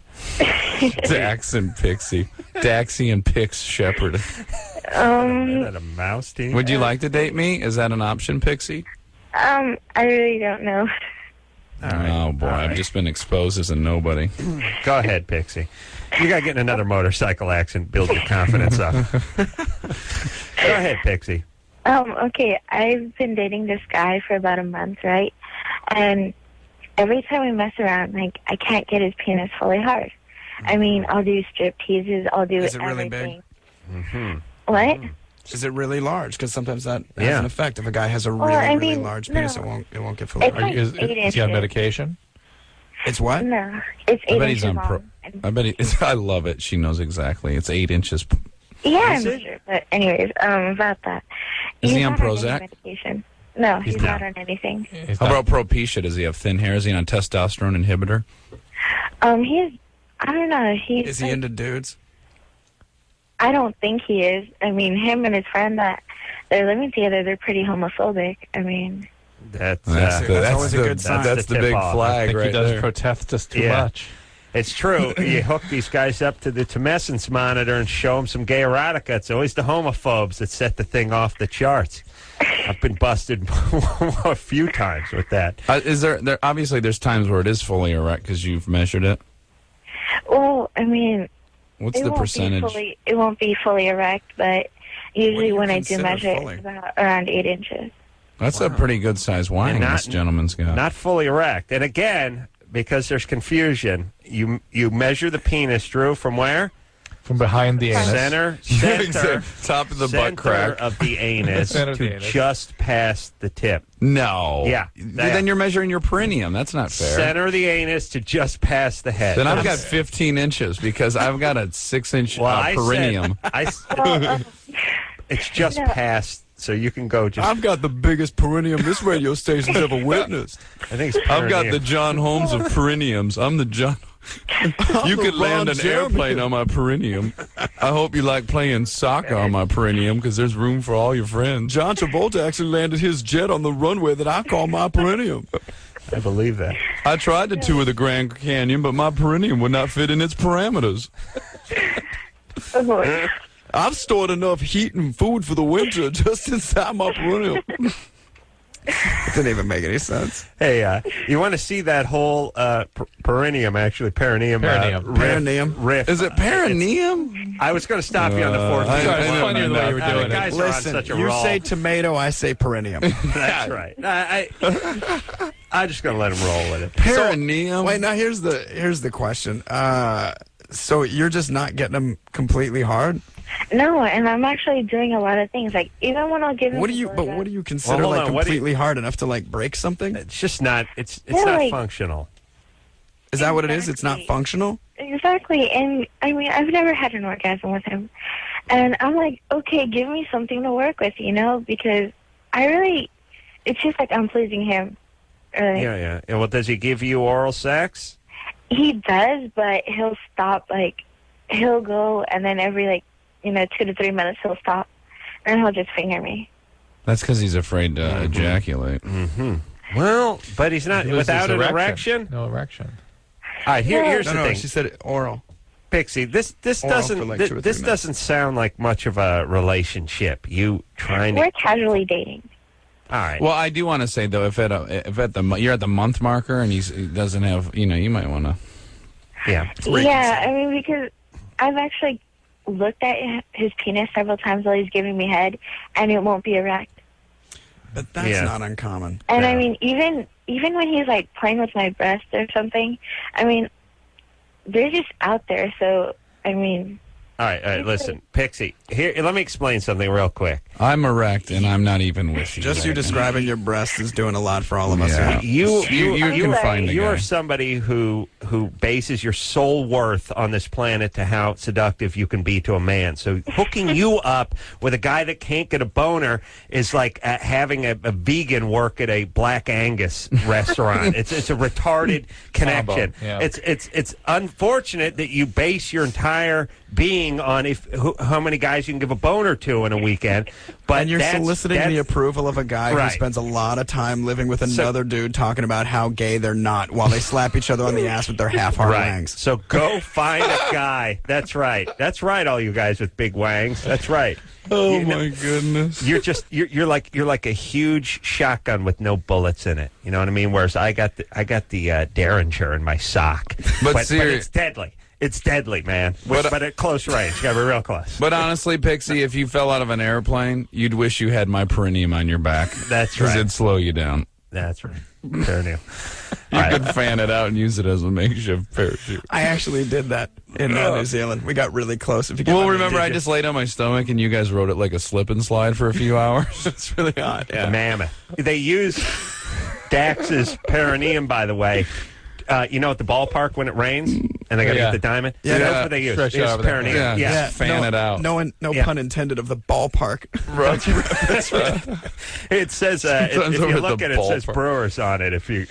Speaker 4: Dax and Pixie. Daxie and Pix Shepard.
Speaker 2: Is that a mouse team?
Speaker 4: Would you like to date me? Is that an option, Pixie?
Speaker 9: I really don't know.
Speaker 4: Oh, boy. I've just been exposed as a nobody.
Speaker 2: Go ahead, Pixie. You got to get in another motorcycle accident, build your confidence up. Go ahead, Pixie.
Speaker 9: Okay, I've been dating this guy for about a month, right? And every time we mess around, like, I can't get his penis fully hard. I mean, I'll do strip teases, I'll do
Speaker 5: Is it really
Speaker 9: everything.
Speaker 5: big?
Speaker 2: Mm-hmm.
Speaker 9: What?
Speaker 5: Is it really large? Because sometimes that has an effect. If a guy has a really,
Speaker 9: I
Speaker 5: really
Speaker 9: mean,
Speaker 5: large penis,
Speaker 9: no.
Speaker 5: it won't get fully
Speaker 9: It's
Speaker 5: large.
Speaker 9: like
Speaker 8: Is
Speaker 9: 8
Speaker 8: he on
Speaker 9: inches.
Speaker 8: medication?
Speaker 5: It's what?
Speaker 9: No, it's 8
Speaker 4: I bet
Speaker 9: inches
Speaker 4: he's on
Speaker 9: long.
Speaker 4: I bet I love it. She knows exactly. It's 8 inches.
Speaker 9: Yeah, I'm
Speaker 2: Is it?
Speaker 9: sure. But anyways, about that.
Speaker 4: Is he
Speaker 9: He's
Speaker 4: on
Speaker 9: not any
Speaker 4: Prozac?
Speaker 9: medication. No, he's not on anything.
Speaker 4: How about Propecia? Does he have thin hair? Is he on a testosterone inhibitor?
Speaker 9: I don't know.
Speaker 5: Is he into dudes?
Speaker 9: I don't think he is. I mean, him and his friend that they're living together, they're pretty homophobic. I mean,
Speaker 2: That's
Speaker 5: always a good sign.
Speaker 4: That's the big
Speaker 2: tip-off.
Speaker 4: flag
Speaker 8: I think
Speaker 4: right
Speaker 8: he does
Speaker 4: there.
Speaker 8: protest us too
Speaker 2: Yeah.
Speaker 8: much.
Speaker 2: It's true. You hook these guys up to the tumescence monitor and show them some gay erotica. It's always the homophobes that set the thing off the charts. I've been busted a few times with that.
Speaker 4: Is there obviously there's times where it is fully erect because you've measured it?
Speaker 9: well, I mean,
Speaker 4: What's
Speaker 9: it
Speaker 4: the
Speaker 9: won't
Speaker 4: percentage?
Speaker 9: it won't be fully erect, but usually
Speaker 5: you
Speaker 9: when I do
Speaker 5: consider
Speaker 9: measure,
Speaker 5: fully?
Speaker 9: it's about around 8 inches.
Speaker 4: That's a pretty good size wine
Speaker 2: And
Speaker 4: this gentleman's got.
Speaker 2: Not fully erect. And again, because there's confusion, you measure the penis, Drew, from where?
Speaker 8: From behind the anus.
Speaker 2: Center,
Speaker 4: top of the
Speaker 2: center
Speaker 4: butt crack
Speaker 2: of the anus
Speaker 8: Center of the
Speaker 2: to
Speaker 8: anus.
Speaker 2: just past the tip.
Speaker 4: No.
Speaker 2: Yeah.
Speaker 4: Then you're measuring your perineum. That's not fair.
Speaker 2: Center of the anus to just past the head.
Speaker 4: Then I've got 15 inches because I've got a 6-inch perineum.
Speaker 2: It's just past, so you can go just.
Speaker 5: I've got the biggest perineum this radio station's ever witnessed.
Speaker 2: I think it's
Speaker 4: I've got
Speaker 2: perineum.
Speaker 4: the John Holmes of perineums. I'm the John. You could land an airplane on my perineum. I hope you like playing soccer on my perineum because there's room for all your friends.
Speaker 5: John Travolta actually landed his jet on the runway that I call my perineum.
Speaker 2: I believe that.
Speaker 4: I tried to tour the Grand Canyon, but my perineum would not fit in its parameters. I've stored enough heat and food for the winter just inside my perineum.
Speaker 5: It didn't even make any sense.
Speaker 2: Hey, you want to see that whole perineum riff?
Speaker 4: Is it perineum?
Speaker 2: I was going to stop you on the fourth.
Speaker 8: It's funnier the way you were doing it.
Speaker 2: Guys are on
Speaker 5: Listen,
Speaker 2: such a
Speaker 5: you
Speaker 2: roll.
Speaker 5: say tomato, I say perineum.
Speaker 2: That's right. I'm just going to let him roll with it.
Speaker 4: Perineum?
Speaker 5: Wait, now here's the question. So you're just not getting them completely hard?
Speaker 9: No, and I'm actually doing a lot of things. Like, even when I'll give him...
Speaker 5: What do you consider
Speaker 2: Well, hold
Speaker 5: like
Speaker 2: on,
Speaker 5: completely hard enough to like break something?
Speaker 2: It's just not. It's
Speaker 9: Yeah,
Speaker 2: not
Speaker 9: like-
Speaker 2: functional.
Speaker 5: Is that what it is? It's not functional?
Speaker 9: Exactly, and I mean, I've never had an orgasm with him. And I'm like, okay, give me something to work with, because it's just like I'm pleasing him. Really.
Speaker 2: Yeah. Well, does he give you oral sex?
Speaker 9: He does, but he'll stop, he'll go, and then every, 2 to 3 minutes he'll stop, and he'll just finger me.
Speaker 4: That's because he's afraid to ejaculate.
Speaker 2: Mm-hmm. Well, but he's not without an erection.
Speaker 8: No erection.
Speaker 2: All right, here's the
Speaker 5: No,
Speaker 2: thing.
Speaker 5: she said oral.
Speaker 2: Pixie, this
Speaker 5: Oral for like 2 or 3
Speaker 2: this
Speaker 5: minutes.
Speaker 2: doesn't sound like much of a relationship. You trying to?
Speaker 9: We're casually dating.
Speaker 2: All right.
Speaker 4: Well, I do want to say though, if you're at the month marker and he doesn't have, you might want to.
Speaker 2: Yeah.
Speaker 9: Yeah, I mean, because I've actually looked at his penis several times while he's giving me head, and it won't be erect.
Speaker 5: But that's not uncommon.
Speaker 9: And I mean, even when he's playing with my breast or something, I mean, they're just out there. So I mean.
Speaker 2: All right. Listen, Pixie. Here, let me explain something real quick.
Speaker 4: I'm erect and I'm not even with you.
Speaker 5: Just you describing your breast is doing a lot for all of us.
Speaker 4: Yeah.
Speaker 5: Here.
Speaker 4: You can find the
Speaker 2: You
Speaker 4: guy.
Speaker 2: are somebody who bases your sole worth on this planet to how seductive you can be to a man. So hooking you up with a guy that can't get a boner is like having a vegan work at a Black Angus restaurant. It's a retarded connection.
Speaker 8: Yeah.
Speaker 2: It's unfortunate that you base your entire being on how many guys you can give a boner to in a weekend. But
Speaker 5: and you're soliciting the approval of a guy
Speaker 2: Right.
Speaker 5: who spends a lot of time living with another dude talking about how gay they're not while they slap each other on the ass with their half-hard wangs.
Speaker 2: So go find a guy. That's right. That's right, all you guys with big wangs. That's right.
Speaker 4: Oh my goodness.
Speaker 2: You're like a huge shotgun with no bullets in it. You know what I mean? Whereas I got the Derringer in my sock. But it's deadly. It's deadly, man. But at close range. You got to be real close.
Speaker 4: But honestly, Pixie, if you fell out of an airplane, you'd wish you had my perineum on your back.
Speaker 2: That's
Speaker 4: Because
Speaker 2: right.
Speaker 4: it'd slow you down.
Speaker 2: That's right. Perineum.
Speaker 4: You could fan it out and use it as a makeshift parachute.
Speaker 5: I actually did that in New Zealand. We got really close. If you
Speaker 4: Well, remember, I just laid on my stomach and you guys rode it like a slip and slide for a few hours.
Speaker 5: It's really hot.
Speaker 2: The mammoth. They use Dax's perineum, by the way. At the ballpark when it rains and they got to get the diamond.
Speaker 5: Yeah,
Speaker 2: That's what they use.
Speaker 8: Stretch
Speaker 2: They use
Speaker 8: out over there.
Speaker 2: perineum.
Speaker 4: Yeah, fan it out.
Speaker 5: No pun intended of the ballpark.
Speaker 2: That's right. It says if
Speaker 4: Sometimes
Speaker 2: you
Speaker 4: over
Speaker 2: look
Speaker 4: the
Speaker 2: at it, it says
Speaker 4: ballpark.
Speaker 2: Brewers on it. If you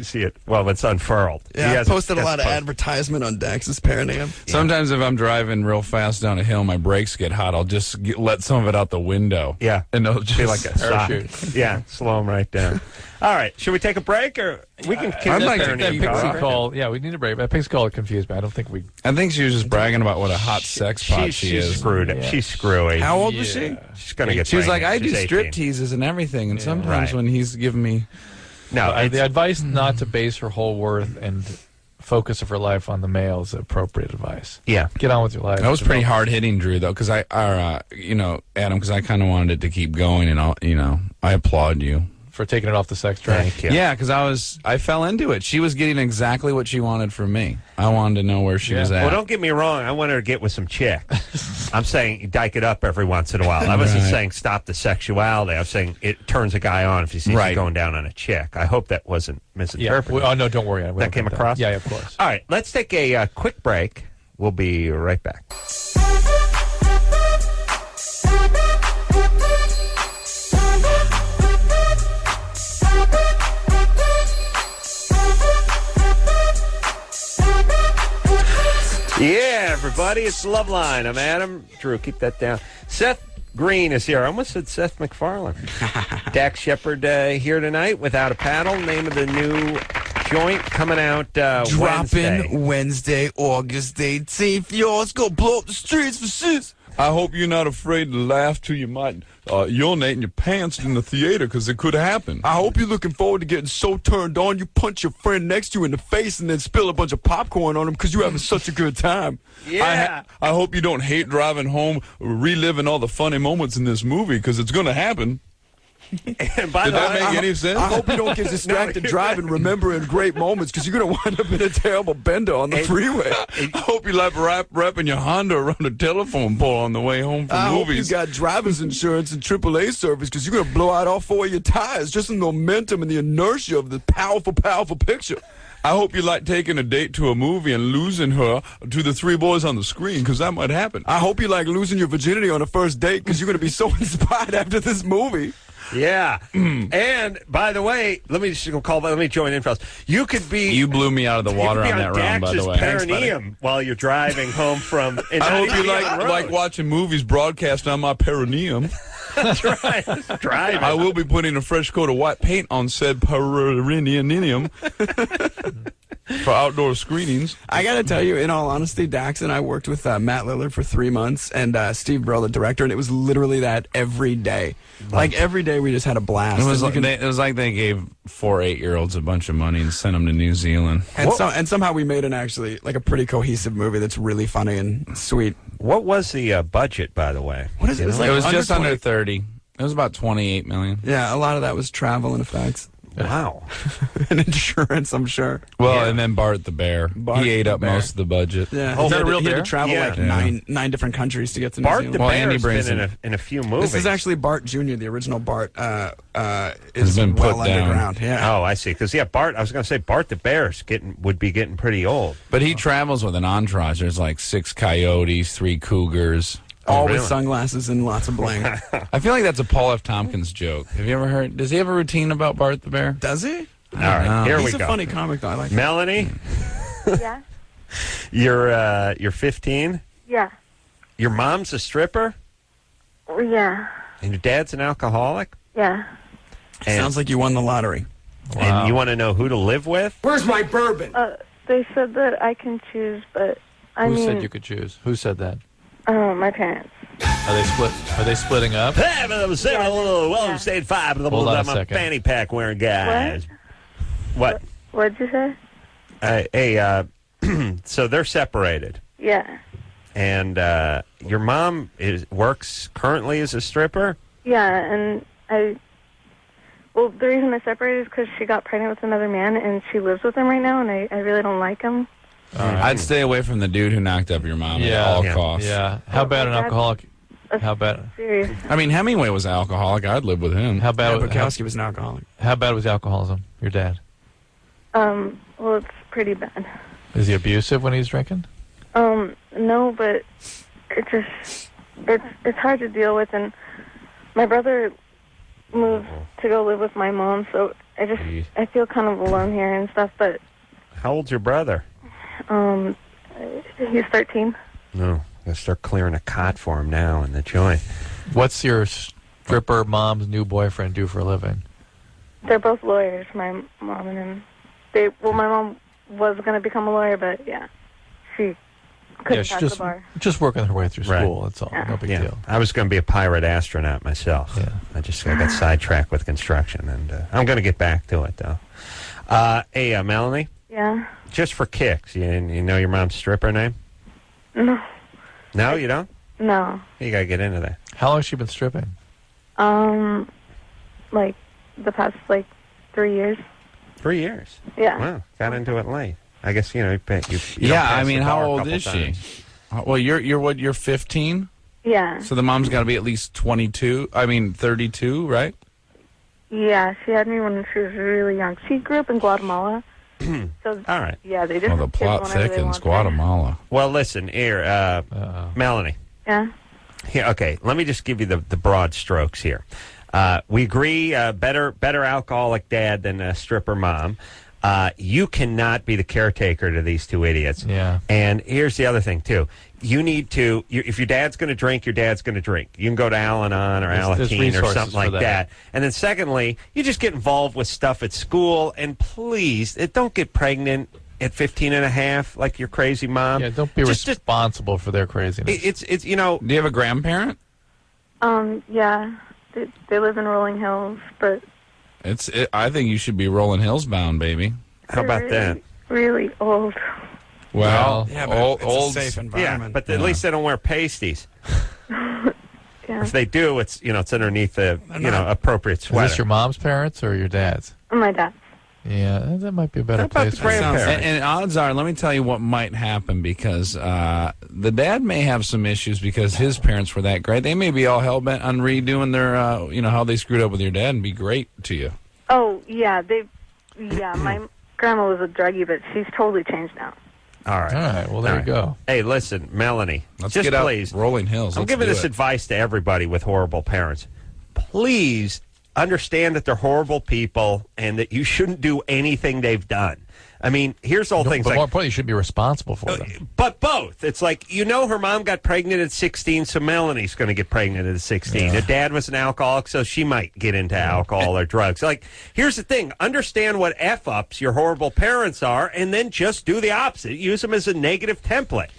Speaker 2: see it, well, it's unfurled.
Speaker 5: Yeah, I posted a lot of advertisement on Dax's perineum.
Speaker 4: Sometimes if I'm driving real fast down a hill, my brakes get hot. I'll just let some of it out the window.
Speaker 2: Yeah,
Speaker 4: and it'll just
Speaker 2: be like a
Speaker 4: parachute.
Speaker 2: sock. Yeah, slow them right down. All right, should we take a break or we can?
Speaker 8: I'd
Speaker 2: keep
Speaker 8: like
Speaker 2: the
Speaker 8: that
Speaker 2: perineum
Speaker 8: Pixie
Speaker 2: talk?
Speaker 8: call. Yeah, we need a break. That Pixie call confused me. I don't think we.
Speaker 4: I think she was just bragging about what a hot sex pot she
Speaker 2: She's
Speaker 4: is.
Speaker 2: screwed.
Speaker 8: Yeah.
Speaker 2: She's screwy.
Speaker 5: How old was she?
Speaker 2: She's gonna get.
Speaker 4: She was like,
Speaker 2: pregnant.
Speaker 4: I do
Speaker 2: She's
Speaker 4: strip
Speaker 2: 18.
Speaker 4: teases and everything, and sometimes
Speaker 2: Right.
Speaker 4: when he's giving me.
Speaker 2: No,
Speaker 8: the advice not to base her whole worth and focus of her life on the male is appropriate advice.
Speaker 2: Yeah.
Speaker 8: Get on with your life.
Speaker 4: That was pretty hard hitting, Drew, though, because Adam, because I kind of wanted it to keep going, and I applaud you
Speaker 8: for taking it off the sex track.
Speaker 2: Thank you.
Speaker 4: Yeah, because I fell into it. She was getting exactly what she wanted from me. I wanted to know where she was at.
Speaker 2: Well, don't get me wrong. I want her to get with some chick. I'm saying you dyke it up every once in a while. I wasn't
Speaker 4: Right.
Speaker 2: saying stop the sexuality. I was saying it turns a guy on if he sees you going down on a chick. I hope that wasn't
Speaker 8: Yeah.
Speaker 2: misinterpreted.
Speaker 8: Oh no, don't worry.
Speaker 2: That came across?
Speaker 8: Yeah, of course.
Speaker 2: All right, let's take a quick break. We'll be right back. Yeah, everybody, it's Loveline. I'm Adam. Drew, keep that down. Seth Green is here. I almost said Seth MacFarlane. Dax Shepard here tonight, Without a Paddle, name of the new joint coming out
Speaker 5: Dropping Wednesday, August 18th. Yo, it's gonna blow up the streets for sis.
Speaker 16: I hope you're not afraid to laugh till you might urinate in your pants in the theater, because it could happen.
Speaker 5: I hope you're looking forward to getting so turned on you punch your friend next to you in the face and then spill a bunch of popcorn on him because you're having such a good time.
Speaker 2: Yeah.
Speaker 16: I hope you don't hate driving home, reliving all the funny moments in this movie, because it's going to happen.
Speaker 2: And by
Speaker 16: Did
Speaker 2: the
Speaker 16: that
Speaker 2: way,
Speaker 16: make any sense?
Speaker 5: I hope you don't get distracted driving, remembering great moments, because you're going to wind up in a terrible bender on the freeway.
Speaker 16: I hope you like wrapping your Honda around a telephone pole on the way home from
Speaker 5: I hope you
Speaker 16: movies.
Speaker 5: got driver's insurance and AAA service, because you're going to blow out all 4 of your tires just in the momentum and the inertia of the powerful, powerful picture.
Speaker 16: I hope you like taking a date to a movie and losing her to the three boys on the screen, because that might happen.
Speaker 5: I hope you like losing your virginity on a first date, because you're going to be so inspired after this movie.
Speaker 2: Yeah. And by the way, let me join in, fellas. You could be.
Speaker 4: You blew me out of the water on that round, by the way.
Speaker 2: Perineum while you're driving home from.
Speaker 16: I hope you like watching movies broadcast on my perineum.
Speaker 2: Driving.
Speaker 16: I will be putting a fresh coat of white paint on said perineum for outdoor screenings.
Speaker 5: I got to tell you, in all honesty, Dax and I worked with Matt Lillard for 3 months and Steve Burrell, the director, and it was literally that every day. Like, every day we just had a blast.
Speaker 4: It was like they gave 4 8-year-olds a bunch of money and sent them to New Zealand.
Speaker 5: And somehow we made a pretty cohesive movie that's really funny and sweet.
Speaker 2: What was the budget, by the way?
Speaker 5: What is it?
Speaker 4: It was just under 30. It was about 28 million.
Speaker 5: Yeah, a lot of that was travel and effects.
Speaker 2: Wow.
Speaker 5: And insurance, I'm sure.
Speaker 4: Well, and then Bart the bear. He ate up most of the budget.
Speaker 5: Yeah.
Speaker 2: Is that a real
Speaker 5: he had
Speaker 2: bear?
Speaker 5: to travel nine different countries to get to New
Speaker 2: Bart
Speaker 5: Zealand.
Speaker 2: the bear has been in a few movies.
Speaker 5: This is actually Bart Jr., the original Bart.
Speaker 4: Has
Speaker 5: Is
Speaker 4: been
Speaker 5: well
Speaker 4: put down.
Speaker 5: underground. Yeah.
Speaker 2: Oh, I see. Because Bart. I was going to say Bart the bear would be getting pretty old.
Speaker 4: But he travels with an entourage. There's like 6 coyotes, 3 cougars.
Speaker 5: All with sunglasses and lots of bling.
Speaker 4: I feel like that's a Paul F. Tompkins joke. Have you ever heard? Does he have a routine about Bart the bear?
Speaker 5: Does he?
Speaker 2: All right, here we go.
Speaker 5: He's a funny comic, though. I like
Speaker 2: Melanie,
Speaker 15: Yeah.
Speaker 2: you're 15.
Speaker 15: Yeah.
Speaker 2: Your mom's a stripper,
Speaker 15: Yeah.
Speaker 2: and your dad's an alcoholic.
Speaker 15: Yeah.
Speaker 2: And,
Speaker 5: Sounds like you won the lottery.
Speaker 2: And you want to know who to live with?
Speaker 5: Where's my bourbon?
Speaker 15: They said that I can choose, but
Speaker 8: Who said you could choose? Who said that?
Speaker 15: my parents.
Speaker 8: Are they splitting up?
Speaker 2: Well, state 5.
Speaker 8: Hold on a
Speaker 2: my
Speaker 8: second.
Speaker 2: fanny pack wearing guys. What?
Speaker 15: What'd you say?
Speaker 2: So they're separated,
Speaker 15: Yeah.
Speaker 2: and your mom works currently as a stripper.
Speaker 15: Yeah, and well, the reason they separated is because she got pregnant with another man, and she lives with him right now, and I really don't like him.
Speaker 4: I'd stay away from the dude who knocked up your mom at all costs.
Speaker 8: Yeah. How bad an alcoholic? How bad?
Speaker 15: Serious.
Speaker 4: I mean, Hemingway was an alcoholic. I'd live with him.
Speaker 8: How bad?
Speaker 5: Bukowski was an alcoholic.
Speaker 8: How bad was alcoholism? Your dad?
Speaker 15: Well, it's pretty bad.
Speaker 8: Is he abusive when he's drinking?
Speaker 15: No, but it's hard to deal with, and my brother moved to go live with my mom, so I feel kind of alone here and stuff, but
Speaker 2: How old's your brother?
Speaker 15: he's 13.
Speaker 2: No, gotta start clearing a cot for him now in the joint.
Speaker 8: What's your stripper mom's new boyfriend do for a living?
Speaker 15: They're both lawyers, my mom and him. My mom was going to become a lawyer, but yeah, she couldn't pass the bar.
Speaker 8: Just working her way through school. That's all. No big deal.
Speaker 2: I was going to be a pirate astronaut myself. Yeah. I got sidetracked with construction, and I'm going to get back to it, though. Hey, Melanie?
Speaker 15: Yeah?
Speaker 2: Just for kicks, you know your mom's stripper name?
Speaker 15: No.
Speaker 2: No, you don't?
Speaker 15: No.
Speaker 2: You got to get into that.
Speaker 8: How long has she been stripping?
Speaker 15: Like the past 3 years.
Speaker 2: 3 years?
Speaker 15: Yeah.
Speaker 2: Wow, got into it late. I guess, you
Speaker 4: Yeah, I mean, how old is she? Well, you're 15?
Speaker 15: Yeah.
Speaker 4: So the mom's got to be at least 32, right?
Speaker 15: Yeah, she had me when she was really young. She grew up in Guatemala. So,
Speaker 2: all right.
Speaker 15: Yeah, they just
Speaker 4: Well, the plot thickens. Guatemala.
Speaker 2: Well, listen, here, Melanie.
Speaker 15: Yeah?
Speaker 2: Yeah, okay, let me just give you the broad strokes here. We agree, better alcoholic dad than a stripper mom. You cannot be the caretaker to these two idiots.
Speaker 8: Yeah.
Speaker 2: And here's the other thing, too. You need to, if your dad's going to drink, your dad's going to drink. You can go to Al-Anon or
Speaker 8: There's
Speaker 2: Alateen or
Speaker 8: resources
Speaker 2: something like
Speaker 8: for
Speaker 2: that. And then secondly, you just get involved with stuff at school. And please, don't get pregnant at 15 and a half like your crazy mom.
Speaker 8: Yeah, don't be responsible for their craziness.
Speaker 2: It's you know.
Speaker 4: Do you have a grandparent?
Speaker 15: Yeah. They live in Rolling Hills, but
Speaker 4: I think you should be Rolling Hills bound, baby.
Speaker 2: How about that?
Speaker 15: really old.
Speaker 4: Well,
Speaker 5: yeah, but
Speaker 4: old,
Speaker 5: it's a safe environment.
Speaker 2: Yeah, but at least they don't wear pasties. If they do, it's underneath the appropriate sweater.
Speaker 8: Is this your mom's parents or your dad's?
Speaker 15: My dad.
Speaker 8: Yeah, that might be a better
Speaker 2: How about
Speaker 8: place.
Speaker 2: the grandparents?
Speaker 4: And odds are, let me tell you what might happen, because the dad may have some issues because his parents were that great. They may be all hell bent on redoing their, how they screwed up with your dad and be great to you.
Speaker 15: Oh yeah, my grandma was a druggie, but she's totally changed now.
Speaker 2: All right.
Speaker 8: Well, there you go.
Speaker 2: Hey, listen, Melanie.
Speaker 4: Let's
Speaker 2: just
Speaker 4: get out
Speaker 2: please.
Speaker 4: Rolling Hills.
Speaker 2: I'm
Speaker 4: Let's
Speaker 2: giving
Speaker 4: do
Speaker 2: this
Speaker 4: it.
Speaker 2: advice to everybody with horrible parents. Please understand that they're horrible people and that you shouldn't do anything they've done. I mean, here's the whole thing.
Speaker 8: But more importantly, you should be responsible for them.
Speaker 2: But both. It's like, her mom got pregnant at 16, so Melanie's going to get pregnant at 16.
Speaker 8: Yeah.
Speaker 2: Her dad was an alcoholic, so she might get into alcohol or drugs. Like, here's the thing. Understand what F-ups your horrible parents are, and then just do the opposite. Use them as a negative template.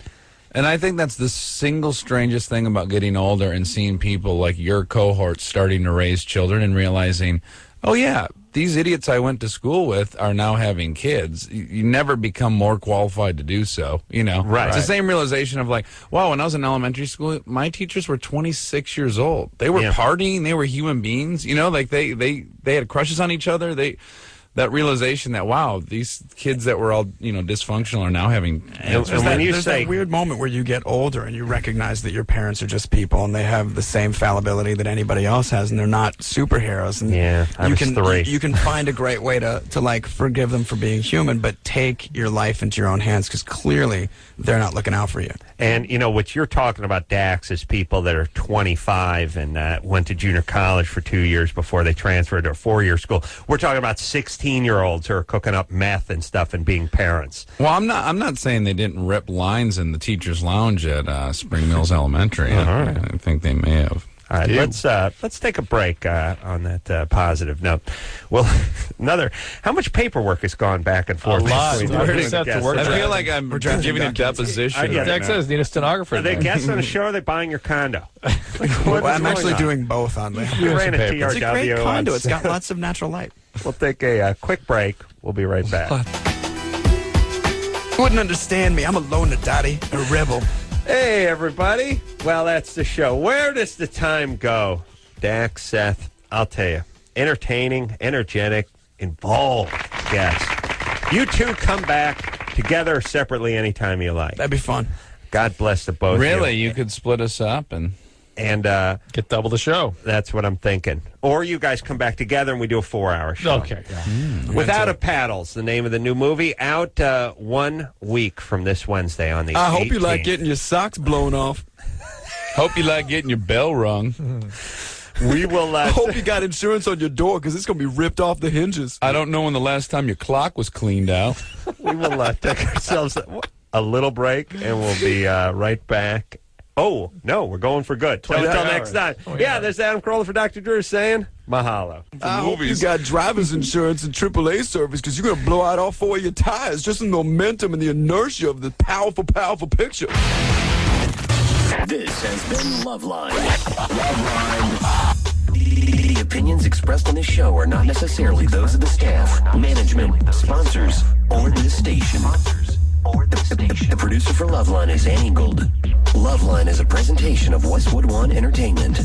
Speaker 4: And I think that's the single strangest thing about getting older and seeing people like your cohort starting to raise children and realizing, oh, yeah, these idiots I went to school with are now having kids. You never become more qualified to do so,
Speaker 2: Right.
Speaker 4: It's the same realization of like, wow, when I was in elementary school, my teachers were 26 years old. They were partying. They were human beings. Like they had crushes on each other. That realization that, wow, these kids that were all, dysfunctional are now having...
Speaker 5: There's that weird moment where you get older and you recognize that your parents are just people and they have the same fallibility that anybody else has and they're not superheroes. And you can find a great way to forgive them for being human, but take your life into your own hands because clearly they're not looking out for you.
Speaker 2: And, what you're talking about, Dax, is people that are 25 and went to junior college for 2 years before they transferred to a 4-year school. We're talking about 16-year-olds who are cooking up meth and stuff and being parents.
Speaker 4: Well, I'm not saying they didn't rip lines in the teacher's lounge at Spring Mills Elementary. I think they may have.
Speaker 2: All right, let's take a break on that positive note. Well, how much paperwork has gone back and forth?
Speaker 8: A lot.
Speaker 2: between
Speaker 8: We're
Speaker 2: the
Speaker 8: set to
Speaker 2: guests?
Speaker 8: work.
Speaker 4: I feel like I'm giving a deposition.
Speaker 8: Dex says need a stenographer.
Speaker 2: Are they guests on the show or are they buying your condo?
Speaker 5: Well, I'm actually doing both on there.
Speaker 2: You ran a
Speaker 5: It's a great
Speaker 2: TRW.
Speaker 5: condo. It's got lots of natural light.
Speaker 2: We'll take a quick break. We'll be right back.
Speaker 5: You wouldn't understand me. I'm a loner daddy, a rebel.
Speaker 2: Hey, everybody. Well, that's the show. Where does the time go? Dax, Seth, I'll tell you. Entertaining, energetic, involved guests. You two come back together or separately anytime you like.
Speaker 5: That'd be fun.
Speaker 2: God bless the both of you.
Speaker 4: Really? You could split us up and
Speaker 8: get double the show.
Speaker 2: That's what I'm thinking. Or you guys come back together and we do a 4-hour show.
Speaker 8: Okay.
Speaker 2: Without a Paddles, the name of the new movie, out 1 week from this Wednesday on the 18th.
Speaker 5: I hope you like getting your socks blown off.
Speaker 4: Hope you like getting your bell rung.
Speaker 2: We will.
Speaker 5: I hope you got insurance on your door because it's going to be ripped off the hinges.
Speaker 4: I don't know when the last time your clock was cleaned out.
Speaker 2: We will take ourselves a little break and we'll be right back. Oh, no, we're going for good. Until next time. There's Adam Carolla for Dr. Drew saying mahalo.
Speaker 5: I hope you got driver's insurance and AAA service because you're going to blow out all 4 of your tires just in the momentum and the inertia of the powerful, powerful picture.
Speaker 1: This has been Loveline. The opinions expressed on this show are not necessarily those of the staff, management, sponsors, or the station. The producer for Loveline is Annie Gold. Loveline is a presentation of Westwood One Entertainment.